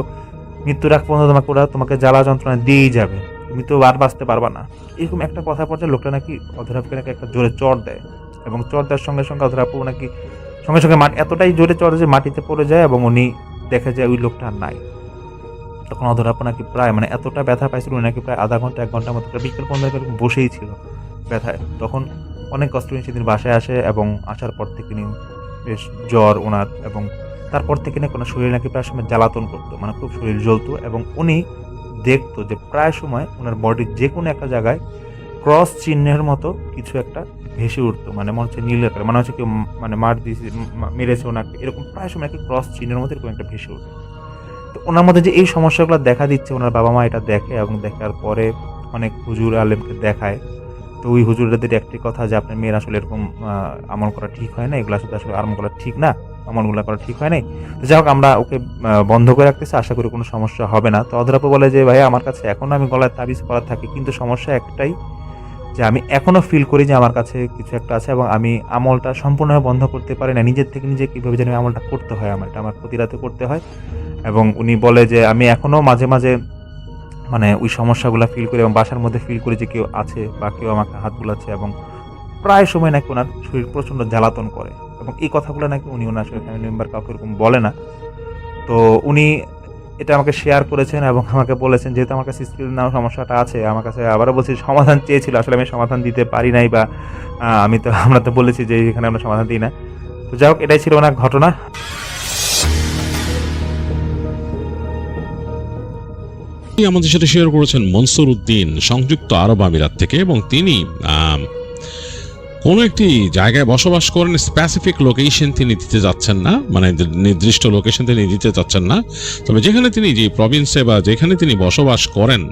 S5: মৃত্যুর আগ পর্যন্ত তোমাকে জ্বালা যন্ত্রণা দিয়েই যাবে, তুমি তো আর বাঁচতে পারবা না। এরকম একটা কথা পর্যায়ে লোকটা নাকি অধর আপুকে নাকি একটা জোরে চড় দেয়, এবং চড় দেওয়ার সঙ্গে সঙ্গে অধর আপু নাকি সঙ্গে সঙ্গে এতটাই জোরে চড় দেয় যে মাটিতে পড়ে যায়, এবং উনি দেখে যায় ওই লোকটা আর নাই। তখন অধর আপু নাকি প্রায় মানে এতটা ব্যথা পাইছিল, উনি নাকি প্রায় আধা ঘন্টা 1 ঘন্টার মতো বিকেল 15 মিনিট বসেই ছিল ব্যথায়। তখন অনেক কষ্ট নিয়ে সেদিন বাসায় আসে, এবং আসার পর থেকে উনি বেশ জ্বর ওনার, এবং তারপর থেকে নাকি ওনার শরীর নাকি প্রায় সময় জ্বালাতন করতো, মানে খুব শরীর জ্বলতো, এবং উনি দেখতো যে প্রায় সময় ওনার বডির যে কোনো একটা জায়গায় ক্রস চিহ্নের মতো কিছু একটা ভেসে উঠতো, মানে মনে হচ্ছে নীল আকারে, মানে হচ্ছে কেউ মানে মেরেছে ওনাকে, এরকম প্রায় সময় নাকি ক্রস চিহ্নের মতো এরকম একটা ভেসে উঠতো। তো ওনার মধ্যে যে এই সমস্যাগুলো দেখা দিচ্ছে, ওনার বাবা মা এটা দেখে, এবং দেখার পরে অনেক হুজুর আলেমকে দেখায়। তো ওই হুজুরদের একটি কথা যে আপনার মেয়ের আসলে এরকম আমল করা ঠিক হয় না, এগুলো আসলে আমল করা ঠিক না, আমলগুলো করা ঠিক হয় নাই। তো যাই হোক আমরা ওকে বন্ধ করে রাখতেছি, আশা করি কোনো সমস্যা হবে না। তো অধর আপু বলে যে ভাই আমার কাছে এখনো আমি গলায় তাবিজ পরা থাকি, কিন্তু সমস্যা একটাই যে আমি এখনো ফিল করি যে আমার কাছে কিছু একটা আছে, এবং আমি আমলটা সম্পূর্ণভাবে বন্ধ করতে পারি না, নিজের থেকে নিজে কীভাবে জানি আমলটা করতে হয়, আমার এটা আমার প্রতি রাতে করতে হয়। এবং উনি বলে যে আমি এখনো মাঝে মাঝে মানে ওই সমস্যাগুলো ফিল করি, এবং বাসার মধ্যে ফিল করি যে কেউ আছে বা কেউ আমাকে হাত বুলাচ্ছে, এবং প্রায় সময় নাকি ওনার শরীর প্রচণ্ড জ্বালাতন করে, এবং এই কথাগুলো নাকি উনি ওনার আসলে ফ্যামিলি মেম্বার কাউকে এরকম বলে না। তো উনি এটা আমাকে শেয়ার করেছেন এবং আমাকে বলেছেন যেহেতু আমার কাছে স্কিল নাও সমস্যাটা আছে, আমার কাছে আবারও বলছি সমাধান চেয়েছিল, আসলে আমি সমাধান দিতে পারি নাই, বা আমরা তো বলেছি যে এখানে আমরা সমাধান দিই না। তো যাই হোক এটাই ছিল ওনার ঘটনা।
S6: আমাদের সাথে শেয়ার করেছেন মনসুর উদ্দিন সংযুক্ত আরব আমিরাত থেকে, এবং তিনি কোনো একটি জায়গায় বসবাস করেন, স্পেসিফিক লোকেশন তিনি দিতে যাচ্ছেন না, মানে নির্দিষ্ট লোকেশন তিনি দিতে যাচ্ছেন না, তবে যেখানে তিনি যে প্রভিন্সে বা যেখানে তিনি বসবাস করেন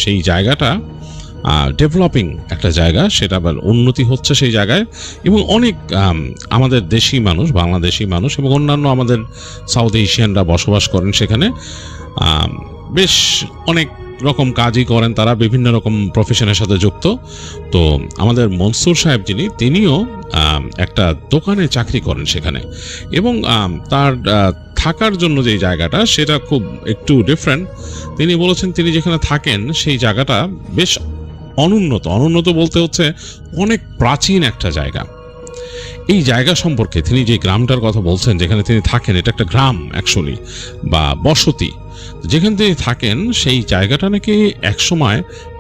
S6: সেই জায়গাটা ডেভেলপিং একটা জায়গা, সেটা আবার উন্নতি হচ্ছে সেই জায়গায়, এবং অনেক আমাদের দেশি মানুষ, বাংলাদেশি মানুষ এবং অন্যান্য আমাদের সাউথ এশিয়ানরা বসবাস করেন সেখানে। বেশ অনেক রকম কাজই করেন তারা, বিভিন্ন রকম প্রফেশনের সাথে যুক্ত। তো আমাদের মনসুর সাহেব তিনিও একটা দোকানে চাকরি করেন সেখানে, এবং তার থাকার জন্য যে জায়গাটা সেটা খুব একটু ডিফারেন্ট। তিনি বলেছেন তিনি যেখানে থাকেন সেই জায়গাটা বেশ অনুন্নত বলতে হচ্ছে অনেক প্রাচীন একটা জায়গা, এই জায়গা সম্পর্কে তিনি যে গ্রামটার কথা বলছেন যেখানে তিনি থাকেন, এটা একটা গ্রাম অ্যাকচুয়ালি বা বসতি, যেখানে তিনি থাকেন সেই জায়গাটা নাকি একসময়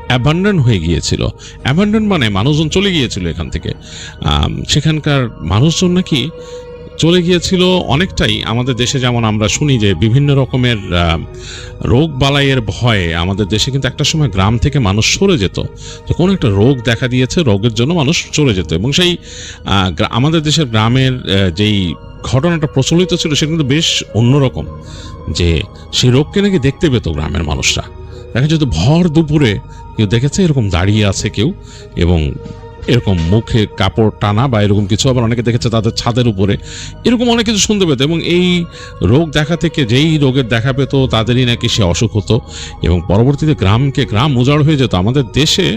S6: অ্যাবান্ডন হয়ে গিয়েছিল। অ্যাবান্ডন মানে মানুষজন চলে গিয়েছিল এখান থেকে। সেখানকার মানুষজন নাকি চলে গিয়েছিল অনেকটাই আমাদের দেশে যেমন আমরা শুনি যে বিভিন্ন রকমের রোগ বালাইয়ের ভয়ে আমাদের দেশে কিন্তু একটা সময় গ্রাম থেকে মানুষ সরে যেত, যে কোনো একটা রোগ দেখা দিয়েছে, রোগের জন্য মানুষ চলে যেত, এবং সেই আমাদের দেশের গ্রামের যেই ঘটনাটা প্রচলিত ছিল সেটা কিন্তু বেশ অন্যরকম, যে সেই রোগকে নাকি দেখতে পেত গ্রামের মানুষরা। দেখা যেত ভর দুপুরে কেউ দেখেছে এরকম দাঁড়িয়ে আছে কেউ, এবং এরকম মুখে কাপড় টানা বা এরকম কিছু, আবার অনেকে দেখেছে তাদের ছাদের উপরে এরকম অনেক কিছু শুনতে পেত, এবং এই রোগ দেখা থেকে যেই রোগের দেখা পেত তাদেরই নাকি সে অসুখ হতো, এবং পরবর্তীতে গ্রাম উজাড় হয়ে যেত। আমাদের দেশে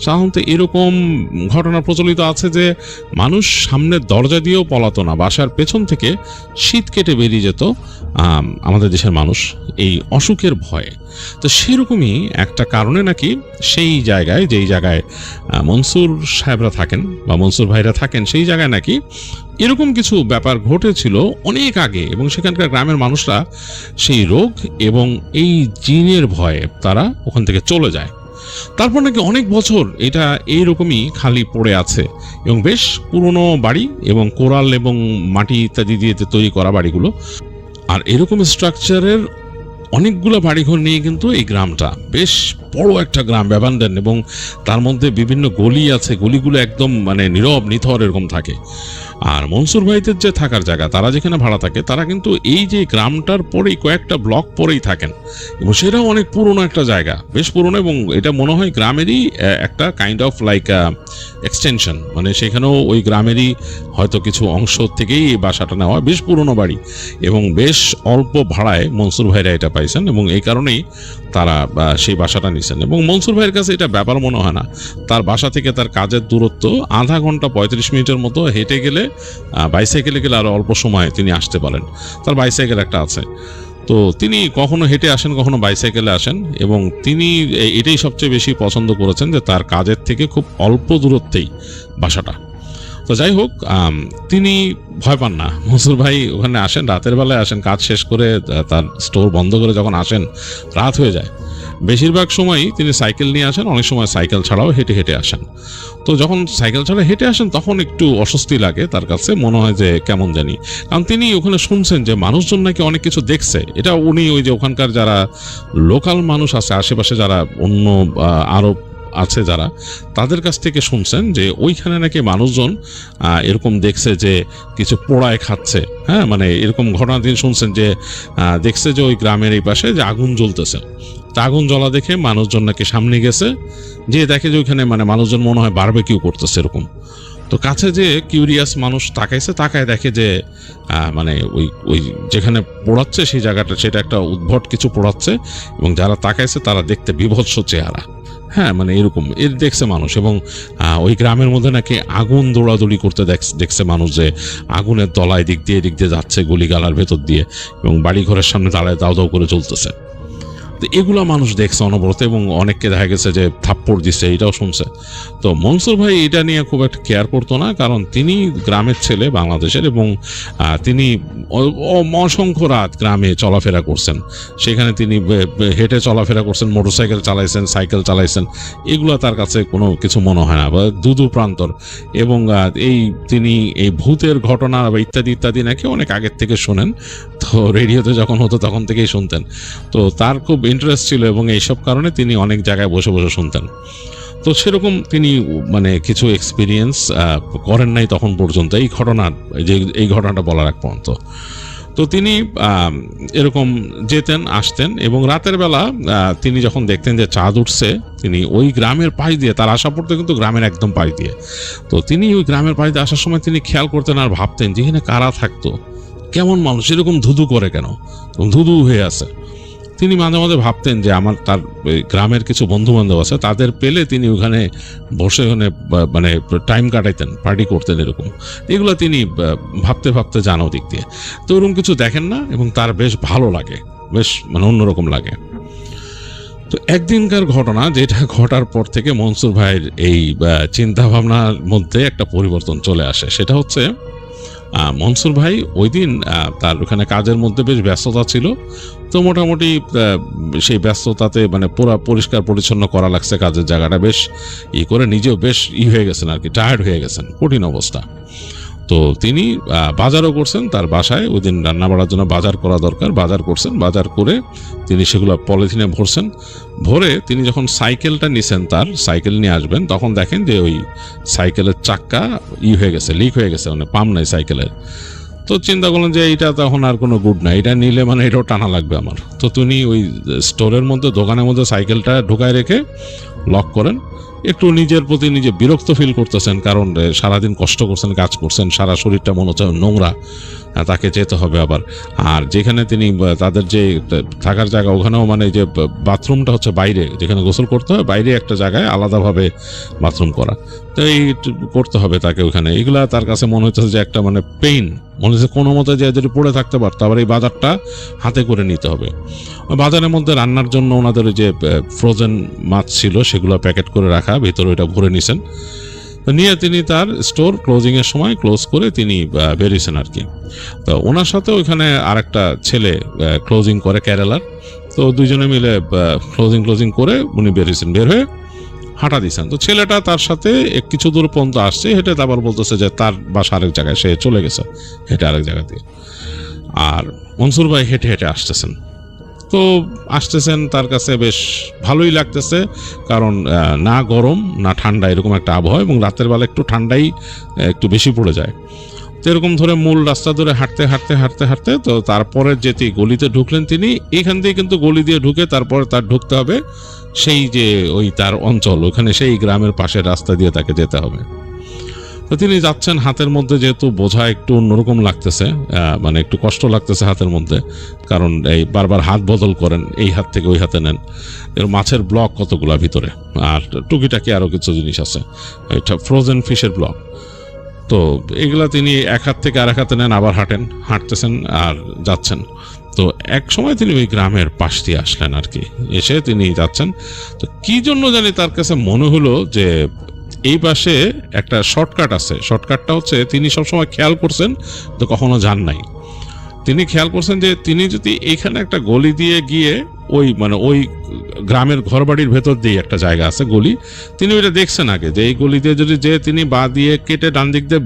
S6: সাধারণত এরকম ঘটনা প্রচলিত আছে যে মানুষ সামনের দরজা দিয়েও পলাতো না, বাসার পেছন থেকে শীত কেটে বেরিয়ে যেত আমাদের দেশের মানুষ এই অসুখের ভয়ে। তো সেরকমই একটা কারণে নাকি সেই জায়গায়, যেই জায়গায় মনসুর সাহেবরা থাকেন বা মনসুর ভাইরা থাকেন, সেই জায়গায় নাকি এরকম কিছু ব্যাপার ঘটেছিল অনেক আগে, এবং সেখানকার গ্রামের মানুষরা সেই রোগ এবং এই জিনের ভয়ে তারা ওখান থেকে চলে যায়। তারপর নাকি অনেক বছর এটা এইরকমই খালি পড়ে আছে, এবং বেশ পুরনো বাড়ি এবং কোরাল এবং মাটি ইত্যাদি দিয়ে তৈরি করা বাড়িগুলো, আর এরকম স্ট্রাকচারের অনেকগুলো বাড়িঘর নিয়ে কিন্তু এই গ্রামটা বেশ বড় একটা গ্রাম, অ্যাবান্ডন, এবং তার মধ্যে বিভিন্ন গলি আছে, গলিগুলো একদম মানে নীরব নিথর এরকম থাকে। আর মনসুর ভাইদের যে থাকার জায়গা, তারা যেখানে ভাড়া থাকে, তারা কিন্তু এই যে গ্রামটার পরেই কয়েকটা ব্লক পরেই থাকেন, এবং সেটাও অনেক পুরনো একটা জায়গা, বেশ পুরনো, এবং এটা মনে হয় গ্রামেরই একটা কাইন্ড অফ লাইক এক্সটেনশন, মানে সেখানেও ওই গ্রামেরই হয়তো কিছু অংশ থেকেই এই বাসাটা নেওয়া। বেশ পুরনো বাড়ি এবং বেশ অল্প ভাড়ায় মনসুর ভাইরা এটা পাইছেন, এবং এই কারণেই তারা সেই বাসাটা নিছেন। এবং মনসুর ভাইয়ের কাছে এটা ব্যাপার মনে হয় না, তার বাসা থেকে তার কাজের দূরত্ব আধা ঘন্টা 35 মিনিটের মতো, হেঁটে গেলে বাইসাইকেলে গেলে আরও অল্প সময় তিনি আসতে পারেন। তার বাইসাইকেল একটা আছে, তো তিনি কখনো হেঁটে আসেন, কখনো বাইসাইকেলে আসেন, এবং তিনি এটাই সবচেয়ে বেশি পছন্দ করেছেন যে তার কাজের থেকে খুব অল্প দূরত্বেই বাসাটা। তো যাই হোক, তিনি ভয় পান না। মনসুর ভাই ওখানে আসেন, রাতের বেলায় আসেন, কাজ শেষ করে তার স্টোর বন্ধ করে যখন আসেন রাত হয়ে যায়। বেশিরভাগ সময়ই তিনি সাইকেল নিয়ে আসেন, অনেক সময় সাইকেল ছাড়াও হেঁটে হেঁটে আসেন। তো যখন সাইকেল ছাড়া হেঁটে আসেন তখন একটু অস্বস্তি লাগে তার কাছে, মনে হয় যে কেমন জানি, কারণ তিনি ওখানে শুনছেন যে মানুষজন নাকি অনেক কিছু দেখছে। এটা উনি ওই যে ওখানকার যারা লোকাল মানুষ আছে, আশেপাশে যারা অন্য আরব আছে যারা, তাদের কাছ থেকে শুনছেন যে ওইখানে নাকি মানুষজন এরকম দেখছে যে কিছু পোড়ায় খাচ্ছে। হ্যাঁ, মানে এরকম ঘটনা তিনি শুনছেন যে দেখছে যে ওই গ্রামের এই পাশে যে আগুন জ্বলতেছে, তা আগুন জ্বলা দেখে মানুষজন নাকি সামনে গেছে, যে দেখে যে ওইখানে মানে মানুষজন মনে হয় বারবেকিউ করতেছে এরকম। তো কাছে যে কিউরিয়াস মানুষ তাকাইছে, তাকায় দেখে যে মানে ওই যেখানে পোড়াচ্ছে সেই জায়গাটা, সেটা একটা উদ্ভট কিছু পোড়াচ্ছে, এবং যারা তাকাইছে তারা দেখতে বিভৎস চেহারা। হ্যাঁ, মানে এরকম এর দেখছে মানুষ, এবং ওই গ্রামের মধ্যে নাকি আগুন দৌড়াদৌড়ি করতে দেখছে মানুষ, যে আগুনের তলায় দিক দিয়ে যাচ্ছে গলিগালার ভেতর দিয়ে, এবং বাড়ি ঘরের সামনে দাঁড়ায় দাও দাও করে চলতেছে। তো এগুলো মানুষ দেখছে অনবরত, এবং অনেককে দেখা গেছে যে থাপ্পড় দিচ্ছে, এটাও শুনছে। তো মনসুর ভাই এটা নিয়ে খুব একটা কেয়ার করতো না, কারণ তিনি গ্রামের ছেলে, বাংলাদেশের, এবং তিনি অসংখ্য রাত গ্রামে চলাফেরা করছেন। সেখানে তিনি হেঁটে চলাফেরা করছেন, মোটরসাইকেল চালাইছেন, সাইকেল চালাইছেন, এগুলো তার কাছে কোনো কিছু মনে হয় না, বা দুদু প্রান্তর। এবং তিনি এই ভূতের ঘটনা বা ইত্যাদি ইত্যাদি নাকি অনেক আগের থেকে শোনেন, তো রেডিওতে যখন হতো তখন থেকেই শুনতেন। তো তার খুব ইন্টারেস্ট ছিল, এবং এইসব কারণে তিনি অনেক জায়গায় বসে বসে শুনতেন। তো সেরকম তিনি মানে কিছু এক্সপিরিয়েন্স করেন নাই তখন পর্যন্ত, এই ঘটনাটা বলার এক পর্যন্ত। তো তিনি এরকম যেতেন আসতেন, এবং রাতের বেলা তিনি যখন দেখতেন যে চাঁদ উঠছে, তিনি ওই গ্রামের পাশ দিয়ে, তার আসা পড়তো কিন্তু গ্রামের একদম পাশ দিয়ে, তো তিনি ওই গ্রামের পাশ দিয়ে আসার সময় তিনি খেয়াল করতেন আর ভাবতেন যে এখানে কারা থাকতো, কেমন মানুষ, এরকম ধুধু করে কেন, ধুধু হয়ে আছে। তিনি মাঝে মাঝে ভাবতেন যে তার গ্রামের কিছু বন্ধু বান্ধব আছে, তাদের পেলে তিনি ওখানে বসে ওখানে মানে টাইম কাটাইতেন, পার্টি করতেন, এরকম এগুলো তিনি ভাবতে ভাবতে জানো দিক দিয়ে। তো ওরকম কিছু দেখেন না, এবং তার বেশ ভালো লাগে, বেশ মানে অন্যরকম লাগে। তো তো একদিনকার ঘটনা, যেটা ঘটার পর থেকে মনসুর ভাইয়ের এই চিন্তা ভাবনার মধ্যে একটা পরিবর্তন চলে আসে। সেটা হচ্ছে মনসুর ভাই ওই দিন তার ওখানে কাজের মধ্যে বেশ ব্যস্ততা ছিল। তো মোটামুটি সেই ব্যস্ততাতে মানে পুরো পরিষ্কার পরিচ্ছন্ন করা লাগছে কাজের জায়গাটা, বেশ করে নিজেও বেশ হয়ে গেছেন আর কি, টায়ার্ড হয়ে গেছেন, কঠিন অবস্থা। তো তিনি বাজারও করছেন তার বাসায়, ওই দিন রান্না বাড়ার জন্য বাজার করা দরকার, বাজার করছেন। বাজার করে তিনি সেগুলো পলিথিনে ভরছেন। ভরে তিনি যখন সাইকেলটা নিছেন, তার সাইকেল নিয়ে আসবেন, তখন দেখেন যে ওই সাইকেলের চাক্কা হয়ে গেছে, লিক হয়ে গেছে, মানে পাম্প নাই সাইকেলের। তো চিন্তা করলেন যে এইটা তখন আর কোনো গুড না, এটা নিলে মানে এটাও টানা লাগবে আমার। তো তিনি ওই স্টোরের মধ্যে, দোকানের মধ্যে সাইকেলটা ঢুকায় রেখে লক করেন। একটু নিজের প্রতি নিজে বিরক্ত ফিল করতেছেন, কারণ সারাদিন কষ্ট করছেন, কাজ করছেন, সারা শরীরটা মনে হচ্ছে নোংরা, তাকে যেতে হবে আবার। আর যেখানে তিনি তাদের যে থাকার জায়গা, ওখানেও মানে যে বাথরুমটা হচ্ছে বাইরে, যেখানে গোসল করতে হয় বাইরে একটা জায়গায় আলাদাভাবে বাথরুম করা, তো এই করতে হবে তাকে ওখানে। এগুলা তার কাছে মনে হচ্ছে যে একটা মানে পেইন, মনে হচ্ছে কোনো মতে যে যদি পড়ে থাকতে পারতো, আবার এই বাজারটা হাতে করে নিতে হবে। বাজারের মধ্যে রান্নার জন্য ওনাদের যে ফ্রোজেন মাছ ছিল সেগুলো প্যাকেট করে রাখা, ভিতরে ওইটা ভরে নিছেন। নিয়ে তিনি তার স্টোর ক্লোজিংয়ের সময় ক্লোজ করে তিনি বেরিয়েছেন আর কি। তো ওনার সাথে ওইখানে আরেকটা ছেলে ক্লোজিং করে কেরালার। তো দুইজনে মিলে ক্লোজিং করে উনি বেরিয়েছেন, বের হয়ে হাঁটা দিয়েছেন। তো ছেলেটা তার সাথে কিছু দূর পর্যন্ত আসছে, হেঁটে তারপর বলতেছে যে তার বাসা আরেক জায়গায়, সে চলে গেছে হেঁটে আরেক জায়গা দিয়ে। আর মনসুর ভাই হেঁটে হেঁটে আসতেছেন। তো আসতেছেন, তার কাছে বেশ ভালোই লাগতেছে, কারণ না গরম না ঠান্ডা, এরকম একটা আবহাওয়া, এবং রাতের বেলা একটু ঠান্ডাই একটু বেশি পড়ে যায়। তো এরকম ধরে মূল রাস্তা ধরে হাঁটতে হাঁটতে হাঁটতে হাঁটতে তো তারপরে যেতে গলিতে ঢুকলেন তিনি। এখান দিয়ে কিন্তু গলি দিয়ে ঢুকে তারপরে তার ঢুকতে হবে সেই যে ওই তার অঞ্চল, ওখানে সেই গ্রামের পাশের রাস্তা দিয়ে তাকে যেতে হবে। তো তিনি যাচ্ছেন, হাতের মধ্যে যেহেতু বোঝা একটু অন্যরকম লাগতেছে, মানে একটু কষ্ট লাগতেছে হাতের মধ্যে, কারণ এই বারবার হাত বদল করেন, এই হাত থেকে ওই হাতে নেন। এর মাছের ব্লক কতগুলা ভিতরে, আর টুকিটাকি আরও কিছু জিনিস আছে, এটা ফ্রোজেন ফিশের ব্লক। তো এগুলা তিনি এক হাত থেকে আরেক হাতে নেন, আবার হাঁটতেছেন আর যাচ্ছেন। তো এক সময় তিনি ওই গ্রামের পাশ দিয়ে আসলেন আর কি, এসে তিনি যাচ্ছেন। তো কি জন্য জানি তার কাছে মনে হলো যে এই পাশে একটা শর্টকাট আছে। শর্টকাটটা হচ্ছে তিনি সবসময় খেয়াল করছেন, তো কখনো যান নাই। তিনি খেয়াল করছেন যে তিনি যদি এইখানে একটা গলি দিয়ে গিয়ে ওই গ্রামের ঘরবাড়ির ভেতর দিয়ে একটা জায়গা আছে গলি, তিনি ওইটা দেখছেন আগে, যে এই গলি দিয়ে যদি তিনি বা দিয়ে কেটে ডান দিক দিয়ে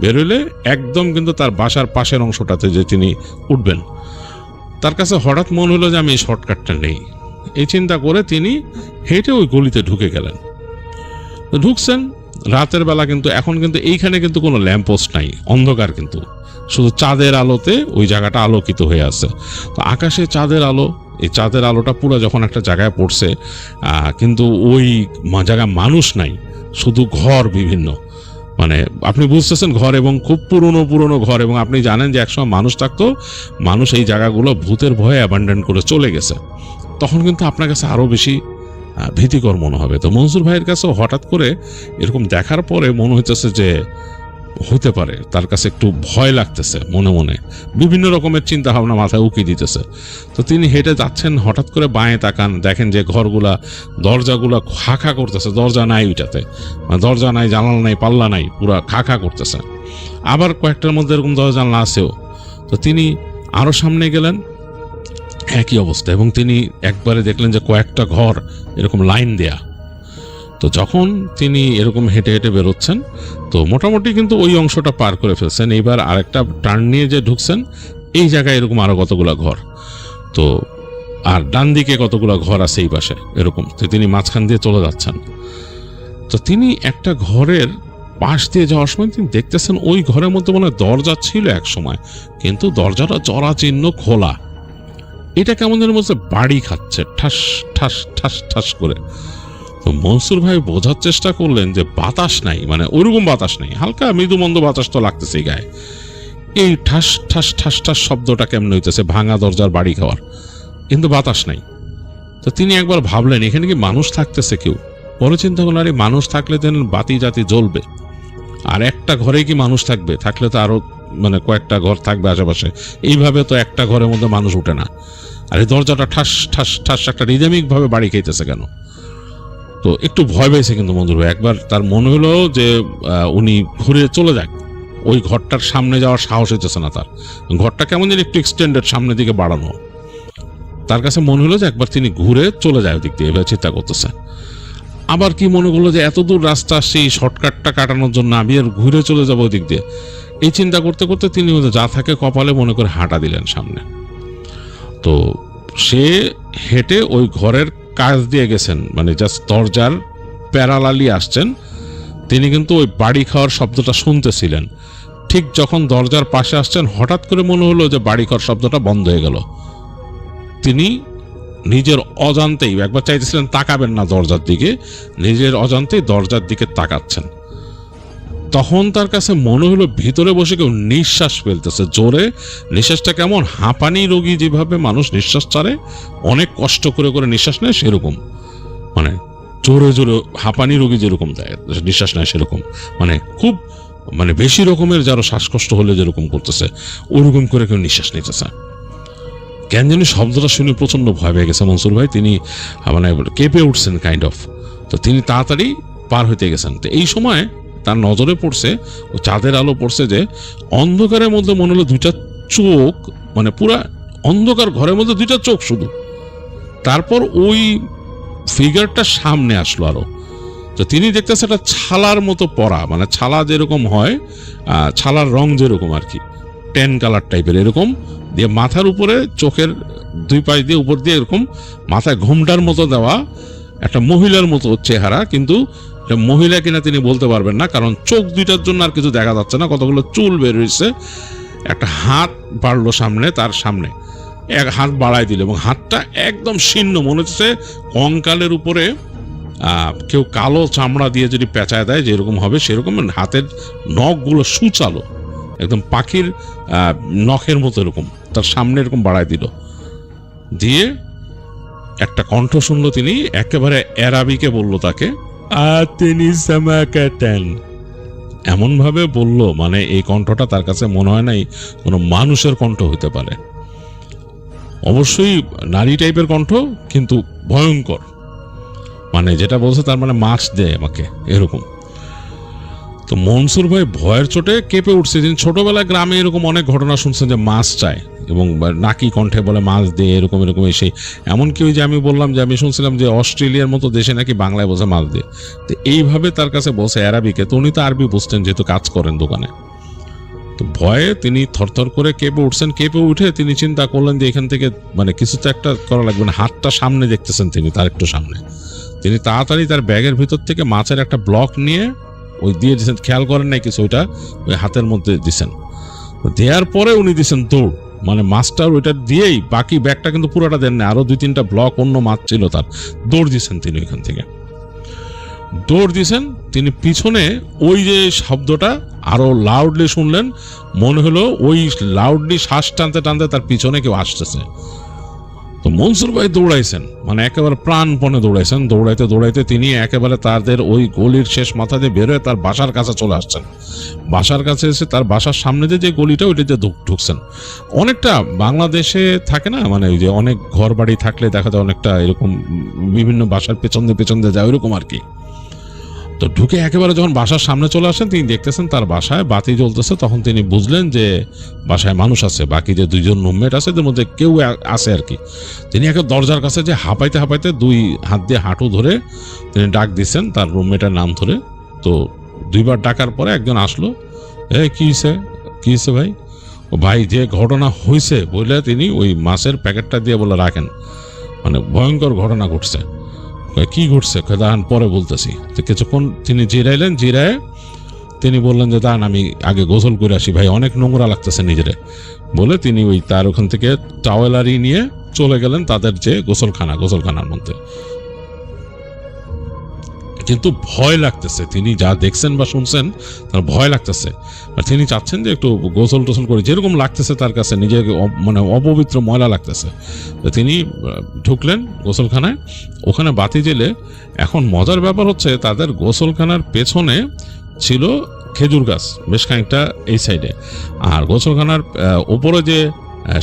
S6: বেরোলে একদম কিন্তু তার বাসার পাশের অংশটাতে যে তিনি উঠবেন। তার কাছে হঠাৎ মনে হলো যে আমি এই শর্টকাটটা নেই। এই চিন্তা করে তিনি হেঁটে ওই গলিতে ঢুকে গেলেন। ঢুকছেন রাতের বেলা, কিন্তু এখন কিন্তু এইখানে কিন্তু কোনো ল্যাম্পপোস্ট নাই, অন্ধকার, কিন্তু শুধু চাঁদের আলোতে ওই জায়গাটা আলোকিত হয়ে আছে। তো আকাশে চাঁদের আলো, এই চাঁদের আলোটা পুরো যখন একটা জায়গায় পড়ছে, কিন্তু ওই জায়গায় মানুষ নাই, শুধু ঘর বিভিন্ন, মানে আপনি বুঝতেছেন ঘর, এবং খুব পুরনো ঘর, এবং আপনি জানেন যে একসময় মানুষ থাকতো, মানুষ এই জায়গাগুলো ভূতের ভয়ে অ্যাবান্ডন করে চলে গেছে। তখন কিন্তু আপনার কাছে আরও বেশি ভীতিকর মনে হবে। তো মনসুর ভাইয়ের কাছে হঠাৎ করে এরকম দেখার পরে মনে হইতেছে যে হতে পারে, তার কাছে একটু ভয় লাগতেছে, মনে মনে বিভিন্ন রকমের চিন্তা ভাবনা মাথায় উকি দিতেছে। তো তিনি হেঁটে যাচ্ছেন, হঠাৎ করে বাঁয়ে তাকান, দেখেন যে ঘরগুলা দরজাগুলা খা করতেছে, দরজা নাই ওইটাতে, দরজা নাই, জানালা নাই, পাল্লা নাই, পুরা খা করতেছে। আবার কয়েকটার মধ্যে এরকম দরজা জানলা আছেও। তো তিনি আরও সামনে গেলেন, একই অবস্থা, এবং তিনি একবারে দেখলেন যে কয়েকটা ঘর এরকম লাইন দেয়া। তো যখন তিনি এরকম হেঁটে হেঁটে বেরোচ্ছেন, তো মোটামুটি কিন্তু ওই অংশটা পার করে ফেলছেন। এইবার আরেকটা টার্ন নিয়ে যে ঢুকছেন, এই জায়গায় এরকম আরো কতগুলা ঘর, তো আর ডান দিকে কতগুলা ঘর আছে এই পাশে এরকম। তো তিনি মাঝখান দিয়ে চলে যাচ্ছেন। তো তিনি একটা ঘরের পাশ দিয়ে যাওয়ার সময় তিনি দেখতেছেন ওই ঘরের মধ্যে মনে হয় দরজা ছিল এক সময়, কিন্তু দরজাটা জরাচিহ্ন খোলা। এটা কেমন যেন বলছে বাড়ি খাচ্ছে, ঠাস ঠাস ঠাস ঠাস করে। তো মনসুর ভাই বোঝার চেষ্টা করলেন যে বাতাস নাই, মানে ওইরকম বাতাস নেই, হালকা মৃদু মন্দ বাতাস তো লাগতেছে গায়ে। এই ঠাস ঠাস ঠাস ঠাস শব্দটা কেমন হইতেছে, ভাঙা দরজার বাড়ি খাওয়ার, কিন্তু বাতাস নাই। তো তিনি একবার ভাবলেন এখানে কি মানুষ থাকতেছে কেউ। পরে চিন্তা করলেন আরে মানুষ থাকলে তো বাতি জাতি জ্বলবে, আর একটা ঘরে কি মানুষ থাকবে, থাকলে তো আরো মানে কয়েকটা ঘর থাকবে আশেপাশে, এইভাবে তো একটা ঘরের মধ্যে মানুষ উঠে না। আর এই দরজাটা ঠাস ঠাস ঠাস একটা রিদমিক ভাবে বাড়ি খাইতেছে কেন? তো একটু ভয় পেয়েছে কিন্তু মঞ্জুর ভাই। একবার তার মনে হলো যে উনি ঘুরে চলে যাক, ওই ঘরটার সামনে যাওয়ার সাহস হইতেছে না তার। ঘরটা কেমন যেন একটু এক্সটেন্ডেড, সামনের দিকে বাড়ানো। তার কাছে মনে হলো যে একবার তিনি ঘুরে চলে যায় ওই দিক দিয়ে, এভাবে চিন্তা করতেছে। আবার কি মনে করলো যে এত দূর রাস্তা সেই শর্টকাটটা কাটানোর জন্য আমি আর ঘুরে চলে যাবো ওই দিক দিয়ে। এই চিন্তা করতে করতে তিনি যা থাকে কপালে মনে করে হাঁটা দিলেন সামনে। তো সে হেঁটে ওই ঘরের কাজ দিয়ে গেছেন, মানে জাস্ট দরজার প্যারালালি আসছেন। তিনি কিন্তু ওই বাড়ি খাওয়ার শব্দটা শুনতেছিলেন। ঠিক যখন দরজার পাশে আসছেন হঠাৎ করে মনে হলো যে বাড়ি খাওয়ার শব্দটা বন্ধ হয়ে গেল। তিনি নিজের অজান্তেই, একবার চাইতেছিলেন তাকাবেন না দরজার দিকে, নিজের অজান্তেই দরজার দিকে তাকাচ্ছেন। তখন তার কাছে মনে হলো ভিতরে বসে কেউ নিঃশ্বাস ফেলতেছে জোরে। নিঃশ্বাসটা কেমন, হাঁপানি রোগী যেভাবে মানুষ নিঃশ্বাস ছাড়ে, অনেক কষ্ট করে করে নিঃশ্বাস নেয় সেরকম, মানে জোরে জোরে হাঁপানি রোগী যেরকম দেয় নিঃশ্বাস নেয় সেরকম, মানে খুব মানে বেশি রকমের যারা শ্বাসকষ্ট হলে যেরকম করতেছে ওরকম করে কেউ নিঃশ্বাস নিতেছে। কেন জানি শব্দটা শুনে প্রচন্ড ভয় পেয়ে গেছে মনসুর ভাই। তিনি মানে কেঁপে উঠছেন কাইন্ড অফ। তো তিনি তাড়াতাড়ি পার হইতে গেছেন। তো এই সময় তার নজরে পড়ছে, ও চাঁদের আলো পড়ছে যে অন্ধকারের মধ্যে মনে হলো দুইটা চোখ, মানে পুরা অন্ধকার ঘরের মধ্যে দুইটা চোখ শুধু। তারপর ওই ফিগারটা সামনে আসলো আরো। তো তিনি দেখতেছে একটা ছালার মতো পরা, মানে ছালা যেরকম হয়, ছালার রং যেরকম আর কি, টেন কালার টাইপের এরকম দিয়ে, মাথার উপরে চোখের দুই পাশ দিয়ে উপর দিয়ে এরকম মাথায় ঘোমটার মতো দেওয়া একটা মহিলার মতো চেহারা, কিন্তু মহিলা কিনা তিনি বলতে পারবেন না, কারণ চোখ দুইটার জন্য আর কিছু দেখা যাচ্ছে না। কতগুলো চুল বের হয়েছে। একটা হাত বাড়লো সামনে, তার সামনে এক হাত বাড়াই দিল এবং হাতটা একদম শীর্ণ, মনে হচ্ছে কঙ্কালের উপরে কেউ কালো চামড়া দিয়ে যদি পেঁচায় দেয় যেরকম হবে সেরকম। হাতের নখগুলো সুচালো, একদম পাখির নখের মতো এরকম তার সামনে এরকম বাড়াই দিল। দিয়ে একটা কণ্ঠ শুনলো তিনি, একেবারে অ্যারাবিকে বলল তাকে, তিনি সামাকাতান, এমন ভাবে বলল, মানে এই কণ্ঠটা তার কাছে মনে হয় নাই কোনো মানুষের কণ্ঠ হতে পারে। অবশ্যই নারী টাইপের কণ্ঠ, কিন্তু ভয়ঙ্কর, মানে যেটা বলছে তার মানে মাছ দেয় আমাকে এরকম। তো মনসুর ভাই ভয়ের চোটে কেঁপে উঠছে। তিনি ছোটবেলায় গ্রামে এরকম অনেক ঘটনা শুনছেন যে মাছ চায় এবং নাকি কণ্ঠে বলে মাছ দিয়ে এরকম এরকম এসে, এমনকি ওই যে আমি বললাম যে আমি শুনছিলাম যে অস্ট্রেলিয়ার মতো দেশে নাকি বাংলায় বসে মাছ দিয়ে। তো এইভাবে তার কাছে বসে অ্যারাবিকে, তো উনি তো আরবি বুঝতেন যেহেতু কাজ করেন দোকানে। তো ভয়ে তিনি থরথর করে কেঁপে উঠছেন। কেঁপে উঠে তিনি চিন্তা করলেন যে এখান থেকে মানে কিছু তো একটা করা লাগবে না। হাতটা সামনে দেখতেছেন তিনি, তার একটু সামনে। তিনি তাড়াতাড়ি তার ব্যাগের ভিতর থেকে মাছের একটা ব্লক নিয়ে ওই দিয়ে দিচ্ছেন, খেয়াল করেন নাই কিছু, ওইটা ওই হাতের মধ্যে দিচ্ছেন। দেওয়ার পরে উনি দিচ্ছেন দৌড়, মানে মাছটা ওইটা দিয়েই, বাকি ব্যাগটা কিন্তু পুরোটা দেন না, আরো 2-3টা ব্লক অন্য মাছ ছিল তার, দৌড় দিচ্ছেন তিনি ওইখান থেকে। দৌড় দিয়েছেন তিনি, পিছনে ওই যে শব্দটা আরো লাউডলি শুনলেন, মনে হলো ওই লাউডলি শ্বাস টানতে টানতে তার পিছনে কেউ আসতেছে। তো মনসুর ভাই দৌড়াইছেন, মানে একেবারে প্রাণপণে দৌড়াইছেন। দৌড়াইতে দৌড়াইতে তিনি একেবারে তাদের ওই গলির শেষ মাথা দিয়ে বেরোয় তার বাসার কাছে চলে আসছেন। বাসার কাছে এসে তার বাসার সামনে যে গলিটা ওইটাতে ঢুকছেন। অনেকটা বাংলাদেশে থাকে না, মানে ওই যে অনেক ঘর বাড়ি থাকলে দেখা যায় অনেকটা এরকম বিভিন্ন বাসার পেছন দিয়ে যায় ওইরকম আর কি। তো ঢুকে একেবারে যখন বাসার সামনে চলে আসেন, তিনি দেখতেছেন তার বাসায় বাতি জ্বলতেছে। তখন তিনি বুঝলেন যে বাসায় মানুষ আছে, বাকি যে 2জন রুমমেট আছে এদের মধ্যে কেউ আছে আর কি। তিনি একে দরজার কাছে যে হাঁপাইতে হাঁপাইতে 2 হাত দিয়ে হাঁটু ধরে তিনি ডাক দিচ্ছেন তার রুমমেটের নাম ধরে। তো 2বার ডাকার পরে একজন আসলো। কি হয়েছে ভাই? ও ভাই, যে ঘটনা হয়েছে বলে তিনি ওই মাছের প্যাকেটটা দিয়ে বলে রাখেন, মানে ভয়ঙ্কর ঘটনা ঘটছে। কি ঘটছে? দাঁড়ান পরে বলতেছি। তো কিছুক্ষণ তিনি জিরাইলেন, জিরায় তিনি বললেন যে দাঁড়ান আমি আগে গোসল করে আসি ভাই, অনেক নোংরা লাগতেছে নিজেরে বলে তিনি ওই তার ওখান থেকে টাওয়েলারি নিয়ে চলে গেলেন তাদের যে গোসলখানার মধ্যে। কিন্তু ভয় লাগতেছে, তিনি যা দেখছেন বা শুনছেন তার ভয় লাগতেছে। আর তিনি চাচ্ছেন যে একটু গোসল টোসল করে, যেরকম লাগতেছে তার কাছে নিজেকে মানে অপবিত্র ময়লা লাগতেছে। তো তিনি ঢুকলেন গোসলখানায়, ওখানে বাতি জ্বেলে। এখন মজার ব্যাপার হচ্ছে তাদের গোসলখানার পেছনে ছিল খেজুর গাছ বেশ খানিকটা এই সাইডে, আর গোসলখানার ওপরে যে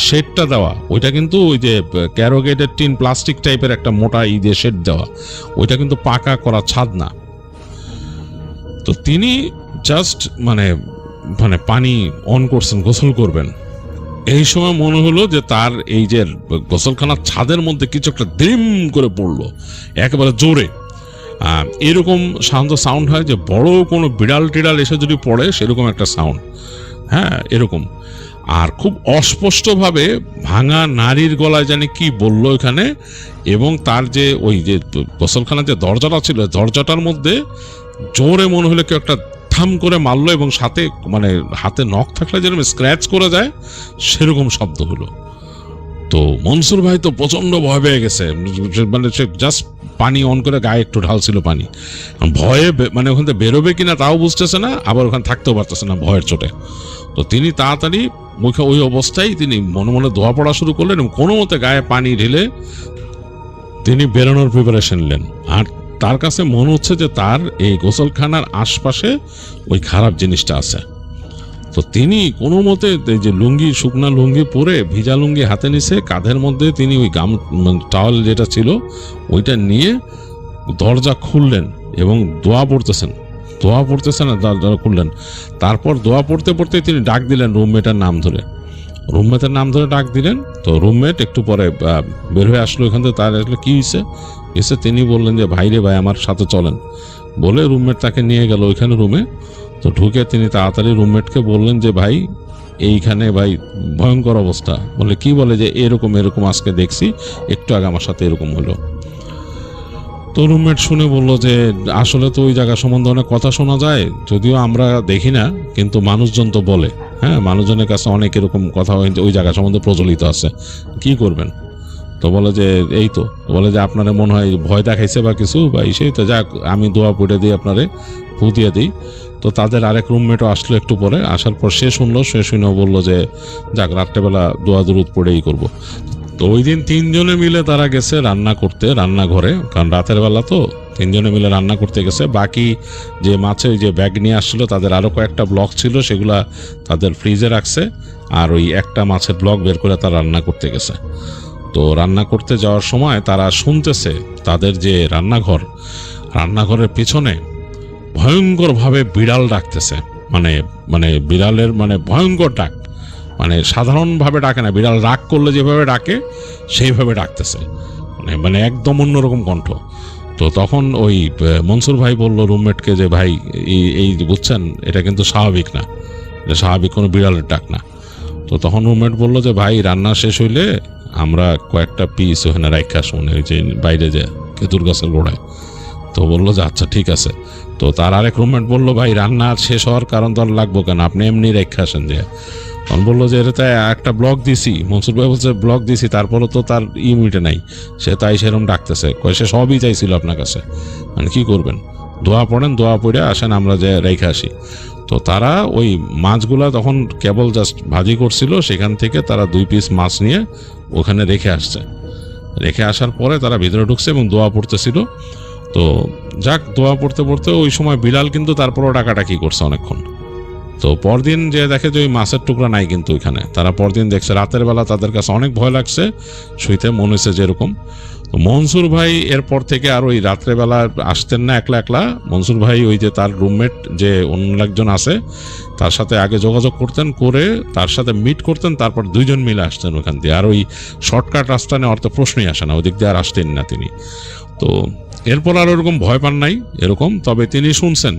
S6: শেডটা দেওয়া, ওইটা কিন্তু ওই যে ক্যারোগেটেড টিন প্লাস্টিক টাইপের একটা মোটা দিয়ে শেড দেওয়া, ওইটা কিন্তু পাকা করা ছাদ না। তো তিনি জাস্ট মানে মানে পানি অন করছেন, গোসল করবেন, এই সময় মনে হলো যে তার এই যে গোসলখানার ছাদের মধ্যে কিছু একটা দিম করে পড়লো একেবারে জোরে। এরকম সাউন্ড হয় যে বড় কোনো বিড়াল টিড়াল এসে যদি পড়ে সেরকম একটা সাউন্ড, হ্যাঁ এরকম। আর খুব অস্পষ্টভাবে ভাঙা নারীর গলায় জানি কি বলল এখানে, এবং তার যে ওই যে গোসলখানার যে দরজাটা ছিল দরজাটার মধ্যে জোরে মনে হলো কেউ একটা থাম করে মারলো, এবং সাথে মানে হাতে নখ থাকলে যেরকম স্ক্র্যাচ করে যায় সেরকম শব্দ হলো। তো মনসুর ভাই তো প্রচন্ড ভয় পেয়ে গেছে, মানে সে জাস্ট পানি অন করে গায়ে একটু ঢালছিল পানি, ভয়ে মানে ওখান থেকে বেরোবে কিনা তাও বুঝতেছে না, আবার ওখানে থাকতেও পারতেছে না ভয়ের চোটে। তো তিনি তাড়াতাড়ি মুখে ওই অবস্থায় তিনি মনে মনে দোয়া পড়া শুরু করলেন, এবং কোনো মতে গায়ে পানি ঢেলে তিনি বেরোনোর প্রিপারেশন নিলেন। আর তার কাছে মনে হচ্ছে যে তার এই গোসলখানার আশপাশে ওই খারাপ জিনিসটা আছে। তো তিনি কোনো মতে এই যে লুঙ্গি, শুকনা লুঙ্গি পরে ভিজা লুঙ্গি হাতে নিছে, কাঁধের মধ্যে তিনি ওই টাওয়াল যেটা ছিল ওইটা নিয়ে দরজা খুললেন এবং দোয়া পড়তেছেন দরজা খুললেন। তারপর দোয়া পড়তে পড়তে তিনি ডাক দিলেন রুমমেটের নাম ধরে ডাক দিলেন। তো রুমমেট একটু পরে বের হয়ে আসলো এখান থেকে। তার আসলে কি হয়েছে তিনি বললেন যে ভাই রে ভাই আমার সাথে চলেন, বলে রুমমেট তাকে নিয়ে গেল ওইখানে রুমে। তো ঢুকে তিনি তাড়াতাড়ি রুমমেটকে বললেন যে ভাই এইখানে ভাই ভয়ঙ্কর অবস্থা। বলে কি? বলে যে এরকম আজকে দেখছি, একটু আগে আমার সাথে এরকম হলো। তো রুমমেট শুনে বলল যে আসলে তো ওই জায়গা সম্বন্ধে অনেক কথা শোনা যায়, যদিও আমরা দেখি না, কিন্তু মানুষজন তো বলে, হ্যাঁ মানুষজনের কাছে অনেক এরকম কথা ওই জায়গা সম্বন্ধে প্রচলিত আছে, কি করবেন? তো বলে যে এই তো, বলে যে আপনারা মনে হয় ভয় দেখাইছে বা কিছু বা সেই তো, যাক আমি দোয়া পড়ে দিই, আপনারে ফু দিয়ে দিই। তো তাদের আরেক রুমমেটও আসলো একটু পরে, আসার পর সে শুনেও বললো যে যাক রাত্রেবেলা দোয়া দুরুদ পড়েই করব। তো ওই দিন 3 জনে মিলে তারা গেছে রান্না করতে রান্নাঘরে, কারণ রাতের বেলা তো 3 জনে মিলে রান্না করতে গেছে। বাকি যে মাছের যে ব্যাগ নিয়ে আসছিল তাদের আরও কয়েকটা ব্লক ছিল, সেগুলা তাদের ফ্রিজে রাখছে, আর ওই একটা মাছের ব্লক বের করে তারা রান্না করতে গেছে। তো রান্না করতে যাওয়ার সময় তারা শুনতেছে তাদের যে রান্নাঘরের পিছনে ভয়ঙ্করভাবে বিড়াল ডাকতেছে, মানে বিড়ালের মানে ভয়ঙ্কর ডাক, মানে সাধারণভাবে ডাকে না, বিড়াল রাগ করলে যেভাবে ডাকে সেইভাবে ডাকতেছে, মানে একদম অন্যরকম কণ্ঠ। তো তখন ওই মনসুর ভাই বলল রুমমেটকে যে ভাই এই বুঝছেন এটা কিন্তু স্বাভাবিক না, এটা স্বাভাবিক কোনো বিড়ালের ডাক না। তো তখন রুমমেট বলল যে ভাই রান্না শেষ হইলে আমরা কয়েকটা পিস ওখানে রাখা শুনে ওই যে বাইরে যে খেজুর গাছের গোড়ায়। তো বললো যে আচ্ছা ঠিক আছে। তো তার আরেক রুমমেট বললো ভাই রান্না শেষ হওয়ার কারণ তো আর লাগবো কেন, আপনি এমনি রেখে আসেন। যে তখন বললো যে এটা একটা ব্লক দিছি, মনসুর ভাই বলছে ব্লক দিছি, তারপরও তো তার মিটে নাই, সে তাই সেরকম ডাকতেছে, সে সবই চাইছিল আপনার কাছে, মানে কি করবেন, দোয়া পড়েন, দোয়া পড়ে আসেন আমরা যে রেখে আসি। তো তারা ওই মাছগুলা তখন কেবল জাস্ট ভাজি করছিল, সেখান থেকে তারা 2 পিস মাছ নিয়ে ওখানে রেখে আসার পরে তারা ভিতরে ঢুকছে এবং দোয়া পড়তেছিল। তো যাক দোয়া পড়তে পড়তে ওই সময় বিড়াল কিন্তু তারপরও ডাকাডাকি করছে অনেকক্ষণ। তো পরদিন যে দেখে যে ওই মাছের টুকরা নাই কিন্তু ওইখানে, তারা পরদিন দেখছে রাতের বেলা তাদের কাছে অনেক ভয় লাগছে, শুইতে মনে হয়েছে যেরকম। তো মনসুর ভাই এরপর থেকে আর ওই রাত্রেবেলা আসতেন না একলা। মনসুর ভাই ওই যে তার রুমমেট যে অন্য একজন আছে তার সাথে আগে যোগাযোগ করতেন, করে তার সাথে মিট করতেন, তারপর 2 জন মিলে আসতেন ওখান দিয়ে। আর ওই শর্টকাট রাস্তা নেওয়ার তো প্রশ্নই আসে না, ওদিক দিয়ে আর আসতেন না তিনি। তো এরপর আর ওরকম ভয় পান নাই এরকম। তবে তিনি শুনছেন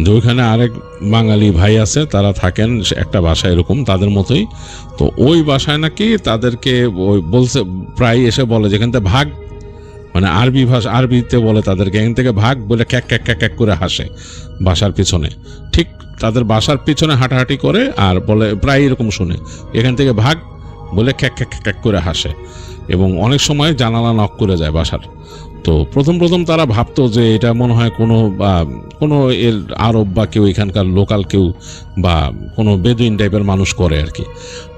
S6: যে ওইখানে আরেক বাঙালি ভাই আছে, তারা থাকেন একটা বাসায় এরকম তাদের মতোই। তো ওই বাসায় নাকি তাদেরকে ওই বলছে, প্রায় এসে বলে যেখান থেকে ভাগ, মানে আরবিতে বলে তাদেরকে এখান থেকে ভাগ বলে ক্যাক ক্যাক ক্যাক ক্যাক করে হাসে বাসার পিছনে, ঠিক তাদের বাসার পিছনে হাঁটাহাঁটি করে আর বলে, প্রায় এরকম শুনে এখান থেকে ভাগ বলে ক্যাক ক্যাক ক্যাক করে হাসে, এবং অনেক সময় জানালা নক করে যায় বাসার। তো প্রথম তারা ভাবতো যে এটা মনে হয় কোনো এর আরব বা কেউ এখানকার লোকাল কেউ বা কোনো বেদুইন টাইপের মানুষ করে আর কি।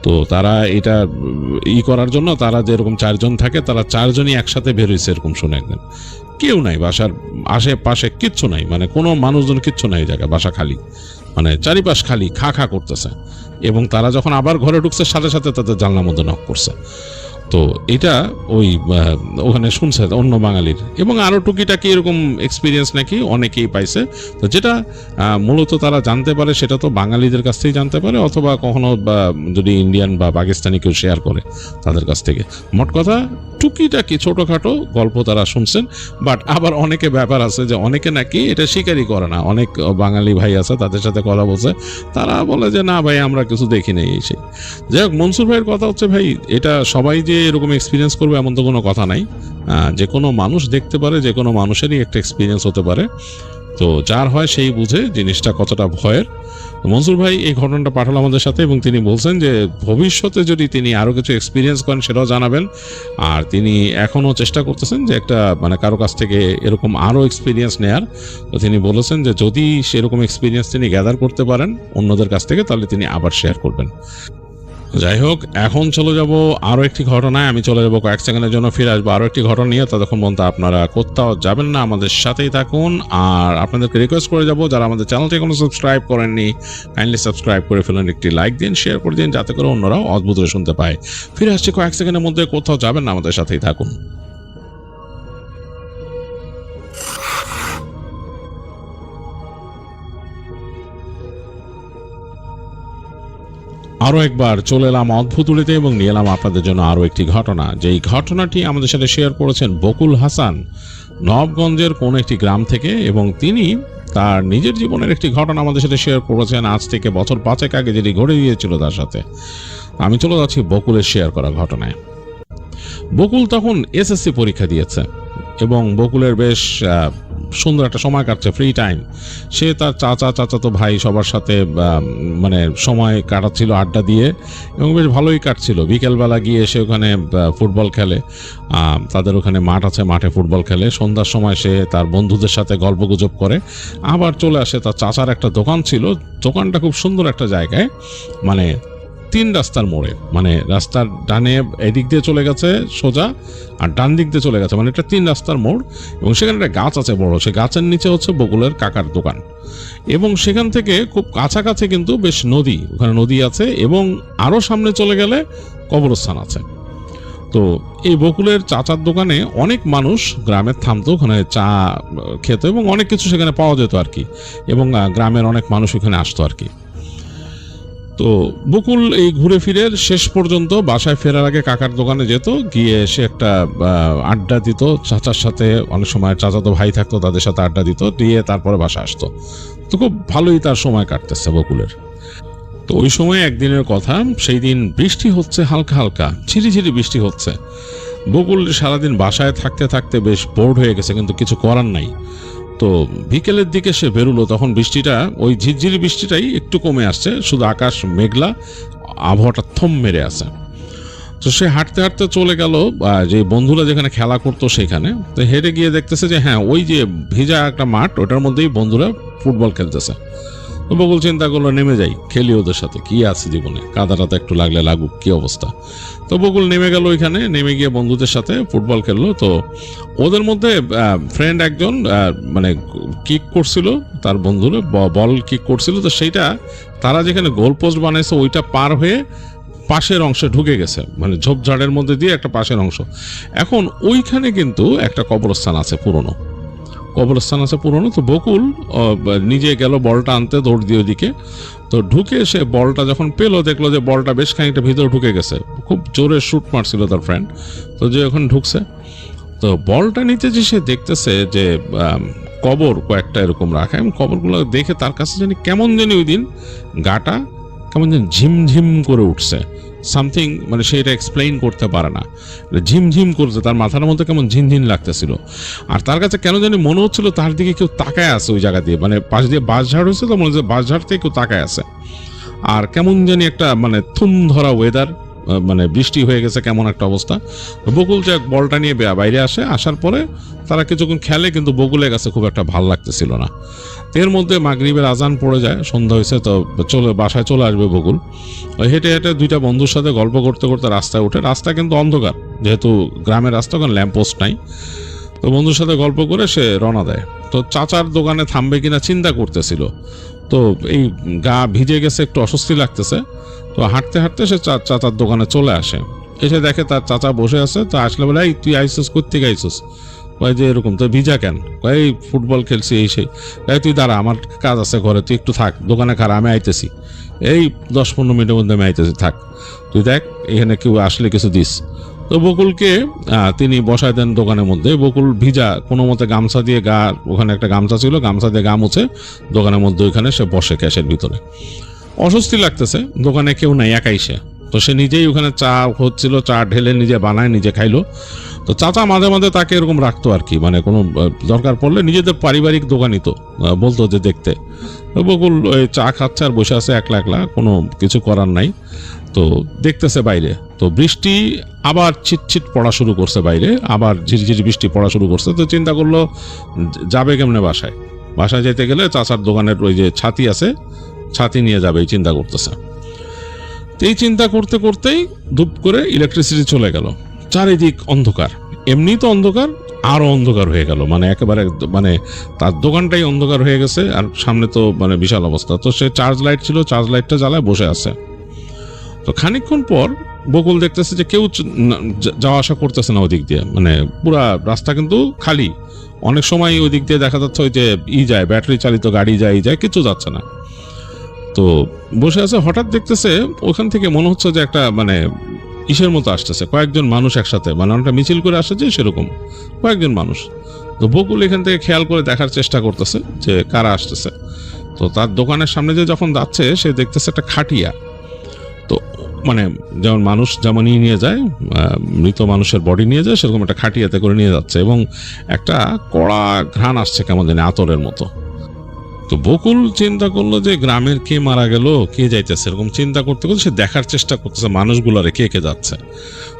S6: তো তারা এটা করার জন্য তারা যেরকম 4 জন থাকে, তারা 4 জনই একসাথে বেরোইছে এরকম শুনে একদিন। কেউ নাই বাসার আশেপাশে, কিচ্ছু নাই, মানে কোনো মানুষজন কিচ্ছু নাই, জায়গা বাসা খালি। মানে চারিপাশ খালি খা খা করতেছে, এবং তারা যখন আবার ঘরে ঢুকছে সাথে সাথে তাদের জানলার মধ্যে নক করছে। তো এটা ওই ওখানে শুনছে অন্য বাঙালির, এবং আরও টুকিটাকি এরকম এক্সপিরিয়েন্স নাকি অনেকেই পাইছে। তো যেটা মূলত তারা জানতে পারে সেটা তো বাঙালিদের কাছ থেকেই জানতে পারে, অথবা কখনো যদি ইন্ডিয়ান বা পাকিস্তানি কেউ শেয়ার করে তাদের কাছ থেকে। মোট কথা টুকিটাকি ছোটোখাটো গল্প তারা শুনছেন। বাট আবার অনেকে ব্যাপার আছে যে অনেকে নাকি এটা স্বীকারই করে না। অনেক বাঙালি ভাই আছে, তাদের সাথে কথা বলছে, তারা বলে যে না ভাই আমরা কিছু দেখি নাই এই সেই। যাই হোক, মনসুর ভাইয়ের কথা হচ্ছে ভাই এটা সবাই যে এরকম এক্সপিরিয়েন্স করবে এমন তো কোনো কথা নাই। যে কোনো মানুষ দেখতে পারে, যে কোনো মানুষেরই একটা এক্সপিরিয়েন্স হতে পারে। তো যার হয় সেই বুঝে জিনিসটা কতটা ভয়ের। মনসুর ভাই এই ঘটনাটা পাঠালো আমাদের সাথে, এবং তিনি বলছেন যে ভবিষ্যতে যদি তিনি আরও কিছু এক্সপিরিয়েন্স করেন সেটাও জানাবেন। আর তিনি এখনও চেষ্টা করতেছেন যে একটা মানে কারো কাছ থেকে এরকম আরও এক্সপিরিয়েন্স নেয়ার। তো তিনি বলেছেন যে যদি সেরকম এক্সপিরিয়েন্স তিনি গ্যাদার করতে পারেন অন্যদের কাছ থেকে, তাহলে তিনি আবার শেয়ার করবেন। যাই হোক, এখন চলে যাব আরও একটি ঘটনায়। আমি চলে যাব কয়েক সেকেন্ডের জন্য, ফিরে আসবো আরও একটি ঘটনা নিয়ে। ততক্ষণ পর্যন্ত আপনারা কোথাও যাবেন না, আমাদের সাথেই থাকুন। আর আপনাদেরকে রিকোয়েস্ট করে যাব, যারা আমাদের চ্যানেলটি এখনো সাবস্ক্রাইব করেননি কাইন্ডলি সাবস্ক্রাইব করে ফেলেন, একটি লাইক দিন, শেয়ার করে দিন, যাতে করে অন্যরাও অদ্ভুত শুনতে পায়। ফিরে আসছি কয়েক সেকেন্ডের মধ্যে, কোথাও যাবেন না, আমাদের সাথেই থাকুন। আরও একবার চলে এলাম অদ্ভুত উড়িতে, এবং নিয়ে এলাম আপনাদের জন্য আরও একটি ঘটনা। যেই ঘটনাটি আমাদের সাথে শেয়ার করেছেন বকুল হাসান, নবগঞ্জের কোন একটি গ্রাম থেকে, এবং তিনি তার নিজের জীবনের একটি ঘটনা আমাদের সাথে শেয়ার করেছেন আজ থেকে বছর 5 আগে, যেটি ঘটে গিয়েছিল তার সাথে। আমি চলে যাচ্ছি বকুলের শেয়ার করা ঘটনায়। বকুল তখন এসএসসি পরীক্ষা দিয়েছে, এবং বকুলের বেশ সুন্দর একটা সময় কাটছে, ফ্রি টাইম। সে তার চাচাতো ভাই সবার সাথে মানে সময় কাটাচ্ছিল আড্ডা দিয়ে, এবং বেশ ভালোই কাটছিল। বিকেলবেলা গিয়ে সে ওখানে ফুটবল খেলে, তাদের ওখানে মাঠ আছে, মাঠে ফুটবল খেলে। সন্ধ্যার সময় সে তার বন্ধুদের সাথে গল্পগুজব করে, আবার চলে আসে। তার চাচার একটা দোকান ছিল, দোকানটা খুব সুন্দর একটা জায়গায়, মানে 3 রাস্তার মোড়ে, মানে রাস্তার ডানে এদিক দিয়ে চলে গেছে সোজা, আর ডান দিক দিয়ে চলে গেছে, মানে এটা 3 রাস্তার মোড়। এবং সেখানে একটা গাছ আছে বড়, সে গাছের নিচে হচ্ছে বকুলের কাকার দোকান। এবং সেখান থেকে খুব কাছাকাছি কিন্তু বেশ নদী, ওখানে নদী আছে, এবং আরও সামনে চলে গেলে কবরস্থান আছে। তো এই বকুলের চাচার দোকানে অনেক মানুষ গ্রামের থামতো, ওখানে চা খেত, এবং অনেক কিছু সেখানে পাওয়া যেত আর কি, এবং গ্রামের অনেক মানুষ ওখানে আসতো আর কি। তো বকুল এই ঘুরে ফিরে শেষ পর্যন্ত বাসায় ফেরার আগে কাকার দোকানে যেত, গিয়ে সে একটা আড্ডা দিত চাচার সাথে। অনেক সময় চাচাতো ভাই থাকতো, তাদের সাথে আড্ডা দিত, দিয়ে তারপরে বাসায় আসতো। তো খুব ভালোই তার সময় কাটতেছে বকুলের। তো ওই সময় একদিনের কথা, সেই দিন বৃষ্টি হচ্ছে, হালকা হালকা ঝিরিঝিরি বৃষ্টি হচ্ছে। বকুল সারাদিন বাসায় থাকতে থাকতে বেশ বোর্ড হয়ে গেছে, কিন্তু কিছু করার নাই। তো বিকেলের দিকে সে বেরোলো, তখন বৃষ্টিটা, ওই ঝিরঝিরি বৃষ্টিটাই একটু কমে আসছে, শুধু আকাশ মেঘলা, আবহাওয়াটা থম মেরে আছে। তো সে হাঁটতে হাঁটতে চলে গেল যে বন্ধুরা যেখানে খেলা করতো সেখানে। তো হেঁটে গিয়ে দেখতেছে যে হ্যাঁ, ওই যে ভিজা একটা মাঠ, ওটার মধ্যেই বন্ধুরা ফুটবল খেলতেছে। তো বকুল চিন্তা করলো নেমে যাই, খেলি ওদের সাথে, কি আছে জীবনে, কাদাটাতে একটু লাগলে লাগুক, কি অবস্থা। তো বকুল নেমে গেল ওইখানে, নেমে গিয়ে বন্ধুদের সাথে ফুটবল খেললো। তো ওদের মধ্যে ফ্রেন্ড একজন মানে কিক করছিল, তার বন্ধুরা বল কিক করছিল। তো সেইটা তারা যেখানে গোল পোস্ট বানাইছে ওইটা পার হয়ে পাশের অংশে ঢুকে গেছে, মানে ঝোপঝাড়ের মধ্যে দিয়ে একটা পাশের অংশ। এখন ওইখানে কিন্তু একটা কবরস্থান আছে পুরনো, তো বকুল নিজে গেল বলটা আনতে, দৌড় দিয়ে ওইদিকে। তো ঢুকে সে বলটা যখন পেলো, দেখলো যে বলটা বেশ খানিকটা ভিতরে ঢুকে গেছে, খুব জোরে শুট মারছিল তার ফ্রেন্ড। তো যে এখন ঢুকছে, তো বলটা নিতে যে সে দেখতেছে যে কবর কয়েকটা এরকম রাখা, এবং কবরগুলো দেখে তার কাছে জানি কেমন জানি ওই দিন গাটা কেমন যেন ঝিমঝিম করে উঠছে, সামথিং, মানে সে এটা এক্সপ্লেইন করতে পারে না, ঝিমঝিম করছে, তার মাথার মধ্যে কেমন ঝিনঝিন লাগতেছিল। আর তার কাছে কেন জানি মনে হচ্ছিল তার দিকে কেউ তাকায় আছে ওই জায়গা দিয়ে, মানে পাশ দিয়ে বাঁশঝাড় হয়েছে, তো মনে হচ্ছে বাঁশঝাড় থেকে কেউ তাকায় আছে। আর কেমন জানি একটা মানে থুম ধরা ওয়েদার, মানে বৃষ্টি হয়ে গেছে, কেমন একটা অবস্থা। বকুল যে বলটা নিয়ে বাইরে আসার পরে তারা কিছুক্ষণ খেলে, কিন্তু বকুলের কাছে খুব একটা ভালো লাগতেছিল না। এর মধ্যে মাগরিবের আজান পড়ে যায়, সন্ধ্যা হয়েছে, তো বাসায় চলে আসবে বকুল। হেঁটে হেঁটে 2টা বন্ধুর সাথে গল্প করতে করতে রাস্তায় ওঠে। রাস্তা কিন্তু অন্ধকার, যেহেতু গ্রামের রাস্তা, ওখানে ল্যাম্পপোস্ট নাই। তো বন্ধুর সাথে গল্প করে সে রওনা দেয়। তো চাচার দোকানে থামবে কিনা চিন্তা করতেছিল। তো এই গা ভিজে গেছে, একটু অস্বস্তি লাগতেছে। তো হাঁটতে হাঁটতে সে চাচার দোকানে চলে আসে, এসে দেখে তার চাচা বসে আছে। তো আসলে বলে, এই তুই আইসিস, কোথেকে আইসিস? কয় যে এরকম। তো ভিজা কেন? কয় এই ফুটবল খেলছি, এই সেই। কয় তুই দাঁড়া, আমার কাজ আছে ঘরে, তুই একটু থাক, দোকানে খারা, আমি আইতেছি, এই 10-15 মিনিটের মধ্যে আমি আইতেছি, থাক, তুই দেখ এখানে কেউ আসলে কিছু দিস। তো বকুলকে তিনি বসায় দেন দোকানের মধ্যে। বকুল ভিজা, কোনো মতে গামছা দিয়ে গা, ওখানে একটা গামছা ছিল, গামছা দিয়ে গা মুছে দোকানের মধ্যে ওইখানে সে বসে ক্যাশের ভিতরে। অস্বস্তি লাগতেছে, দোকানে কেউ নাই, একাই সে। তো সে নিজেই ওখানে চা হচ্ছিল, চা ঢেলে নিজে বানায়, নিজে খাইলো। তো চাচা মাঝে মাঝে তাকে এরকম রাখতো আর কি, মানে কোনো দরকার পড়লে, নিজেদের পারিবারিক দোকানই তো, বলতো যে দেখতে। বকুল ওই চা খাচ্ছে আর বসে আছে একলা একলা, কোনো কিছু করার নাই। তো দেখতেছে বাইরে, তো বৃষ্টি আবার ছিটছিট পড়া শুরু করছে বাইরে, আবার ঝিরঝির বৃষ্টি পড়া শুরু করছে। তো চিন্তা করলো যাবে কেমনে বাসায়। বাসায় যেতে গেলে চাচার দোকানের ওই যে ছাতি আছে, ছাতি নিয়ে যাবে এই চিন্তা করতেছে। এই চিন্তা করতে করতেই ধূপ করে ইলেকট্রিসিটি চলে গেল, চারিদিক অন্ধকার। এমনি তো অন্ধকার, আরো অন্ধকার হয়ে গেল, মানে একেবারে মানে তার দোকানটাই অন্ধকার হয়ে গেছে, আর সামনে তো মানে বিশাল অবস্থা। তো সে চার্জ লাইট ছিল, চার্জ লাইটটা জ্বালায় বসে আছে। তো খানিকক্ষণ পর বকুল দেখতেছে যে কেউ যাওয়া আসা করতেছে না ওদিক দিয়ে, মানে পুরা রাস্তা কিন্তু খালি। অনেক সময় ওই দিক দিয়ে দেখা যাচ্ছে ওই যে যায়, ব্যাটারি চালিত গাড়ি যায়, কিছু যাচ্ছে না। তো বসে আছে, হঠাৎ দেখতেছে ওখান থেকে মনে হচ্ছে যে একটা মানে ইসের মতো আসতেছে, কয়েকজন মানুষ একসাথে, মানে অনেকটা মিছিল করে আসে যে সেরকম কয়েকজন মানুষ। তো বকুল এখান থেকে খেয়াল করে দেখার চেষ্টা করতেছে যে কারা আসতেছে। তো তার দোকানের সামনে যে যখন যাচ্ছে, সে দেখতেছে একটা খাটিয়া। তো মানে যেমন মানুষ যেমনই নিয়ে যায়, মৃত মানুষের বডি নিয়ে যায়, সেরকম একটা খাটিয়াতে করে নিয়ে যাচ্ছে, এবং একটা কড়া ঘ্রাণ আসছে কেমন জানি আতরের মতো। তো বকুল চিন্তা করলো যে গ্রামের কে মারা গেল, কে যাইতেছে, এরকম চিন্তা করতে করতে সে দেখার চেষ্টা করতেছে মানুষগুলারে কে কে যাচ্ছে।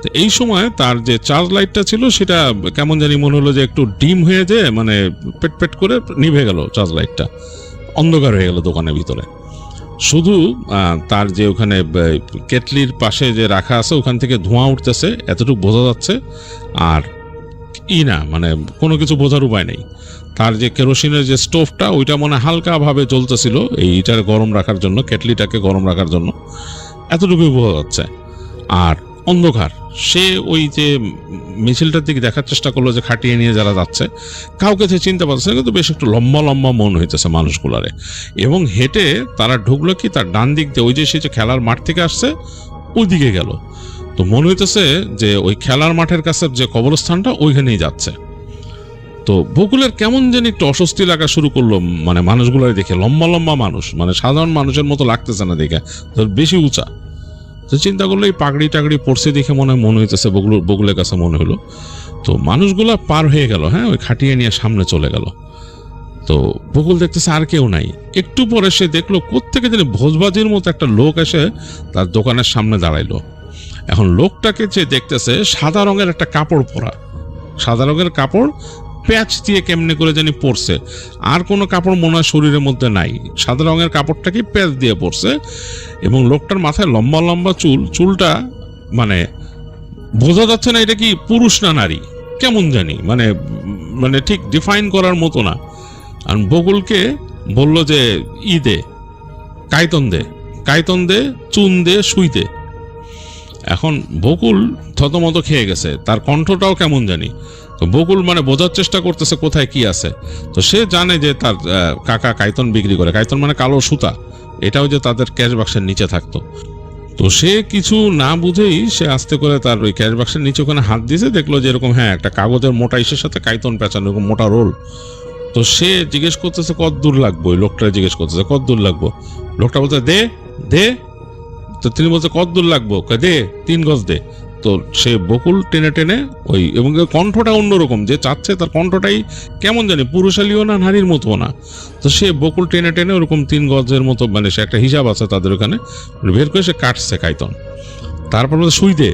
S6: তো এই সময় তার যে চার্জ লাইটটা ছিল সেটা কেমন জানি মনে হলো যে একটু ডিম হয়ে যায়, মানে পেট পেট করে নিভে গেল চার্জ লাইটটা, অন্ধকার হয়ে গেল দোকানের ভিতরে। শুধু তার যে ওখানে কেটলির পাশে যে রাখা আছে ওখান থেকে ধোঁয়া উঠতেছে, এতটুকু বোঝা যাচ্ছে। আর না মানে কোনো কিছু বোঝার উপায় নেই। তার যে কেরোসিনের যে স্টোভটা, ওইটা মনে হালকাভাবে জ্বলতেছিল এইটার গরম রাখার জন্য, কেটলিটাকে গরম রাখার জন্য, এতটুকুই বোঝা যাচ্ছে। আর অন্ধকার। সে ওই যে মিছিলটার দিকে দেখার চেষ্টা করলো যে খাটিয়ে নিয়ে যারা যাচ্ছে, কাউকে সে চিনতে পারছে না, কিন্তু বেশ একটু লম্বা লম্বা মন হইতেছে মানুষগুলারে। এবং হেঁটে তারা ঢুকলো কি তার ডান দিক দিয়ে, ওই যে সে যে খেলার মাঠ থেকে আসছে ওই দিকে গেল। তো মনে হইতেছে যে ওই খেলার মাঠের কাছে যে কবরস্থানটা ওইখানেই যাচ্ছে। তো বকুলের কেমন যেন একটু অস্বস্তি লাগা শুরু করলো, মানে মানুষগুলো দেখে, লম্বা লম্বা মানুষ, মানে সাধারণ মানুষের মতো লাগতেছে না দেখে, বেশি উঁচা। তো চিন্তা করলো এই পাগড়ি টাগড়ি পড়ছে দেখে মনে হইতেছে বকুলের কাছে মনে হলো। তো মানুষগুলা পার হয়ে গেল, হ্যাঁ, ওই খাটিয়ে নিয়ে সামনে চলে গেল। তো বকুল দেখতেছে আর কেউ নাই। একটু পরে সে দেখলো কোত্থেকে যেন ভোজবাজির মতো একটা লোক এসে তার দোকানের সামনে দাঁড়াইলো। এখন লোকটাকে যে দেখতেছে সাদা রঙের একটা কাপড় পরা, সাদা রঙের কাপড় প্যাচ দিয়ে কেমনে করে জানি পরছে, আর কোনো কাপড় মনে হয় শরীরের মধ্যে নাই, সাদা রঙের কাপড়টাকে প্যাচ দিয়ে পরছে। এবং লোকটার মাথায় লম্বা লম্বা চুলটা মানে বোঝা যাচ্ছে না এটা কি পুরুষ না নারী, কেমন জানি মানে মানে ঠিক ডিফাইন করার মতো না। আর বকুলকে বলল যে দে, কায়তন দে, চুন দে, সুই দে। এখন বকুল থতমত খেয়ে গেছে, তার কণ্ঠটাও কেমন জানি। তো বকুল মানে বোঝার চেষ্টা করতেছে কোথায় কি আছে। তো সে জানে যে তার কাকা কায়তন বিক্রি করে, কায়তন মানে কালো সুতা, এটাও যে তাদের ক্যাশ বাক্সের নিচে থাকতো। তো সে কিছু না বুঝেই সে আস্তে করে তার ওই ক্যাশ বাক্সের নিচে ওখানে হাত দিয়েছে, দেখলো যে এরকম হ্যাঁ একটা কাগজের মোটা ইসের সাথে কায়তন পেঁচানো, এরকম মোটা রোল। তো সে জিজ্ঞেস করতেছে কত দূর লাগবো, ওই লোকটা জিজ্ঞেস করতেছে কত দূর লাগবো। লোকটা বলছে দে দে। তো তিনি বলছে কত দূর লাগবো, দে 3 গজ দে। তো সে বকুল টেনে টেনে ওই, এবং কণ্ঠটা অন্যরকম, যে চাচ্ছে তার কণ্ঠটাই কেমন জানি পুরুষালীও না নারীর মতো না। তো সে বকুল টেনে টেনে ওরকম 3 গজের মতো, মানে সে একটা হিসাব আছে তাদের ওখানে, বের করে সে কাটছে কায়তন। তারপর সুই দে।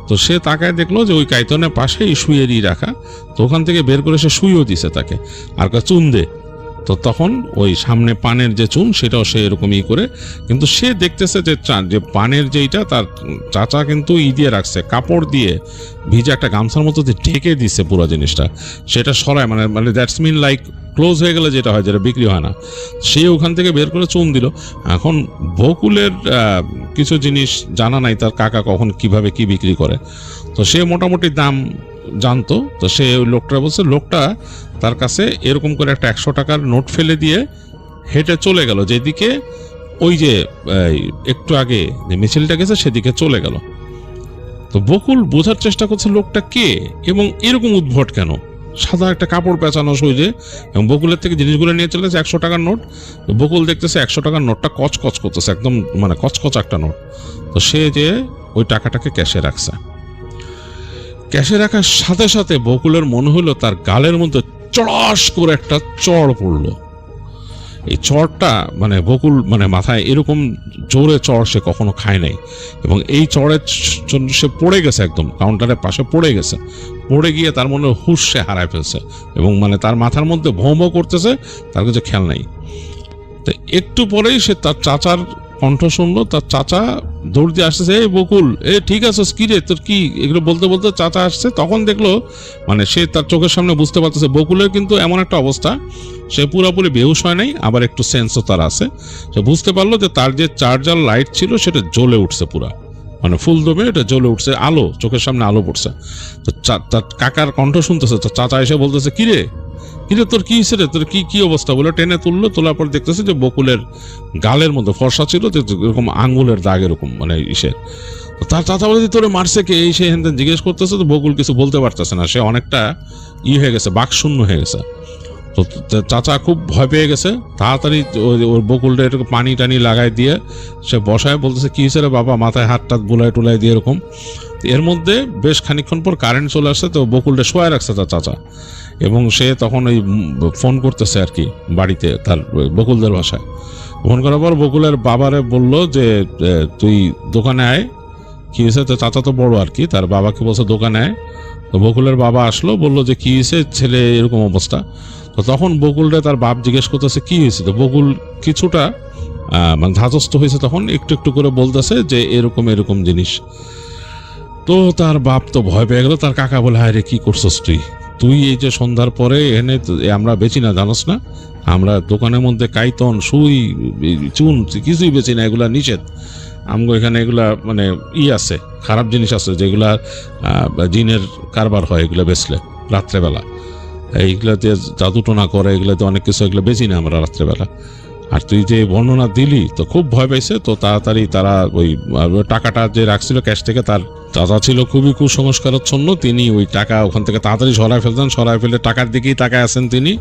S6: তো সে তাকায় দেখলো যে ওই কায়তনের পাশেই সুইয়েরই রাখা। তো ওখান থেকে বের করে সে সুইও দিছে তাকে, আর চুন দে। তো তখন ওই সামনে পানের যে চুন সেটাও সে এরকমই করে, কিন্তু সে দেখতেছে যে পানের যেইটা তার চাচা কিন্তু দিয়ে রাখছে, কাপড় দিয়ে ভিজে একটা গামছার মতো দিয়ে ঢেকে দিচ্ছে পুরো জিনিসটা, সেটা সরায়, মানে দ্যাটস মিন লাইক ক্লোজ হয়ে গেলে যেটা হয়, যেটা বিক্রি হয় না, সে ওখান থেকে বের করে চুন দিল। এখন বকুলের কিছু জিনিস জানা নাই তার কাকা কখন কিভাবে কি বিক্রি করে, তো সে মোটামুটি দাম জানতো। তো সে ওই লোকটা বলছে, লোকটা তার কাছে এরকম করে একটা 100 টাকার নোট ফেলে দিয়ে হেঁটে চলে গেল যেদিকে ওই যে একটু আগে যে মিছিলটা গেছে সেদিকে চলে গেল। তো বকুল বোঝার চেষ্টা করছে লোকটা কে এবং এরকম উদ্ভট কেন, সাদা একটা কাপড় পেঁচানো সইজে, এবং বকুলের থেকে জিনিসগুলো নিয়ে চলে গেছে 100 টাকার নোট। বকুল দেখতেছে 100 টাকার নোটটা কচকচ করতেছে, একদম মানে কচকচ একটা নোট। তো সে যে ওই টাকাটাকে ক্যাশে রাখছে, ক্যাশে রাখার সাথে সাথে বকুলের মনে হলো তার গালের মধ্যে চড়াস করে একটা চড় পড়লো। এই চড়টা মানে বকুল মানে মাথায় এরকম জোরে চড় সে কখনো খায় নাই, এবং এই চড়ের জন্য সে পড়ে গেছে, একদম কাউন্টারের পাশে পড়ে গেছে। পড়ে গিয়ে তার মনে হুঁশ সে হারায় ফেলছে, এবং মানে তার মাথার মধ্যে ভোঁ ভোঁ করতেছে, তার কাছে খেয়াল নাই। তো একটু পরেই সে তার চাচার কণ্ঠ শুনলো, তার চাচা দৌড় দিয়ে আসতেছে, এই বকুল, ঠিক আছে কি রে তোর কি, এগুলো বলতে বলতে চাচা আসছে। তখন দেখলো মানে সে তার চোখের সামনে বুঝতে পারতেছে বকুলের কিন্তু এমন একটা অবস্থা, সে পুরোপুরি বেহুশ হয় নাই, আবার একটু সেন্সও তার আছে। সে বুঝতে পারলো যে তার যে চার্জার লাইট ছিল সেটা জ্বলে উঠছে পুরা, মানে ফুল দমে এটা জ্বলে উঠছে, আলো চোখের সামনে আলো পড়ছে। তো তার কাকার কণ্ঠ শুনতেছে, তো চাচা এসে বলতেছে, কিরে তোর কি হয়েছে রে, তোর কি অবস্থা, বলে টেনে তুললো। তোলার পর দেখতেছে যে বকুলের গালের মধ্যে ফর্সা ছিল এরকম আঙ্গুলের দাগ এরকম মানে ইসের। তো তার চাচা বলে তোরে মারছে কে, এই সে হেন জিজ্ঞেস করতেছে। তো বকুল কিছু বলতে পারতেছে না, সে অনেকটা হয়ে গেছে, বাকশূন্য হয়ে গেছে। তো চাচা খুব ভয় পেয়ে গেছে, তাড়াতাড়ি ওর বকুলটা এরকম পানি টানি লাগাই দিয়ে সে বসায়, বলতেছে কি হয়েছে রে বাবা, মাথায় হাত টাত বুলাই টুলাই দিয়ে এরকম। এর মধ্যে বেশ খানিকক্ষণ পর কারেন্ট চলে আসছে, তো বকুলটা শোয়া রাখছে তার চাচা, এবং সে তখন ওই ফোন করতেছে আর কি বাড়িতে তার বকুলদের বাসায়। ফোন করার পর বকুলের বাবারে বলল যে তুই দোকানে আয়, কি হয়েছে। তো চাচা তো বড় আর কি, তার বাবাকে বলছে দোকানে আয়। তো বকুলের বাবা আসলো, বললো যে কি হয়েছে ছেলে এরকম অবস্থা। তো তখন বকুলরে তার বাপ জিজ্ঞেস করতেছে কি হয়েছে। তো বকুল কিছুটা মানে ধাতস্থ হয়েছে, তখন একটু একটু করে বলতেছে যে এরকম জিনিস। তো তার বাপ তো ভয় পেয়ে গেল। তার কাকা বলে, হায় রে কি করছস তুই এই যে সন্ধ্যার পরে এনে আমরা বেচি না, জানোস না আমরা দোকানের মধ্যে কাইতন সুই চুন কিছুই বেচি না, এগুলা নিষেধ। আমগো এখানে এগুলা মানে আছে, খারাপ জিনিস আছে যেগুলা জিনের কারবার হয়, এগুলা বেচলে রাত্রেবেলা, এইগুলাতে জাদুটোনা করে, এগুলাতে অনেক কিছু, এগুলো বেচি না আমরা রাত্রেবেলা। আর তুই যে বর্ণনা দিলি তো খুব ভয় পাইছে। তো তাড়াতাড়ি তারা ওই টাকাটা যে রাখছিল ক্যাশ থেকে, তার চাচা ছিল খুবই কুসংস্কারাচ্ছন্ন, তিনি ওই টাকা ওখান থেকে তাড়াতাড়ি সরাই ফেলতেন, সরাই ফেলে টাকার দিকেই তাকায় আছেন তিনি,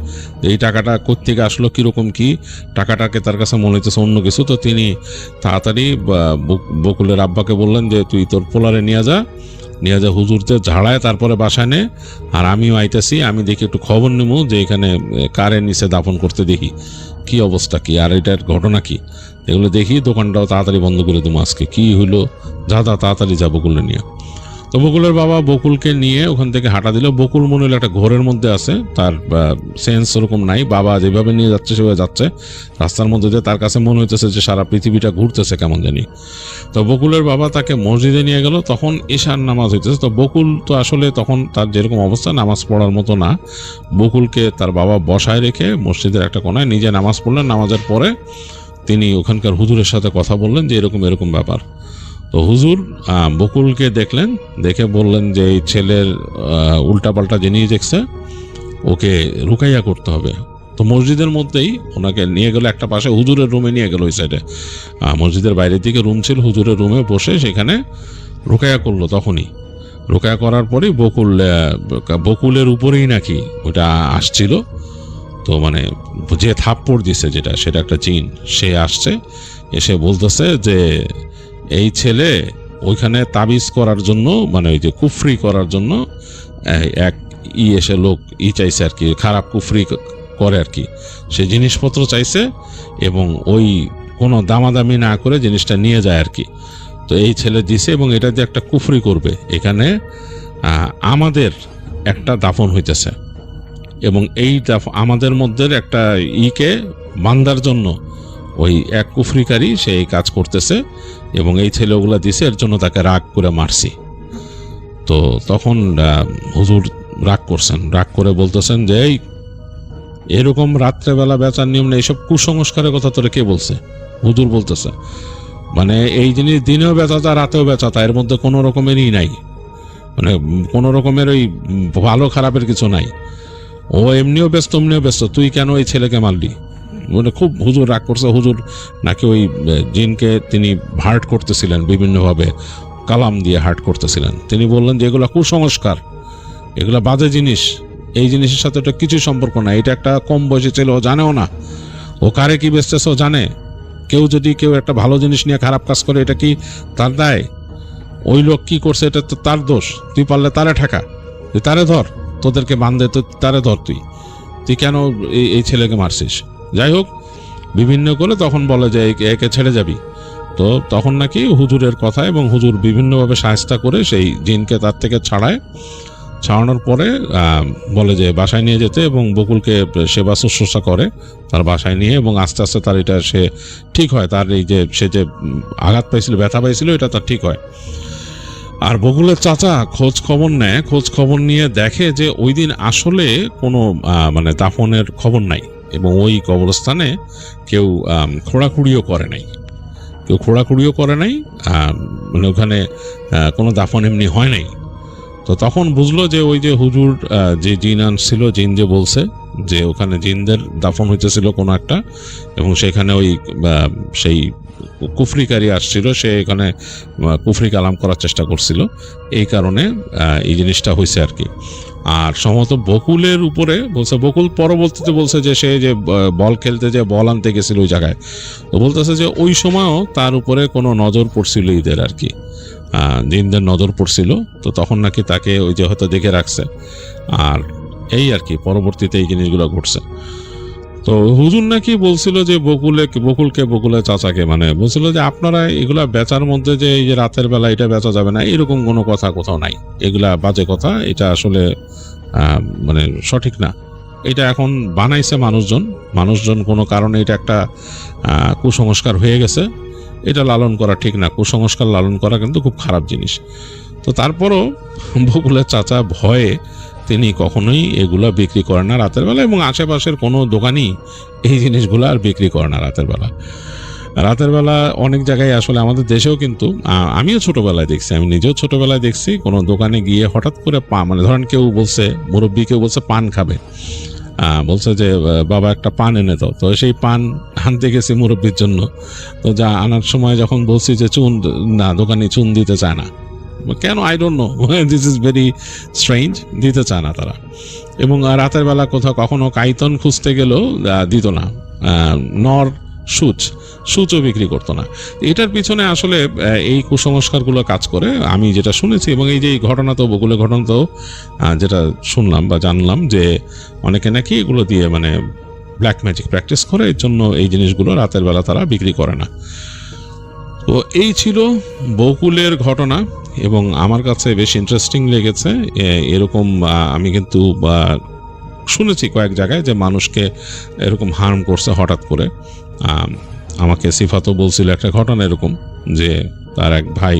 S6: এই টাকাটা কোত্থেকে আসলো, কীরকম কি, টাকাটাকে তার কাছে মনে হইতেছে অন্য কিছু। তো তিনি তাড়াতাড়ি বকুলের আব্বাকে বললেন যে তুই তোর পোলারে নিয়ে যা হুজুরতে ঝাড়ায় তারপরে বাসায় নে, আর আমিও আইতেছি, আমি দেখি একটু খবর নেবো যে এখানে কারের নিচে দাফন করতে দেখি কি অবস্থা কি, আর এটার ঘটনা কি, এগুলো দেখি দোকানটাও তাড়াতাড়ি বন্ধ করে দেবো, আজকে কি হইলো যা তাড়াতাড়ি যা বকুলে নিয়ে। তো বকুলের বাবা বকুলকে নিয়ে ওখান থেকে হাঁটা দিল। বকুল মনে হলো একটা ঘোরের মধ্যে আছে, তার সেন্স ওরকম নাই, বাবা যেভাবে নিয়ে যাচ্ছে সেভাবে যাচ্ছে রাস্তার মধ্যে দিয়ে, তার কাছে মনে হইতেছে যে সারা পৃথিবীটা ঘুরতেছে কেমন জানি। তো বকুলের বাবা তাকে মসজিদে নিয়ে গেল, তখন ঈশার নামাজ হইতেছে। তো বকুল তো আসলে তখন তার যেরকম অবস্থা নামাজ পড়ার মতো না, বকুলকে তার বাবা বসায় রেখে মসজিদের একটা কোনায় নিজে নামাজ পড়লেন। নামাজের পরে তিনি ওখানকার হুজুরের সাথে কথা বললেন যে এরকম ব্যাপার। তো হুজুর বকুলকে দেখলেন, দেখে বললেন যে এই ছেলের উল্টাপাল্টা জিনিস দেখছে, ওকে রুকাইয়া করতে হবে। তো মসজিদের মধ্যেই ওনাকে নিয়ে গেল একটা পাশে, হুজুরের রুমে নিয়ে গেল, ওই সাইডে মসজিদের বাইরের দিকে রুম ছিল, হুজুরের রুমে বসে সেখানে রুকাইয়া করলো। তখনই রুকাইয়া করার পরেই বকুলের উপরেই নাকি ওটা আসছিল। তো মানে যে থাপ্পড় দিছে সেটা একটা জিন, সে আসছে, এসে বলতেছে যে এই ছেলে ওইখানে তাবিজ করার জন্য, মানে ওই যে কুফরি করার জন্য এক এসে লোক চাইছে আর কি, খারাপ কুফরি করে আর কি, সে জিনিসপত্র চাইছে এবং ওই কোনো দামাদামি না করে জিনিসটা নিয়ে যায় আর কি। তো এই ছেলে দিছে এবং এটা যে একটা কুফরি করবে, এখানে আমাদের একটা দাফন হইতেছে, এবং এইটা আমাদের মধ্যে একটা ইকে বান্দার জন্য ওই এক কুফরিকারী সে এই কাজ করতেছে এবং এই ছেলেগুলা দিছে, এর জন্য তাকে রাগ করে মারছি। তো তখন হুজুর রাগ করছেন, রাগ করে বলতেছেন যে এই এরকম রাত্রেবেলা বেচার নিয়ম নেই, এইসব কুসংস্কারের কথা তোরা কে বলছে? হুজুর বলতেছে মানে এই জিনিস দিনেও বেচাতা রাতেও বেচাতা, এর মধ্যে কোনো রকমেরই নাই, মানে কোনো রকমের ওই ভালো খারাপের কিছু নাই, ও এমনিও ব্যস্ত এমনিও ব্যস্ত, তুই কেন এই ছেলেকে মারলি? মানে খুব হুজুর রাগ করছে। হুজুর নাকি ওই জিনকে তিনি হার্ট করতেছিলেন বিভিন্নভাবে, কালাম দিয়ে হার্ট করতেছিলেন। তিনি বললেন যে এগুলো কুসংস্কার, এগুলো বাজে জিনিস, এই জিনিসের সাথে ওটা কিছু সম্পর্ক না, এটা একটা কম বয়সী ছেলে, ও জানেও না ও কারে কি বেচতেছে, ও জানে। কেউ একটা ভালো জিনিস নিয়ে খারাপ কাজ করে, এটা কি তার দায়? ওই লোক কি করছে এটা তো তার দোষ, তুই পারলে তারে ঠেকা, তুই তারে ধর, তোদেরকে বান্ধে তো তারে ধর, তুই কেন এই ছেলেকে মারছিস? যাই হোক বিভিন্ন করে তখন বলে যে একে ছেড়ে যাবি। তো তখন নাকি হুজুরের কথা এবং হুজুর বিভিন্নভাবে সাহায্য করে সেই জিনকে তার থেকে ছাড়ানোর পরে বলে যে বাসায় নিয়ে যেতে এবং বকুলকে সেবা শুশ্রূষা করে তার বাসায় নিয়ে, এবং আস্তে আস্তে তার এটা সে ঠিক হয়, তার এই যে সে যে আঘাত পাইছিল, ব্যথা পাইছিল, এটা তার ঠিক হয়। আর বকুলের চাচা খোঁজ খবর নিয়ে দেখে যে ওই দিন আসলে কোনো মানে দাফনের খবর নাই, এবং ওই কবরস্থানে কেউ খোঁড়াখুড়িও করে নাই, মানে ওখানে কোনো দাফন এমনি হয় নাই। তো তখন বুঝলো যে ওই যে হুজুর যে জিন আনছিল, জিন যে বলছে যে ওখানে জিনদের দাফন হইতেছিল কোনো একটা, এবং সেখানে ওই সেই কুফরিকারী আসছিল, সে এখানে কুফরি কালাম করার চেষ্টা করছিল, এই কারণে এই জিনিসটা হয়েছে আর কি। আর সম্ভবত বকুলের উপরে বলছে, বকুল পরবর্তীতে বলছে যে সে যে বল খেলতে যে বল আনতে গেছিল ওই জায়গায়, তো বলতেছে যে ওই সময়ও তার উপরে কোনো নজর পড়ছিল ঈদের আর কি, জিনদের নজর পড়ছিল। তো তখন নাকি তাকে ওই যে হয়তো দেখে রাখছে, আর এই আর কি পরবর্তীতে এই জিনিসগুলো ঘটছে। তো হুজুর নাকি বলছিল যে বকুলের চাচাকে মানে বলছিল যে আপনারা এগুলা বেচার মধ্যে যে এই যে রাতের বেলা এটা বেচা যাবে না, এরকম কোনো কথা কোথাও নাই, এগুলা বাজে কথা, এটা আসলে মানে সঠিক না। এটা এখন বানাইছে মানুষজন কোনো কারণে, এটা একটা কুসংস্কার হয়ে গেছে, এটা লালন করা ঠিক না, কুসংস্কার লালন করা কিন্তু খুব খারাপ জিনিস। তো তারপরও বকুলের চাচা ভয়ে তিনি কখনোই এগুলো বিক্রি করেন না রাতের বেলা, এবং আশেপাশের কোনো দোকানই এই জিনিসগুলো আর বিক্রি করে না রাতের বেলা। অনেক জায়গায় আসলে আমাদের দেশেও কিন্তু আমিও ছোটবেলায় দেখছি, আমি নিজেও ছোটবেলায় দেখছি, কোনো দোকানে গিয়ে হঠাৎ করে মানে ধরেন কেউ বলছে, মুরব্বী কেউ বলছে পান খাবে, বলছে যে বাবা একটা পান এনে দাও, তো সেই পান আনতে গেছি মুরব্বীর জন্য, তো যা আনার সময় যখন বলছি যে চুন না, দোকানি চুন দিতে চায় না, কেন I don't know, this is very strange, দিতে চায় না তারা। এবং রাতের বেলা কোথাও কখনো কাইতন খুঁজতে গেলেও দিত না, নর সূচও বিক্রি করতো না। এটার পিছনে আসলে এই কুসংস্কারগুলো কাজ করে, আমি যেটা শুনেছি, এবং এই যে এই ঘটনা তো বকুলের ঘটনা তো যেটা শুনলাম বা জানলাম যে অনেকে নাকি এগুলো দিয়ে মানে ব্ল্যাক ম্যাজিক প্র্যাকটিস করে, এর জন্য এই জিনিসগুলো রাতের বেলা তারা বিক্রি করে না। তো এই ছিল বকুলের ঘটনা, এবং আমার কাছে বেশ ইন্টারেস্টিং লেগেছে। এরকম আমি কিন্তু শুনেছি কয়েক জায়গায় যে মানুষকে এরকম হার্ম করছে হঠাৎ করে। আমাকে সিফাতও বলছিল একটা ঘটনা এরকম, যে তার এক ভাই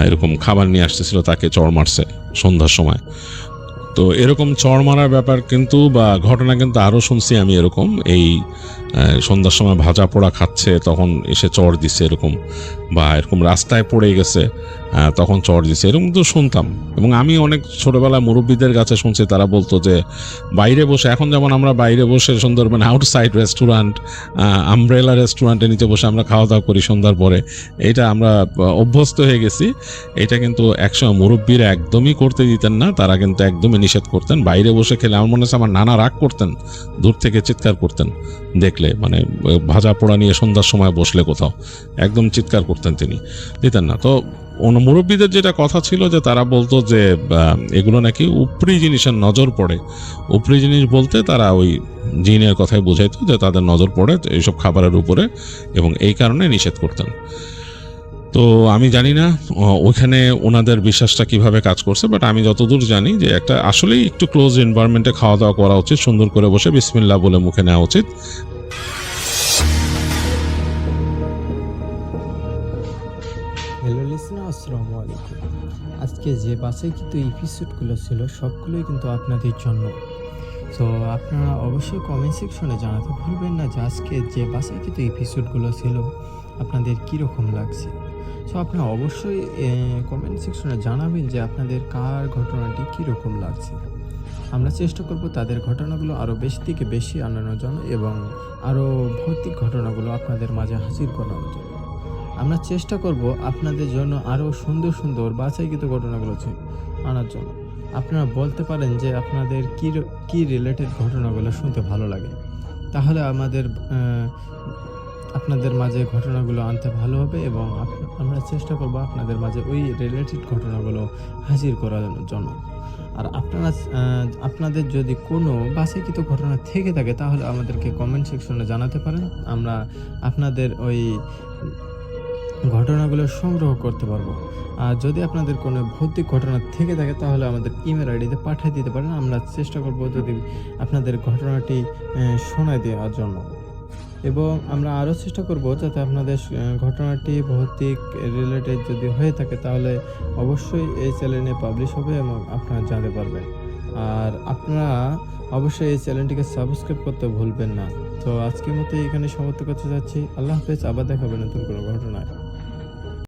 S6: এরকম খাবার নিয়ে আসতেছিল, তাকে চড় মারছে সন্ধ্যার সময়। তো এরকম চড় মারার ব্যাপার কিন্তু বা ঘটনা কিন্তু আরও শুনছি আমি, এরকম এই সন্ধ্যার সময় ভাজা পোড়া খাচ্ছে তখন এসে চড় দিছে এরকম, বা এরকম রাস্তায় পড়ে গেছে তখন চড় দিছে, এরকম তো শুনতাম। এবং আমি অনেক ছোটবেলায় মুরব্বীদের কাছে শুনছি, তারা বলতো যে বাইরে বসে, এখন যেমন আমরা বাইরে বসে সুন্দর মানে আউটসাইড রেস্টুরেন্ট, আমব্রেলা রেস্টুরেন্টের নিচে বসে আমরা খাওয়া দাওয়া করি সন্ধ্যার পরে, এটা আমরা অভ্যস্ত হয়ে গেছি। এটা কিন্তু একসময় মুরব্বীরা একদমই করতে দিতেন না, তারা কিন্তু একদমই নিষেধ করতেন। বাইরে বসে খেলে আমার মনে হচ্ছে আমার নানা রাগ করতেন, দূর থেকে চিৎকার করতেন দেখলে, মানে ভাজা পোড়া নিয়ে সন্ধ্যার সময় বসলে কোথাও একদম চিৎকার করতেন, তিনি দিতেন না। তো মুরব্বীদের যেটা কথা ছিল যে তারা বলতো যে এগুলো নাকি উপরি জিনিসের নজর পড়ে, উপরি জিনিস বলতে তারা ওই জিনের কথাই বোঝাইতো যে তাদের নজর পড়ে এইসব খাবারের উপরে, এবং এই কারণে নিষেধ করতেন। তো আমি জানি না ওইখানে ওনাদের বিশ্বাসটা কিভাবে কাজ করছে, বাট আমি যতদূর জানি যে একটা আসলেই একটু ক্লোজ এনভায়রনমেন্টে খাওয়া দাওয়া করা উচিত, সুন্দর করে বসে বিসমিল্লাহ বলে মুখে নেওয়া উচিত।
S7: হ্যালো লিসনার, আসসালামু আলাইকুম। আজকে যে বাছাইকৃত এপিসোডগুলো ছিল সবগুলোই কিন্তু আপনাদের জন্য। সো আপনারা অবশ্যই কমেন্ট সেকশনে জানাতে ভুলবেন না যে আজকে যে বাছাইকৃত এপিসোডগুলো ছিল আপনাদের কীরকম লাগছে। সো আপনারা অবশ্যই কমেন্ট সেকশনে জানাবেন যে আপনাদের কার ঘটনাটি কীরকম লাগছে। আমরা চেষ্টা করব তাদের ঘটনাগুলো আরও বেশি থেকে বেশি আনানোর জন্য এবং আরও ভৌতিক ঘটনাগুলো আপনাদের মাঝে হাজির করানোর জন্য। আমরা চেষ্টা করব আপনাদের জন্য আরও সুন্দর সুন্দর বাছাইকৃত ঘটনাগুলো আনার জন্য। আপনারা বলতে পারেন যে আপনাদের কী রিলেটেড ঘটনাগুলো শুনতে ভালো লাগে, তাহলে আমাদের আপনাদের মাঝে ঘটনাগুলো আনতে ভালো হবে এবং আমরা চেষ্টা করব আপনাদের মাঝে ওই রিলেটেড ঘটনাগুলো হাজির করানোর জন্য। আর আপনাদের যদি কোনো বাছাইকৃত ঘটনা থেকে থাকে তাহলে আমাদেরকে কমেন্ট সেকশনে জানাতে পারেন। আমরা আপনাদের ওই ঘটনাগুলো সংগ্রহ করতে পারবো। আর যদি আপনাদের কোনো ভৌতিক ঘটনা থেকে থাকে তাহলে আমাদের ইমেল আইডিতে পাঠিয়ে দিতে পারেন। আমরা চেষ্টা করব যদি আপনাদের ঘটনাটি শোনায় দেওয়ার জন্য, এবং আমরা আরও চেষ্টা করব যাতে আপনাদের ঘটনাটি ভৌতিক রিলেটেড যদি হয়ে থাকে তাহলে অবশ্যই এই চ্যানেলে পাবলিশ হবে এবং আপনারা জানতে পারবেন। আর আপনারা অবশ্যই এই চ্যানেলটিকে সাবস্ক্রাইব করতে ভুলবেন না। তো আজকের মতো এখানে সমাপ্ত করতে যাচ্ছি। আল্লাহ হাফেজ, আবার দেখা হবে নতুন কোনো ঘটনায়।